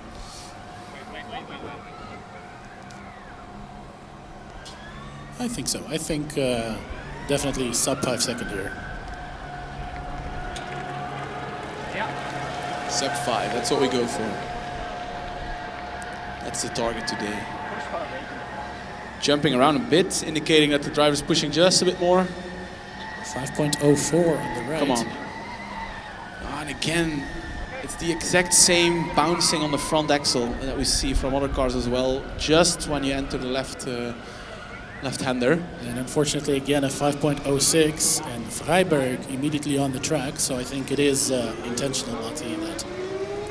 I think so. I think definitely sub 5 second here. Sub 5, that's what we go for. That's the target today. Jumping around a bit, indicating that the driver's pushing just a bit more. 5.04 on the right. Come on. And again, it's the exact same bouncing on the front axle that we see from other cars as well, just when you enter the left-hander. And unfortunately, again, a 5.06, and Freiberg immediately on the track. So I think it is intentional, Matti, that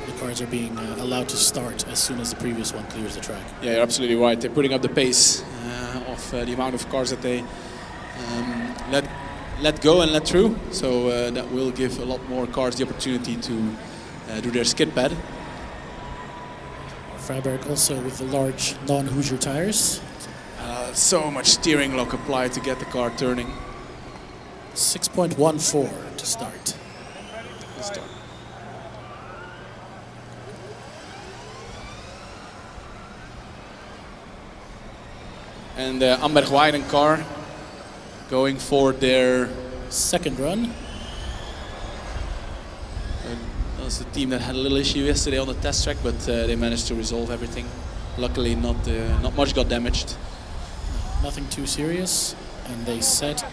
the cars are being allowed to start as soon as the previous one clears the track. Yeah, you're absolutely right. They're putting up the pace of the amount of cars that they let go and let through. So that will give a lot more cars the opportunity to do their skid pad. Freiberg also with the large non-Hoosier tires. So much steering lock applied to get the car turning. 6.14 to start. And the Amberg car going for their second run. That was the team that had a little issue yesterday on the test track, but they managed to resolve everything. Luckily, not much got damaged. Nothing too serious, and they set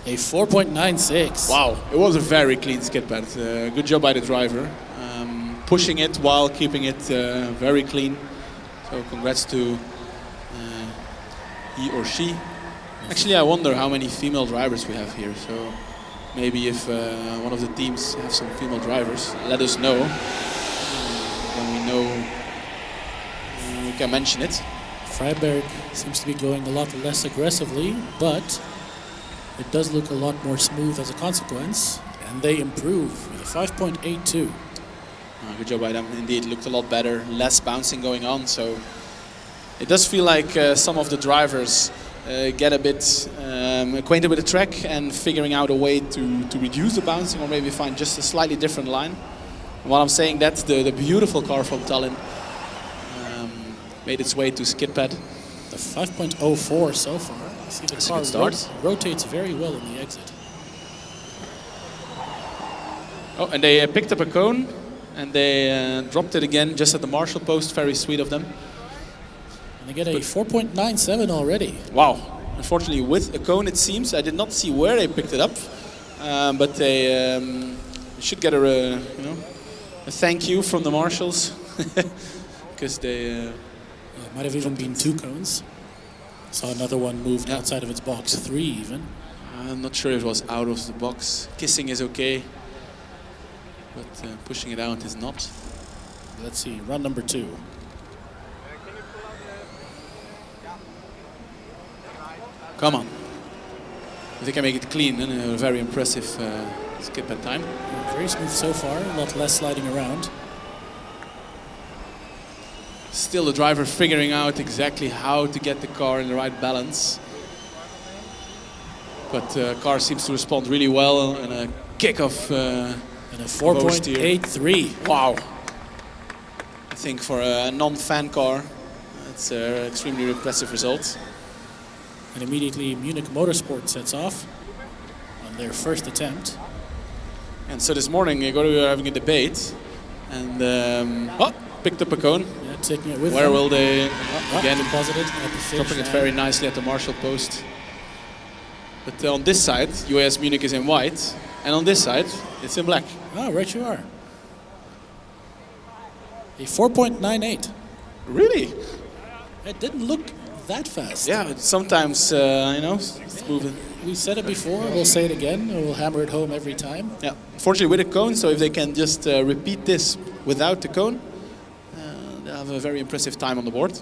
a 4.96. Wow, it was a very clean skid pad. Good job by the driver, pushing it while keeping it very clean. So congrats to he or she. Actually, I wonder how many female drivers we have here. So maybe if one of the teams have some female drivers, let us know. Then we know we can mention it. Freiberg seems to be going a lot less aggressively, but it does look a lot more smooth as a consequence, and they improve with a 5.82. Good job by them. Indeed, looked a lot better, less bouncing going on. So it does feel like some of the drivers get a bit acquainted with the track and figuring out a way to reduce the bouncing, or maybe find just a slightly different line. And while I'm saying that, the beautiful car from Tallinn made its way to Skidpad. The 5.04 so far. You see the car rotates very well in the exit. Oh, and they picked up a cone and they dropped it again just at the marshal post. Very sweet of them. And they get a 4.97 already. Wow. Unfortunately, with a cone, it seems. I did not see where they picked it up, but they should get a thank you from the marshals because they. It might have even been 2 cones. Saw another one moved outside of its box, 3 even. I'm not sure if it was out of the box. Kissing is okay, but pushing it out is not. Let's see, run number 2. Come on. If they can make it clean, then a very impressive skip at time. Very smooth so far, a lot less sliding around. Still the driver figuring out exactly how to get the car in the right balance. But the car seems to respond really well, and a kick of and a 4.83. Wow. I think for a non-fan car, it's an extremely impressive result. And immediately Munich Motorsport sets off on their first attempt. And so this morning we were having a debate, and picked up a cone. Yeah, taking it with Where them. will they again deposit it at the finish dropping it line. very nicely at the marshal post. But on this side, UAS Munich is in white, and on this side, it's in black. Ah, right you are. A 4.98. Really? It didn't look that fast. Yeah, but sometimes, it's moving. We said it before, we'll say it again, and we'll hammer it home every time. Yeah, fortunately with a cone, so if they can just repeat this without the cone, they'll have a very impressive time on the board.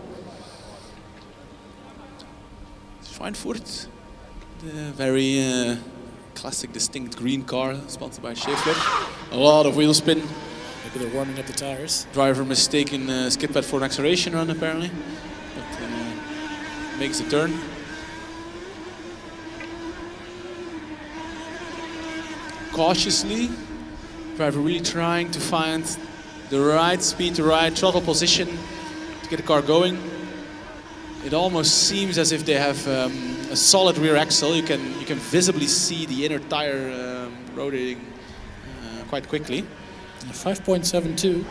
Schweinfurt, the very classic, distinct green car, sponsored by Schaeffler. A lot of wheel spin. Maybe they're warming up the tires. Driver mistaken Skidpad for an acceleration run, apparently. But makes the turn. Cautiously, driver really trying to find the right speed, the right throttle position to get the car going. It almost seems as if they have a solid rear axle. You can visibly see the inner tire rotating quite quickly. 5.72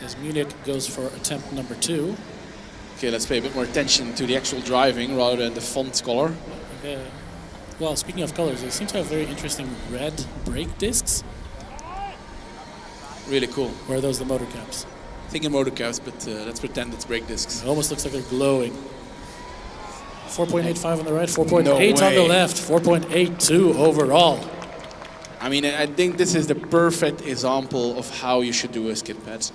as Munich goes for attempt number 2. Okay, let's pay a bit more attention to the actual driving rather than the font color. Well, speaking of colors, they seem to have very interesting red brake discs. Really cool. Or are those the motor caps? Thinking motor caps, but let's pretend it's brake discs. It almost looks like they're glowing. 4.85 on the right, 4.8 No on the way. left, 4.82 overall. I mean, I think this is the perfect example of how you should do a skid pad.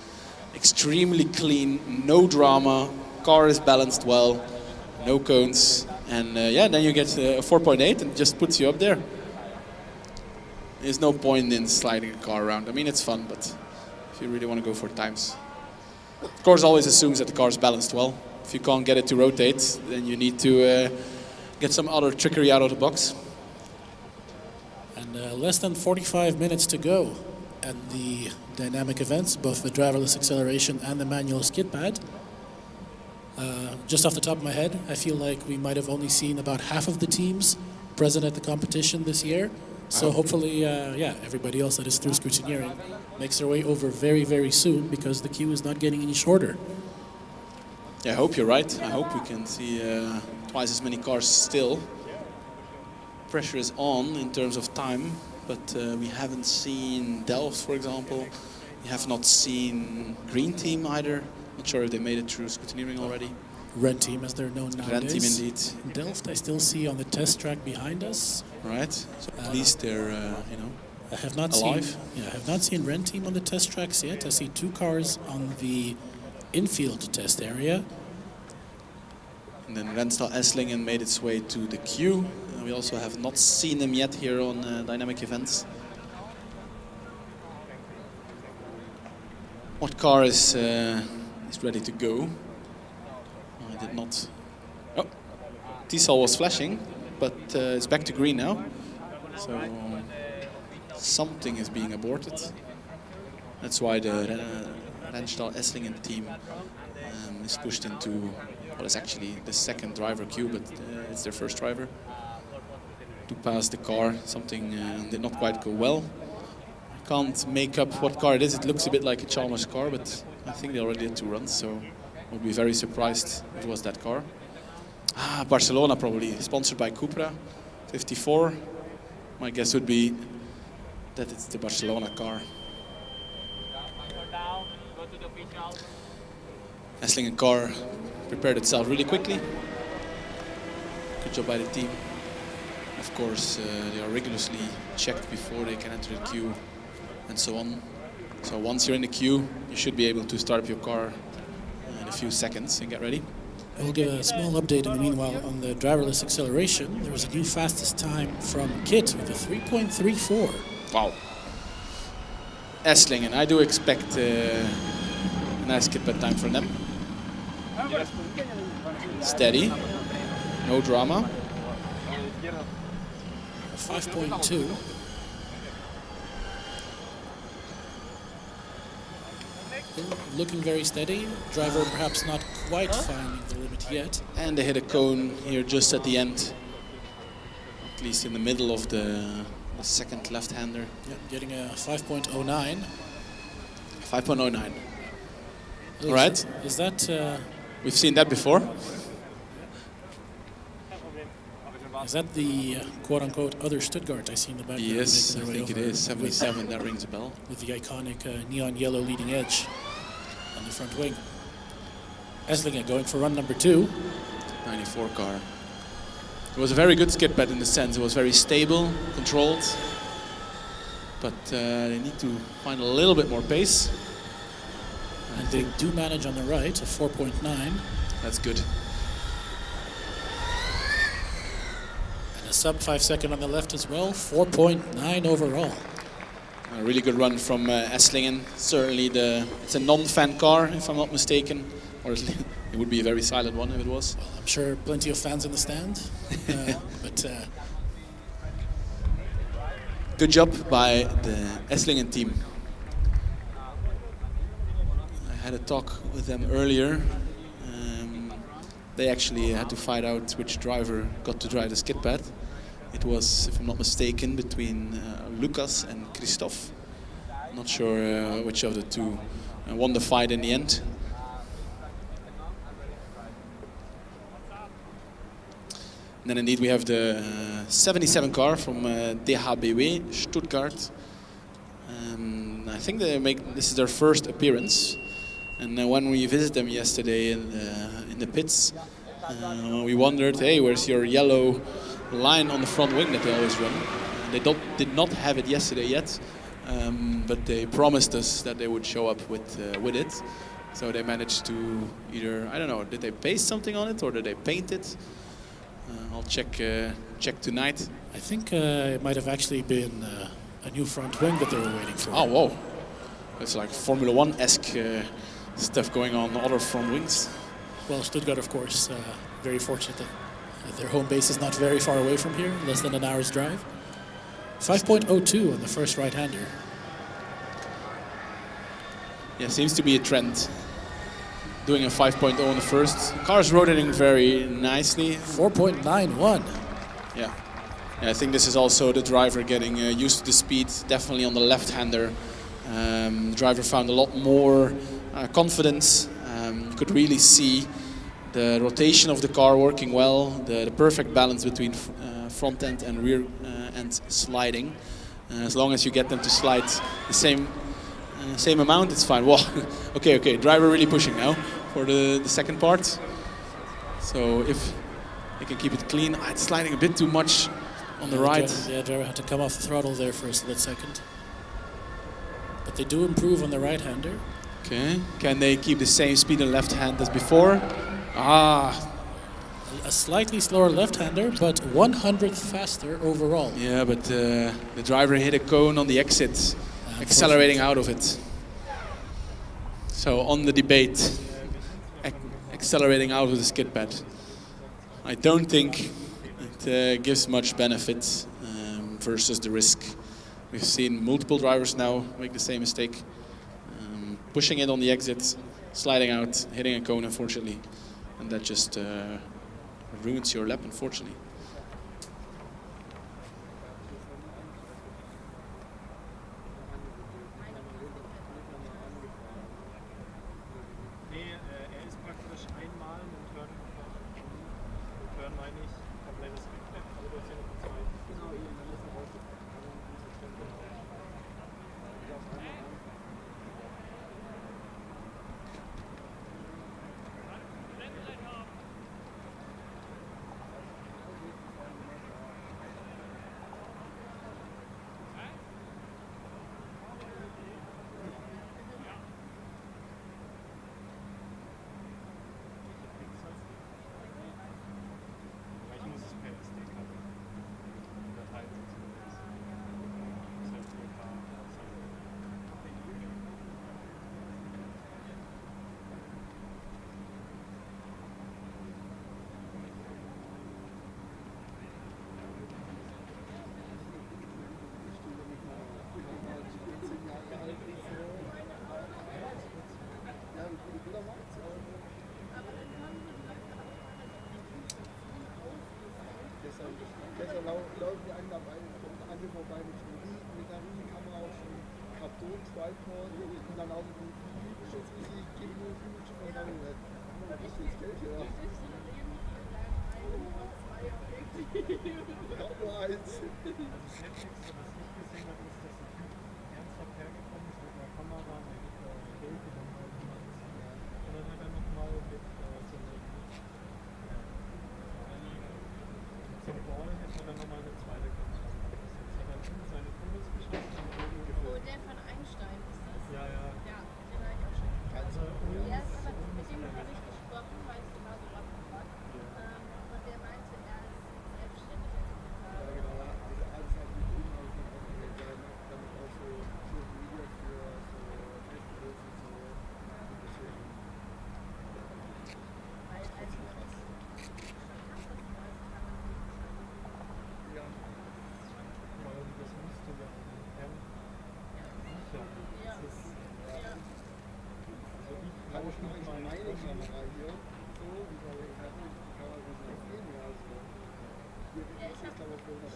Extremely clean, no drama, car is balanced well, no cones, and then you get a 4.8 and just puts you up there. There's no point in sliding a car around. I mean, it's fun, but if you really want to go for times. Of course, always assumes that the car is balanced well. If you can't get it to rotate, then you need to get some other trickery out of the box. And less than 45 minutes to go at the dynamic events, both the driverless acceleration and the manual skid pad. Just off the top of my head, I feel like we might have only seen about half of the teams present at the competition this year. So hopefully, yeah, everybody else that is through scrutineering makes their way over very, very soon, because the queue is not getting any shorter. Yeah, I hope you're right. I hope we can see twice as many cars still. Pressure is on in terms of time, but we haven't seen Delft, for example. We have not seen Green Team either. Not sure if they made it through scrutineering already. Red Team, as they're known nowadays. Red Team, indeed. Delft, I still see on the test track behind us. Right. So at least they're, you know, I have not alive. seen. Yeah, I have not seen Red Team on the test tracks yet. I see 2 cars on the infield test area. And then Renstal Esslingen made its way to the queue. We also have not seen them yet here on Dynamic Events. What car is ready to go? I did not. Oh, T-Sol was flashing, but it's back to green now. So something is being aborted. That's why the Renstal Esslingen team is pushed into what is actually the second driver queue, but it's their first driver to pass the car. Something did not quite go well. I can't make up what car it is. It looks a bit like a Chalmers car, but I think they already did 2 runs, so I would be very surprised if it was that car. Ah, Barcelona probably, sponsored by Cupra, 54. My guess would be that it's the Barcelona car. Esslingen car prepared itself really quickly. Good job by the team. Of course, they are rigorously checked before they can enter the queue and so on. So once you're in the queue, you should be able to start up your car in a few seconds and get ready. We'll give a small update in the meanwhile on the driverless acceleration. There was a new fastest time from KIT with a 3.34. Wow. Esslingen, I do expect a nice Skidpad time for them. Steady, no drama. 5.2. Looking very steady. Driver perhaps not quite finding the limit yet. And they hit a cone here just at the end. At least in the middle of the second left-hander. Yeah, getting a 5.09. 5.09. All right. Is that... We've seen that before. Is that the quote-unquote other Stuttgart I see in the background? Yes, I think it is. 77, that rings a bell. With the iconic neon yellow leading edge on the front wing. Esslingen going for run number 2. 94 car. It was a very good Skidpad in the sense it was very stable, controlled. But they need to find a little bit more pace. And they do manage on the right, a 4.9. That's good. A sub 5 second on the left as well, 4.9 overall. A really good run from Esslingen. Certainly it's a non-fan car, if I'm not mistaken. Or it would be a very silent one if it was. Well, I'm sure plenty of fans in the stand. But good job by the Esslingen team. I had a talk with them earlier. They actually had to find out which driver got to drive the Skidpad. It was, if I'm not mistaken, between Lucas and Christophe. Not sure which of the two won the fight in the end. And then indeed we have the 77 car from DHBW Stuttgart. I think this is their first appearance. And when we visited them yesterday in the pits, we wondered, hey, where's your yellow line on the front wing that they always run? They did not have it yesterday yet, but they promised us that they would show up with it. So they managed to either, I don't know, did they paste something on it or did they paint it? I'll check tonight. I think it might have actually been a new front wing that they were waiting for. Oh, whoa. It's like Formula 1-esque stuff going on other front wings. Well, Stuttgart, of course, very fortunate that their home base is not very far away from here, less than an hour's drive. 5.02 on the first right-hander. Yeah, seems to be a trend. doing a 5.0 in the first. The car's rotating very nicely. 4.91. Yeah. I think this is also the driver getting used to the speed, definitely on the left-hander. The driver found a lot more confidence. You could really see the rotation of the car working well, the perfect balance between front end and rear end sliding. As long as you get them to slide the same amount, it's fine. Whoa. Okay, driver really pushing now for the second part. So if they can keep it clean, it's sliding a bit too much on the right. Driver had to come off the throttle there for a split second. But they do improve on the right-hander. Okay, can they keep the same speed on left hand as before? A slightly slower left-hander, but 100th faster overall. Yeah, but the driver hit a cone on the exit, accelerating out of it. So on the debate, accelerating out of the skid pad. I don't think it gives much benefit versus the risk. We've seen multiple drivers now make the same mistake. Pushing it on the exit, sliding out, hitting a cone, unfortunately. And that just ruins your lap, unfortunately. Laufen die einen dabei, kommt an mir vorbei mit einer Kamera auf dem Karton, Tripod und dann auch mit dem Schutz, wie sie gegen den Schutz und dann was ist das Geld hier? Ich hab nur eins.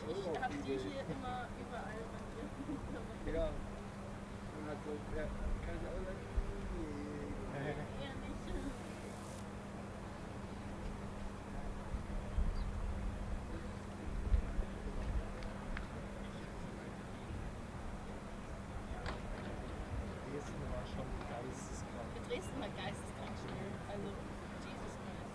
Ich habe die hier immer überall bei mir. Ja. Und hat so, ja, kann ich auch sagen? Nee. Eher nicht. Dresden war schon geisteskrank. Dresden war geisteskrank schnell. Also, Jesus Christ.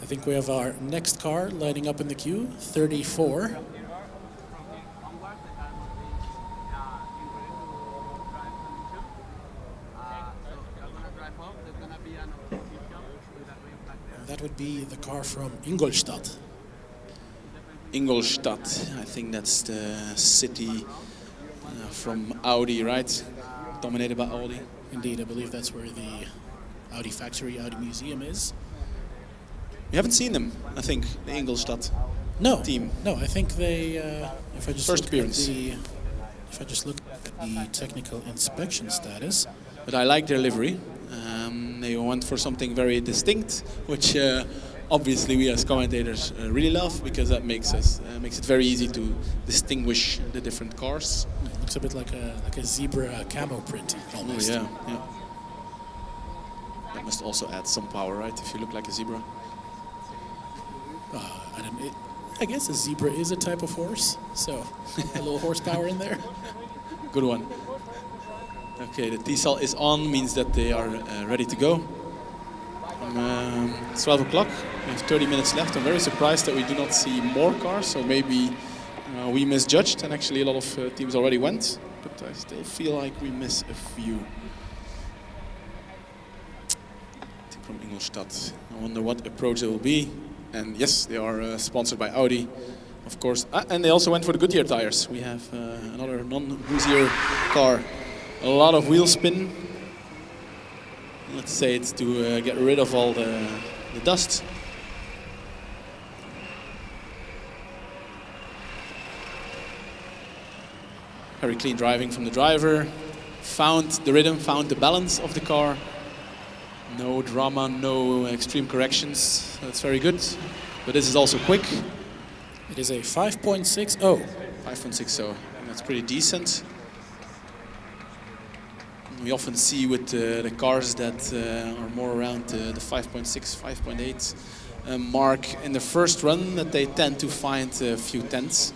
I think we have our next car lining up in the queue, 34. That would be the car from Ingolstadt. Ingolstadt, I think that's the city from Audi, right? Dominated by Audi. Indeed, I believe that's where the Audi factory, Audi museum is. You haven't seen them, I think, the Ingolstadt team. No, I think they, if I just First look appearance. if I just look at the technical inspection status. But I like their livery. They went for something very distinct, which obviously we as commentators really love, because that makes it very easy to distinguish the different cars. It looks a bit like a zebra camo print almost. Oh, yeah. That must also add some power, right? If you look like a zebra. I guess a zebra is a type of horse, so a little horsepower in there. Good one. Okay, the T-cell is on, means that they are ready to go. It's 12 o'clock, we have 30 minutes left. I'm very surprised that we do not see more cars, so maybe we misjudged, and actually a lot of teams already went, but I still feel like we miss a few. From Ingolstadt. I wonder what approach it will be. And yes, they are sponsored by Audi, of course. And they also went for the Goodyear tires. We have another non-Hoosier car. A lot of wheel spin. Let's say it's to get rid of all the dust. Very clean driving from the driver. Found the rhythm, found the balance of the car. No drama, no extreme corrections. That's very good. But this is also quick. It is a 5.60. 5.60. That's pretty decent. We often see with the cars that are more around the 5.6, 5.8 mark in the first run, that they tend to find a few tenths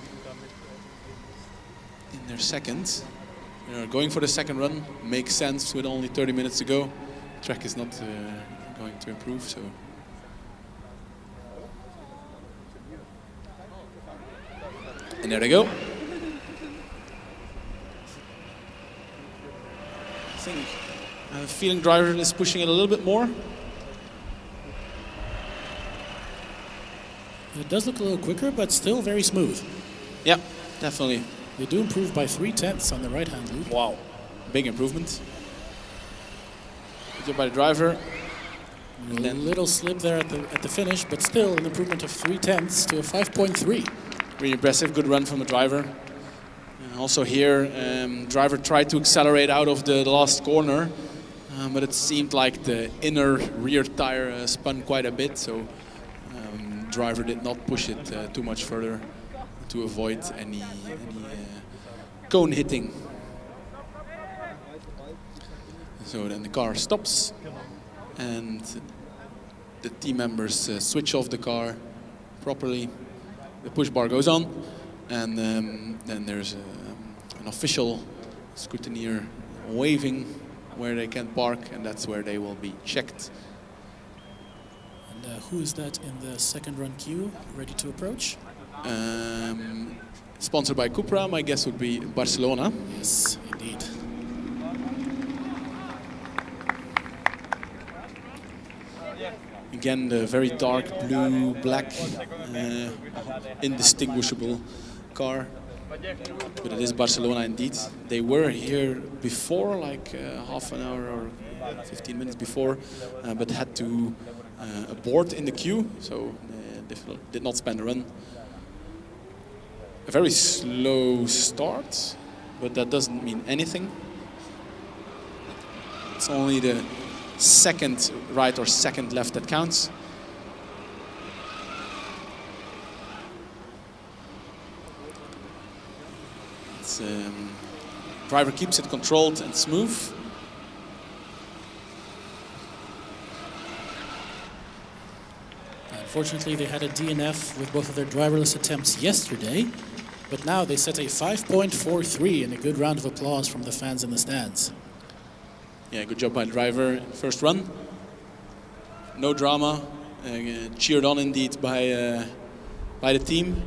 in their second. They are going for the second run. Makes sense with only 30 minutes to go. Track is not going to improve, so. And there they go. I have a feeling driver is pushing it a little bit more. It does look a little quicker, but still very smooth. Yeah, definitely. They do improve by 0.3 on the right-hand loop. Wow, big improvement. Good job by the driver. A little slip there at the finish, but still an improvement of 0.3 to a 5.3. Really impressive, good run from the driver. Also here, driver tried to accelerate out of the last corner, but it seemed like the inner rear tire spun quite a bit, so driver did not push it too much further to avoid any cone hitting. So then the car stops, and the team members switch off the car properly. The push bar goes on, and then there's an official scrutineer waving where they can park, and that's where they will be checked. And who is that in the second run queue, ready to approach? Sponsored by Cupra, my guess would be Barcelona. Yes, indeed. Again, the very dark blue, black, indistinguishable car. But it is Barcelona indeed. They were here before, like half an hour or 15 minutes before, but had to abort in the queue, so did not spend a run. A very slow start, but that doesn't mean anything. It's only the second right or second left that counts. Driver keeps it controlled and smooth. Unfortunately, they had a DNF with both of their driverless attempts yesterday, but now they set a 5.43 and a good round of applause from the fans in the stands. Yeah, good job by the driver. First run. no drama, cheered on indeed by the team.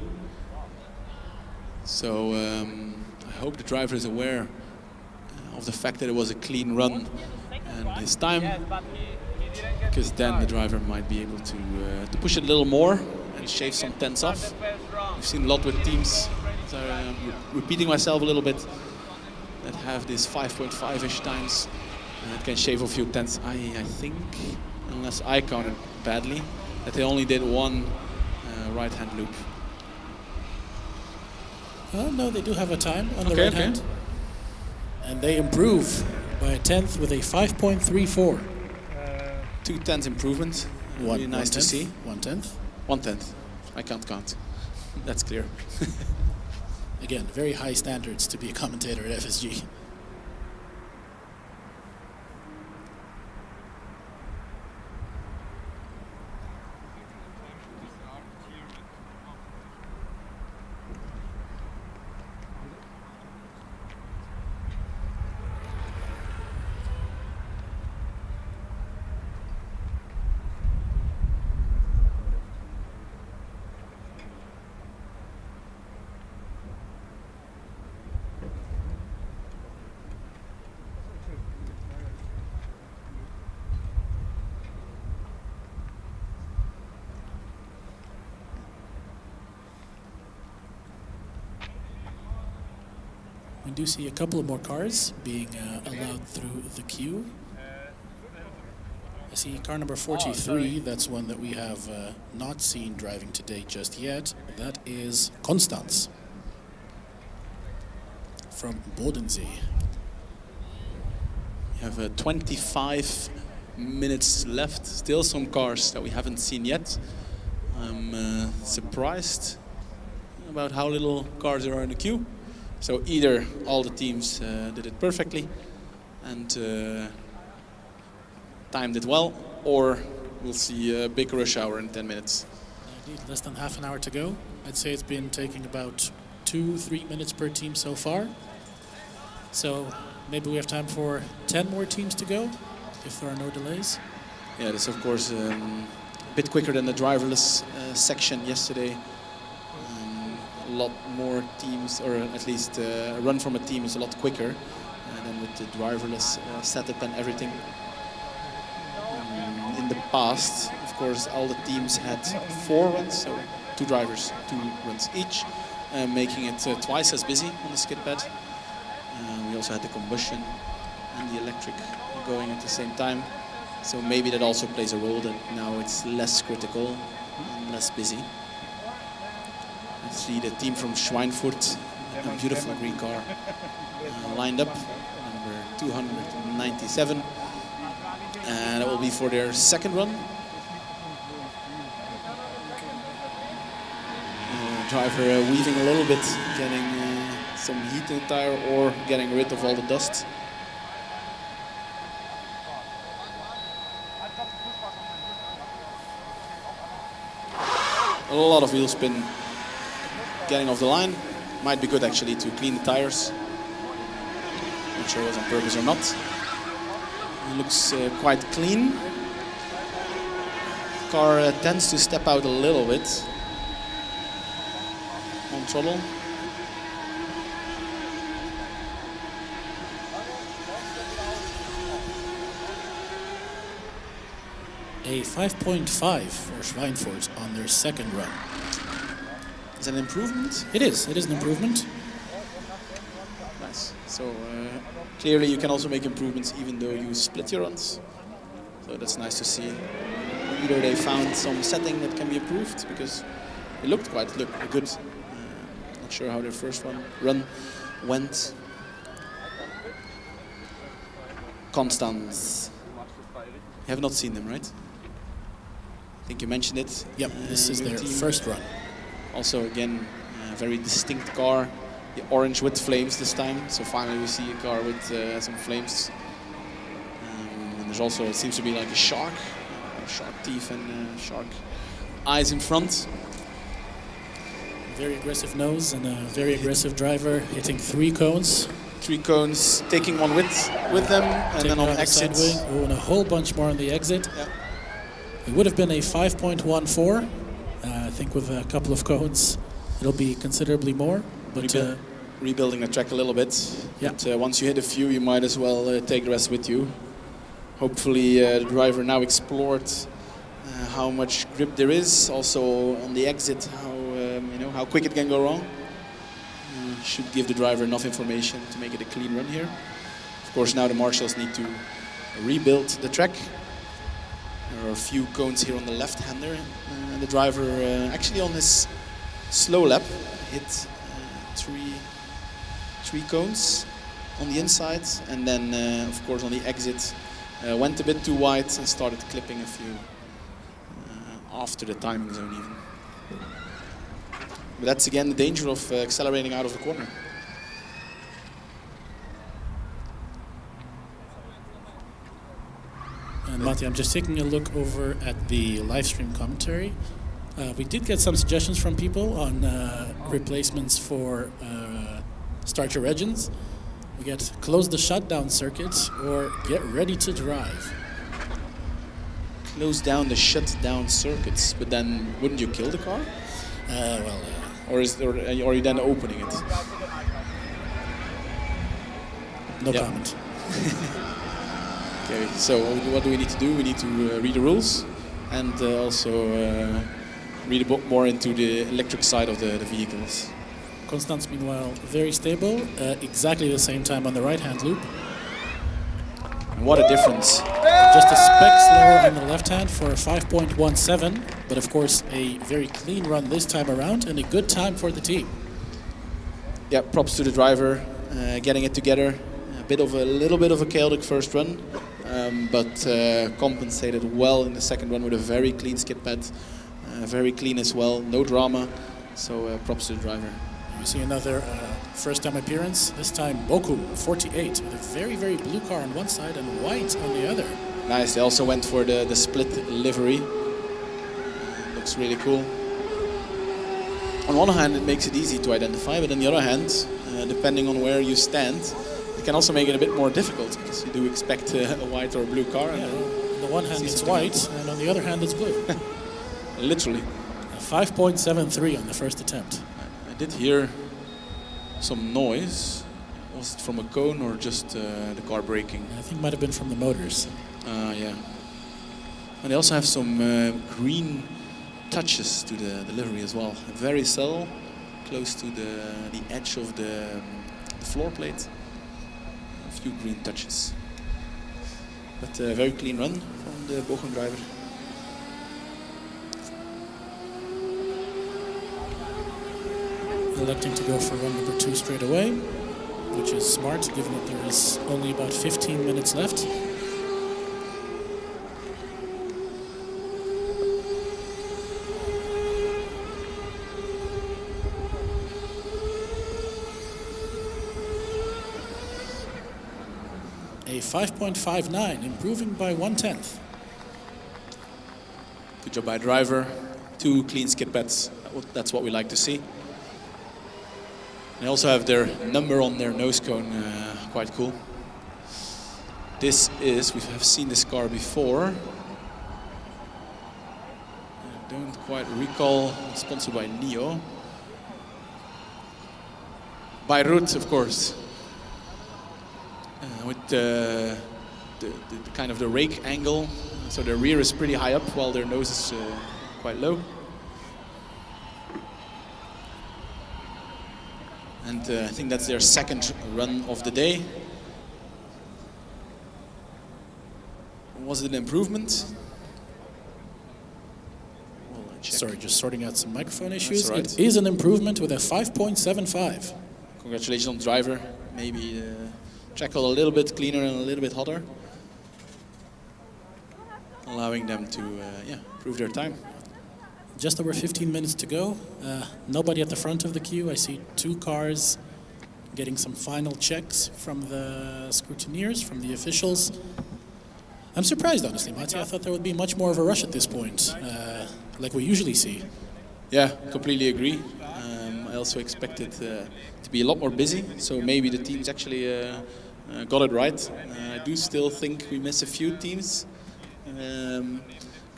So I hope the driver is aware of the fact that it was a clean run and his time, because then the driver might be able to push it a little more and shave some tenths off. We've seen a lot with teams, so repeating myself a little bit, that have this 5.5-ish times and can shave a few tenths. I think, unless I counted badly, that they only did one right-hand loop. No, they do have a time on the right hand. And they improve by a tenth with a 5.34. 2 tenths improvement. Really nice to see. 1/10. 1/10. I can't count. That's clear. Again, very high standards to be a commentator at FSG. We do see a couple of more cars being allowed through the queue. I see car number 43, that's one that we have not seen driving today just yet. That is Konstanz from Bodensee. We have 25 minutes left, still some cars that we haven't seen yet. I'm surprised about how little cars there are in the queue. So either all the teams did it perfectly and timed it well, or we'll see a big rush hour in 10 minutes. Indeed, less than half an hour to go. I'd say it's been taking about 2-3 minutes per team so far. So maybe we have time for 10 more teams to go, if there are no delays. Yeah, this is of course a bit quicker than the driverless section yesterday. A lot more teams, or at least a run from a team is a lot quicker than with the driverless setup and everything. In the past, of course, all the teams had 4 runs, so 2 drivers, 2 runs each, making it twice as busy on the Skidpad. We also had the combustion and the electric going at the same time, so maybe that also plays a role that now it's less critical and less busy. I see the team from Schweinfurt, a beautiful green car, lined up, number 297, and it will be for their second run. Driver weaving a little bit, getting some heat in the tire or getting rid of all the dust. A lot of wheel spin getting off the line. Might be good actually to clean the tires. Not sure it was on purpose or not. It looks quite clean. Car tends to step out a little bit on throttle. A 5.5 for Schweinfurt on their second run. Is that an improvement? It is an improvement. Nice. So clearly you can also make improvements even though you split your runs. So that's nice to see. Either they found some setting that can be improved, because it looked quite good. Not sure how their first run went. Konstanz. You have not seen them, right? I think you mentioned it. Yep, this is their first run. Also, again, a very distinct car. The orange with flames this time. So finally we see a car with some flames. And there's also, it seems to be like a shark teeth and shark eyes in front. Very aggressive nose and a very aggressive driver, hitting 3 cones. 3 cones, taking one with them, and then on exit. Oh, and a whole bunch more on the exit. Yeah. It would have been a 5.14. I think with a couple of cones, it'll be considerably more. But rebuilding the track a little bit. Yeah. But, once you hit a few, you might as well take the rest with you. Hopefully, the driver now explored how much grip there is. Also on the exit, how quick it can go wrong. Should give the driver enough information to make it a clean run here. Of course, now the marshals need to rebuild the track. There are a few cones here on the left-hander. The driver, actually on his slow lap, hit three cones on the inside, and then, of course, on the exit, went a bit too wide and started clipping a few after the timing zone even. But that's again the danger of accelerating out of the corner. And Matti, I'm just taking a look over at the live stream commentary. We did get some suggestions from people on replacements for start your engines. We get close the shutdown circuit or get ready to drive. Close down the shutdown circuits, but then wouldn't you kill the car? Or are you then opening it? No comment. Okay, so what do we need to do? We need to read the rules and also read a bit more into the electric side of the vehicles. Constance, meanwhile, very stable, exactly the same time on the right-hand loop. And what a difference. Just a speck slower on the left hand for a 5.17, but of course a very clean run this time around and a good time for the team. Yeah, props to the driver, getting it together. A little bit of a chaotic first run, but compensated well in the second run with a very clean skid pad, very clean as well, no drama. So props to the driver. We see another first-time appearance. This time Boku 48 with a very, very blue car on one side and white on the other. Nice. They also went for the split livery. Looks really cool. On one hand, it makes it easy to identify, but on the other hand, depending on where you stand, it can also make it a bit more difficult because you do expect a white or blue car. Yeah, on the one hand it's white and on the other hand it's blue. Literally. A 5.73 on the first attempt. I did hear some noise. Was it from a cone or just the car braking? I think it might have been from the motors. Yeah. And they also have some green touches to the livery as well. Very subtle, close to the edge of the floor plate. A few green touches. But a very clean run from the Bochum driver. Electing to go for run number 2 straight away, which is smart given that there is only about 15 minutes left. A 5.59, improving by 1/10. Good job by driver. 2 clean skid pads. That's what we like to see. They also have their number on their nose cone, quite cool. This is, we have seen this car before. I don't quite recall, sponsored by Neo. Bayreuth, of course. With the kind of the rake angle. So their rear is pretty high up while their nose is quite low. And I think that's their second run of the day. Was it an improvement? Well, Sorry, just sorting out some microphone issues. Right. It is an improvement with a 5.75. Congratulations on the driver. Maybe track got a little bit cleaner and a little bit hotter. Allowing them to improve their time. Just over 15 minutes to go. Nobody at the front of the queue. I see 2 cars getting some final checks from the scrutineers, from the officials. I'm surprised, honestly, Matti. I thought there would be much more of a rush at this point, like we usually see. Yeah, completely agree. I also expected to be a lot more busy, so maybe the teams actually got it right. I do still think we miss a few teams.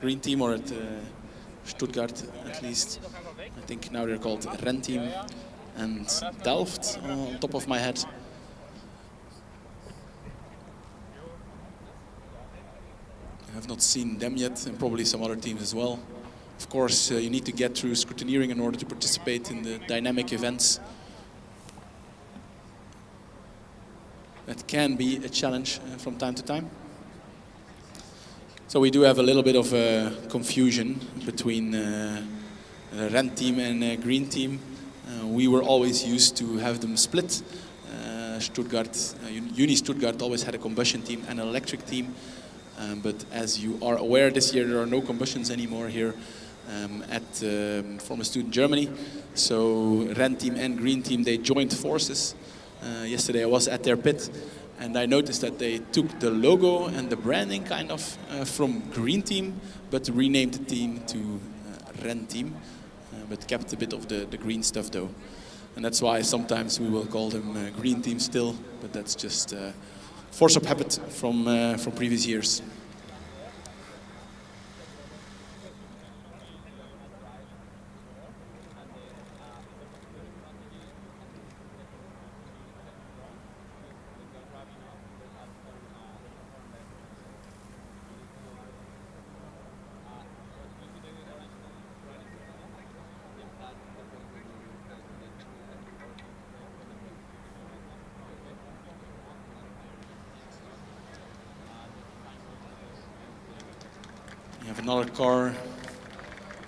green team, or at Stuttgart at least. I think now they're called Renteam and Delft on top of my head. I have not seen them yet, and probably some other teams as well. Of course, you need to get through scrutineering in order to participate in the dynamic events. That can be a challenge from time to time. So we do have a little bit of confusion between red team and green team. We were always used to have them split. Stuttgart, Uni Stuttgart always had a combustion team and an electric team. But as you are aware, this year there are no combustions anymore here at former student Germany. So red team and green team, they joined forces. Yesterday I was at their pit, and I noticed that they took the logo and the branding kind of from green team, but renamed the team to red team, but kept a bit of the green stuff though. And that's why sometimes we will call them green team still, but that's just force of habit from previous years. Another car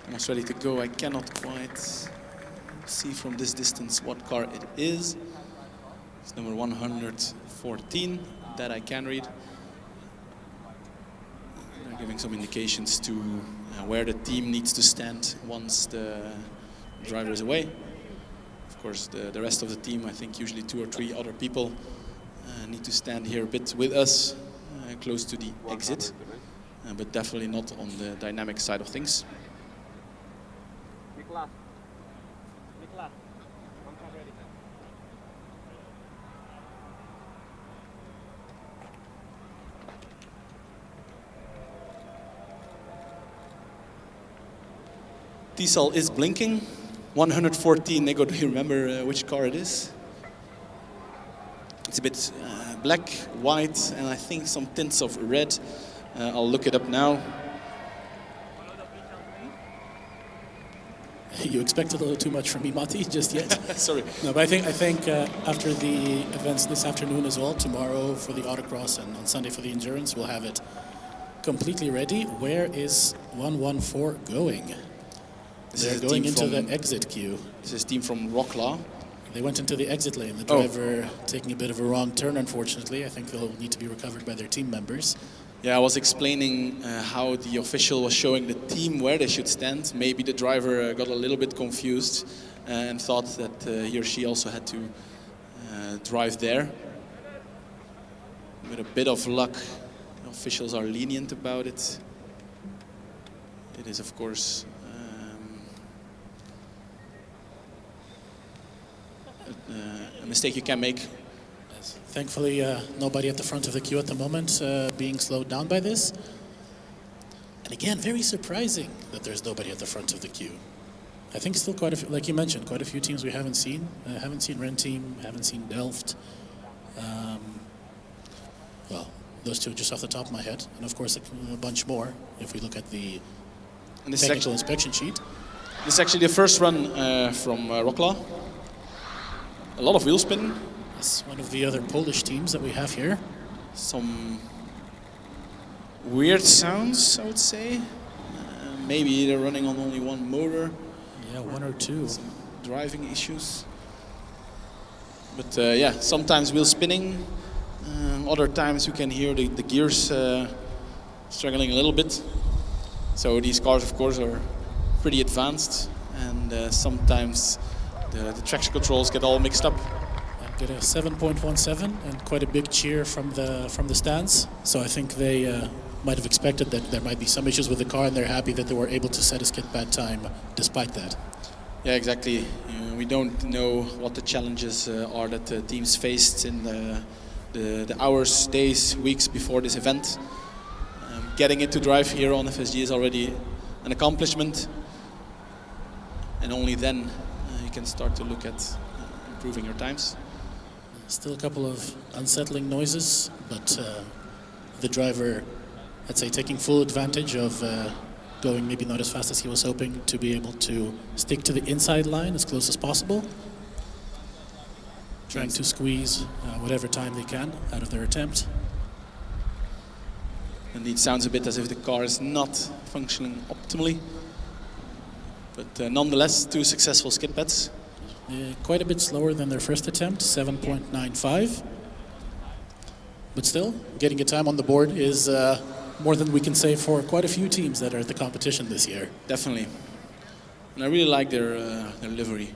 almost ready to go. I cannot quite see from this distance what car it is. It's number 114 that I can read. They're giving some indications to where the team needs to stand once the driver is away. Of course, the rest of the team, I think usually 2 or 3 other people, need to stand here a bit with us, close to the exit. But definitely not on the dynamic side of things. Diesel is blinking. 114, Nego, do you remember which car it is? It's a bit black, white, and I think some tints of red. I'll look it up now. You expected a little too much from me, Matti, just yet? Sorry. No, but I think after the events this afternoon as well, tomorrow for the autocross and on Sunday for the endurance, we'll have it completely ready. Where is 114 going? They're going into the exit queue. This is a team from Wroclaw. They went into the exit lane. The driver taking a bit of a wrong turn, unfortunately. I think they'll need to be recovered by their team members. Yeah, I was explaining how the official was showing the team where they should stand. Maybe the driver got a little bit confused and thought that he or she also had to drive there. With a bit of luck, the officials are lenient about it. It is, of course, a mistake you can make. Thankfully, nobody at the front of the queue at the moment being slowed down by this. And again, very surprising that there's nobody at the front of the queue. I think still quite a few, like you mentioned, quite a few teams we haven't seen. Haven't seen Renteam, haven't seen Delft. Well, those 2 just off the top of my head. And of course, a bunch more if we look at the technical inspection sheet. This is actually the first run from Wroclaw. A lot of wheel spin. It's one of the other Polish teams that we have here. Some weird sounds, I would say. Maybe they're running on only one motor. Yeah, 1 or 2. Some driving issues. But yeah, sometimes wheel spinning. Other times you can hear the gears struggling a little bit. So these cars, of course, are pretty advanced. And sometimes the traction controls get all mixed up. Get a 7.17 and quite a big cheer from the stands. So I think they might have expected that there might be some issues with the car, and they're happy that they were able to set a Skidpad time despite that. Yeah, exactly. We don't know what the challenges are that the teams faced in the hours, days, weeks before this event. getting it to drive here on FSG is already an accomplishment, and only then you can start to look at improving your times. Still a couple of unsettling noises, but the driver, I'd say, taking full advantage of going maybe not as fast as he was hoping to be able to stick to the inside line as close as possible. Trying to squeeze whatever time they can out of their attempt. Indeed, it sounds a bit as if the car is not functioning optimally, but nonetheless, 2 successful skid pads. Quite a bit slower than their first attempt, 7.95. But still, getting a time on the board is more than we can say for quite a few teams that are at the competition this year. Definitely. And I really like their livery.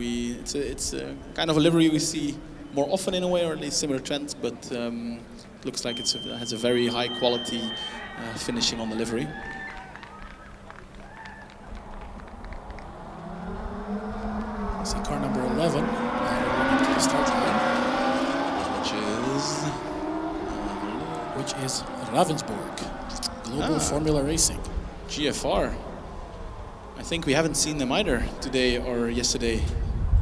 It's a kind of a livery we see more often in a way, or at least similar trends, but it looks like it has a very high quality finishing on the livery. I see car number 11 running to the start line, which is Ravensburg, Global Formula Racing. GFR. I think we haven't seen them either today or yesterday.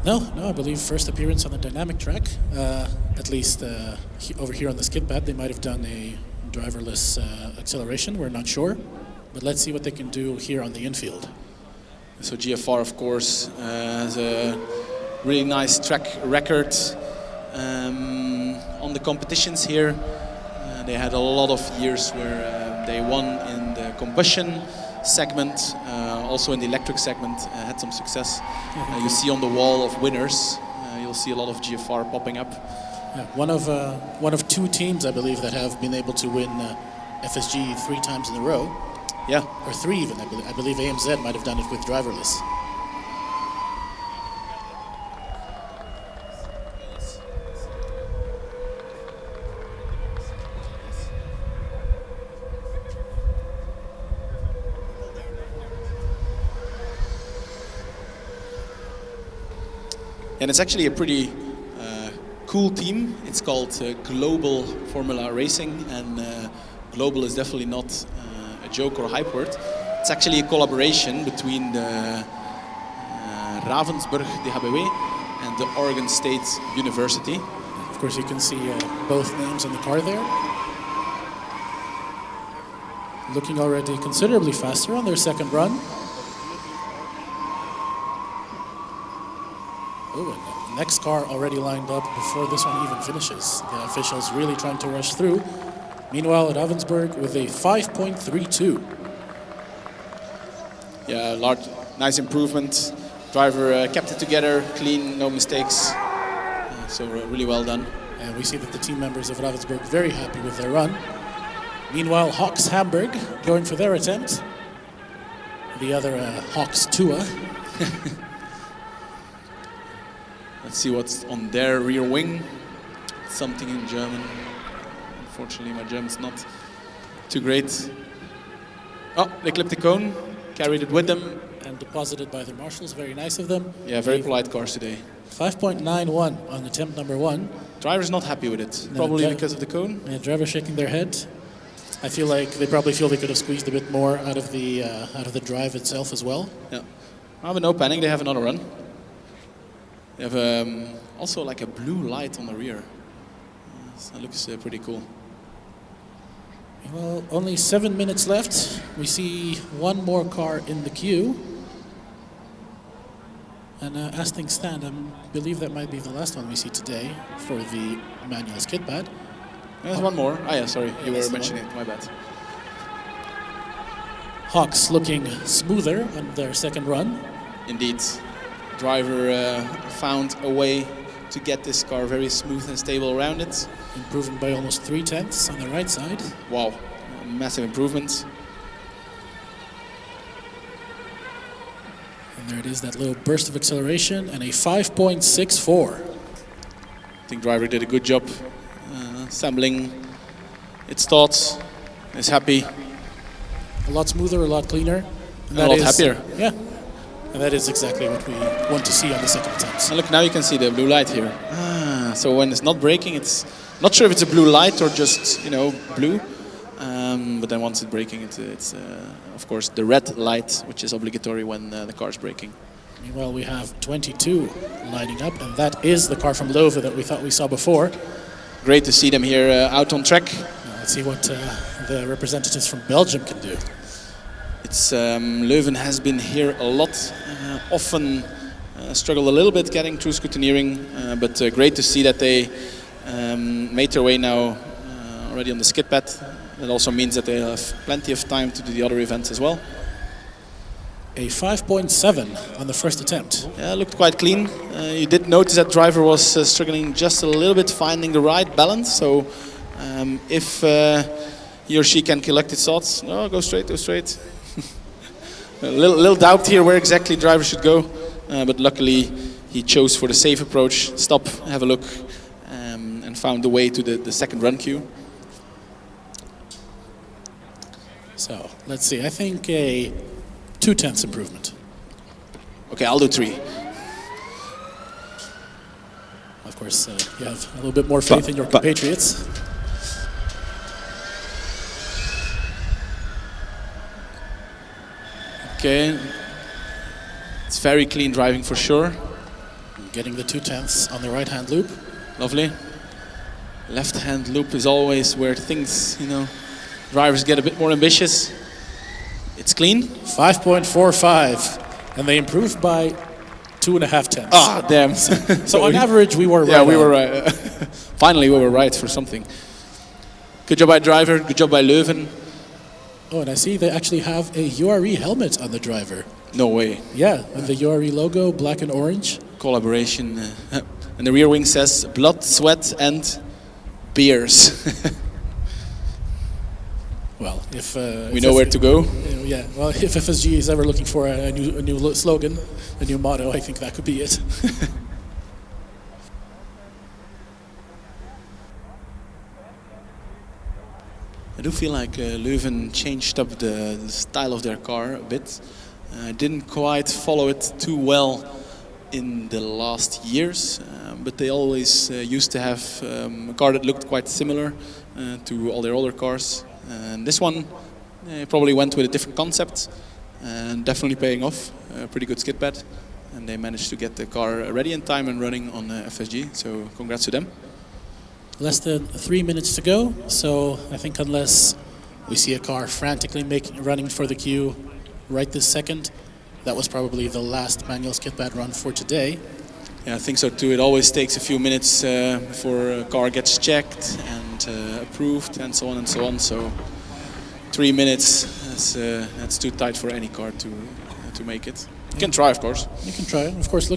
No, I believe first appearance on the dynamic track, at least over here on the skid pad. They might have done a driverless acceleration, we're not sure, but let's see what they can do here on the infield. So GFR, of course, has a really nice track record on the competitions here. They had a lot of years where they won in the combustion segment, also in the electric segment, had some success. You see on the wall of winners, you'll see a lot of GFR popping up. Yeah, one of 2 teams, I believe, that have been able to win FSG 3 times in a row. Yeah, or 3 even. I believe AMZ might have done it with driverless. and it's actually a pretty cool team. It's called Global Formula Racing, and global is definitely not a joke or a hype word. It's actually a collaboration between the Ravensburg DHBW and the Oregon State University. Of course, you can see both names on the car there. Looking already considerably faster on their second run. Oh, and the next car already lined up before this one even finishes. The officials really trying to rush through. Meanwhile, Ravensburg with a 5.32. Yeah, nice improvement. Driver kept it together, clean, no mistakes. So really well done. And we see that the team members of Ravensburg very happy with their run. Meanwhile, Hawks Hamburg going for their attempt. The other Hawks TUA. Let's see what's on their rear wing. Something in German. Unfortunately, my German's not too great. Oh, they clipped the cone, carried it with them. And deposited by the marshals, very nice of them. Yeah, very polite cars today. 5.91 on attempt number 1. Driver's not happy with it, probably because of the cone. Yeah, driver shaking their head. I feel like they probably feel they could have squeezed a bit more out of the drive itself as well. Yeah, but no panic, they have another run. They have also like a blue light on the rear. So that looks pretty cool. Well, only 7 minutes left. We see one more car in the queue. And as things stand, I believe that might be the last one we see today for the manual skid pad. There's one more. Ah, yeah, sorry, you were mentioning it, my bad. Hawks looking smoother on their second run. Indeed. Driver found a way to get this car very smooth and stable around it. Improving by almost 3/10 on the right side. Wow, massive improvement. And there it is, that little burst of acceleration, and a 5.64. I think driver did a good job assembling its thoughts. Is happy. A lot smoother, a lot cleaner. And a lot happier. Yeah. And that is exactly what we want to see on the second attempt. And look, now you can see the blue light here. So when it's not braking, it's not sure if it's a blue light or just, you know, blue. but then once it's braking, it's of course the red light, which is obligatory when the car is braking. Meanwhile, we have 22 lining up, and that is the car from Leuven that we thought we saw before. Great to see them here out on track. Let's see what the representatives from Belgium can do. It's Leuven has been here a lot, often struggled a little bit getting through scrutineering, but great to see that they made their way now already on the Skidpad. That also means that they have plenty of time to do the other events as well. A 5.7 on the first attempt. Yeah, looked quite clean. You did notice that driver was struggling just a little bit finding the right balance. So if he or she can collect its thoughts, no, go straight, go straight. A little doubt here where exactly driver should go, but luckily he chose for the safe approach, stop, have a look, and found the way to the second run queue. So let's see, I think a 0.2 improvement. Okay, I'll do 3. Of course, you have a little bit more faith in your compatriots. Okay, it's very clean driving for sure. Getting the 0.2 on the right-hand loop. Lovely. Left-hand loop is always where things, drivers get a bit more ambitious. It's clean. 5.45, and they improved by 2.5 tenths. Ah, damn. So on average, we were right. Yeah, we were right. Finally, we were right for something. Good job by driver. Good job by Leuven. Oh, and I see they actually have a URE helmet on the driver. No way. Yeah, with the URE logo, black and orange. Collaboration. And the rear wing says blood, sweat, and beers. Well, if we know where to go. Yeah. Well, if FSG is ever looking for a new slogan, a new motto, I think that could be it. I do feel like Leuven changed up the style of their car a bit. Didn't quite follow it too well in the last years, but they always used to have a car that looked quite similar to all their older cars. And this one probably went with a different concept and definitely paying off. Pretty good skid pad, and they managed to get the car ready in time and running on FSG, so congrats to them. Less than 3 minutes to go, so I think unless we see a car frantically running for the queue right this second, that was probably the last manual skid pad run for today. Yeah, I think so too. It always takes a few minutes before a car gets checked and approved and so on and so on. So 3 minutes, that's too tight for any car to make it. You can try, of course. You can try. Of course,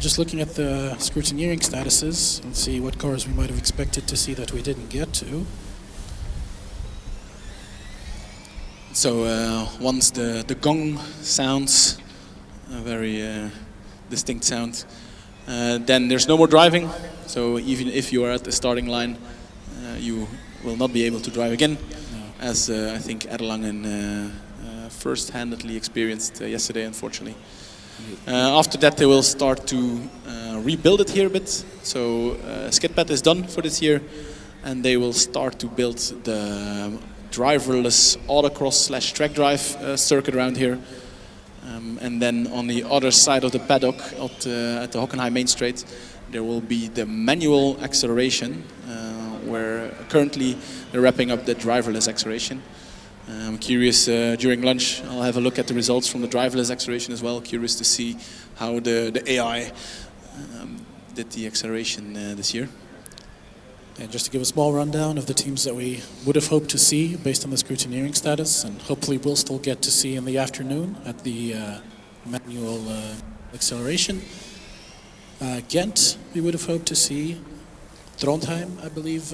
just looking at the scrutineering statuses and see what cars we might have expected to see that we didn't get to. So once the gong sounds, a very distinct sound, then there's no more driving. So even if you are at the starting line, you will not be able to drive again, as I think Erlangen first-handedly experienced yesterday, unfortunately. After that, they will start to rebuild it here a bit. So Skidpad is done for this year, and they will start to build the driverless autocross/track drive circuit around here. And then on the other side of the paddock at the Hockenheim Main Straight, there will be the manual acceleration, where currently they're wrapping up the driverless acceleration. I'm curious, during lunch, I'll have a look at the results from the driverless acceleration as well. Curious to see how the AI did the acceleration this year. And just to give a small rundown of the teams that we would have hoped to see based on the scrutineering status, and hopefully we'll still get to see in the afternoon at the manual acceleration. Ghent, we would have hoped to see. Trondheim, I believe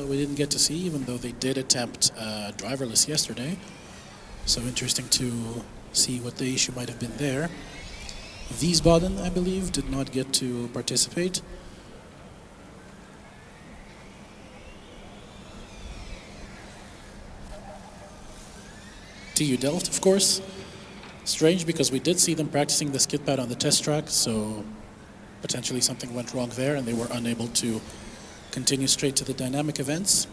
we didn't get to see, even though they did attempt driverless yesterday. So interesting to see what the issue might have been there. Wiesbaden, I believe, did not get to participate. TU Delft, of course. Strange, because we did see them practicing the skid pad on the test track, so potentially something went wrong there and they were unable to continue straight to the dynamic events.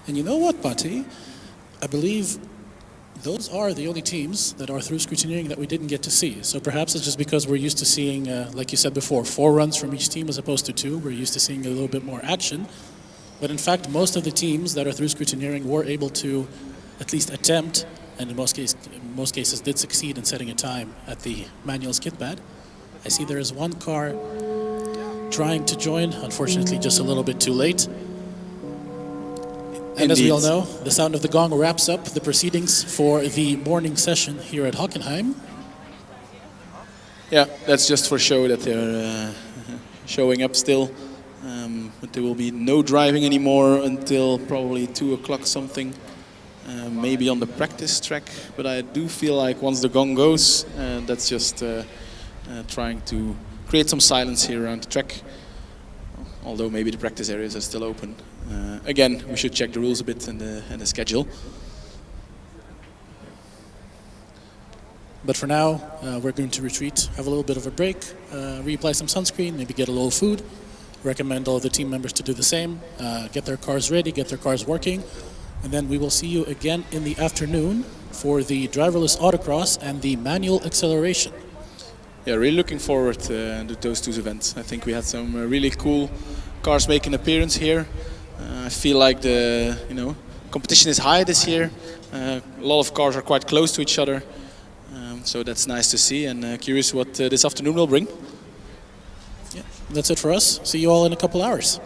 And you know what, Pati? I believe those are the only teams that are through scrutineering that we didn't get to see. So perhaps it's just because we're used to seeing, like you said before, 4 runs from each team as opposed to 2. We're used to seeing a little bit more action. But in fact, most of the teams that are through scrutineering were able to at least attempt, and in most cases did succeed in setting a time at the manual Skidpad. I see there is one car trying to join, unfortunately just a little bit too late. And as we all know, the sound of the gong wraps up the proceedings for the morning session here at Hockenheim. Yeah, that's just for show that they're showing up still. But there will be no driving anymore until probably 2 o'clock something. Maybe on the practice track, but I do feel like once the gong goes, that's just trying to create some silence here around the track. Although maybe the practice areas are still open. Again, we should check the rules a bit and the schedule. But for now, we're going to retreat, have a little bit of a break, reapply some sunscreen, maybe get a little food. Recommend all the team members to do the same, get their cars ready, get their cars working, and then we will see you again in the afternoon for the driverless autocross and the manual acceleration. Yeah, really looking forward to those 2 events. I think we had some really cool cars make an appearance here. I feel like the competition is high this year. A lot of cars are quite close to each other, so that's nice to see. And curious what this afternoon will bring. Yeah, that's it for us. See you all in a couple hours.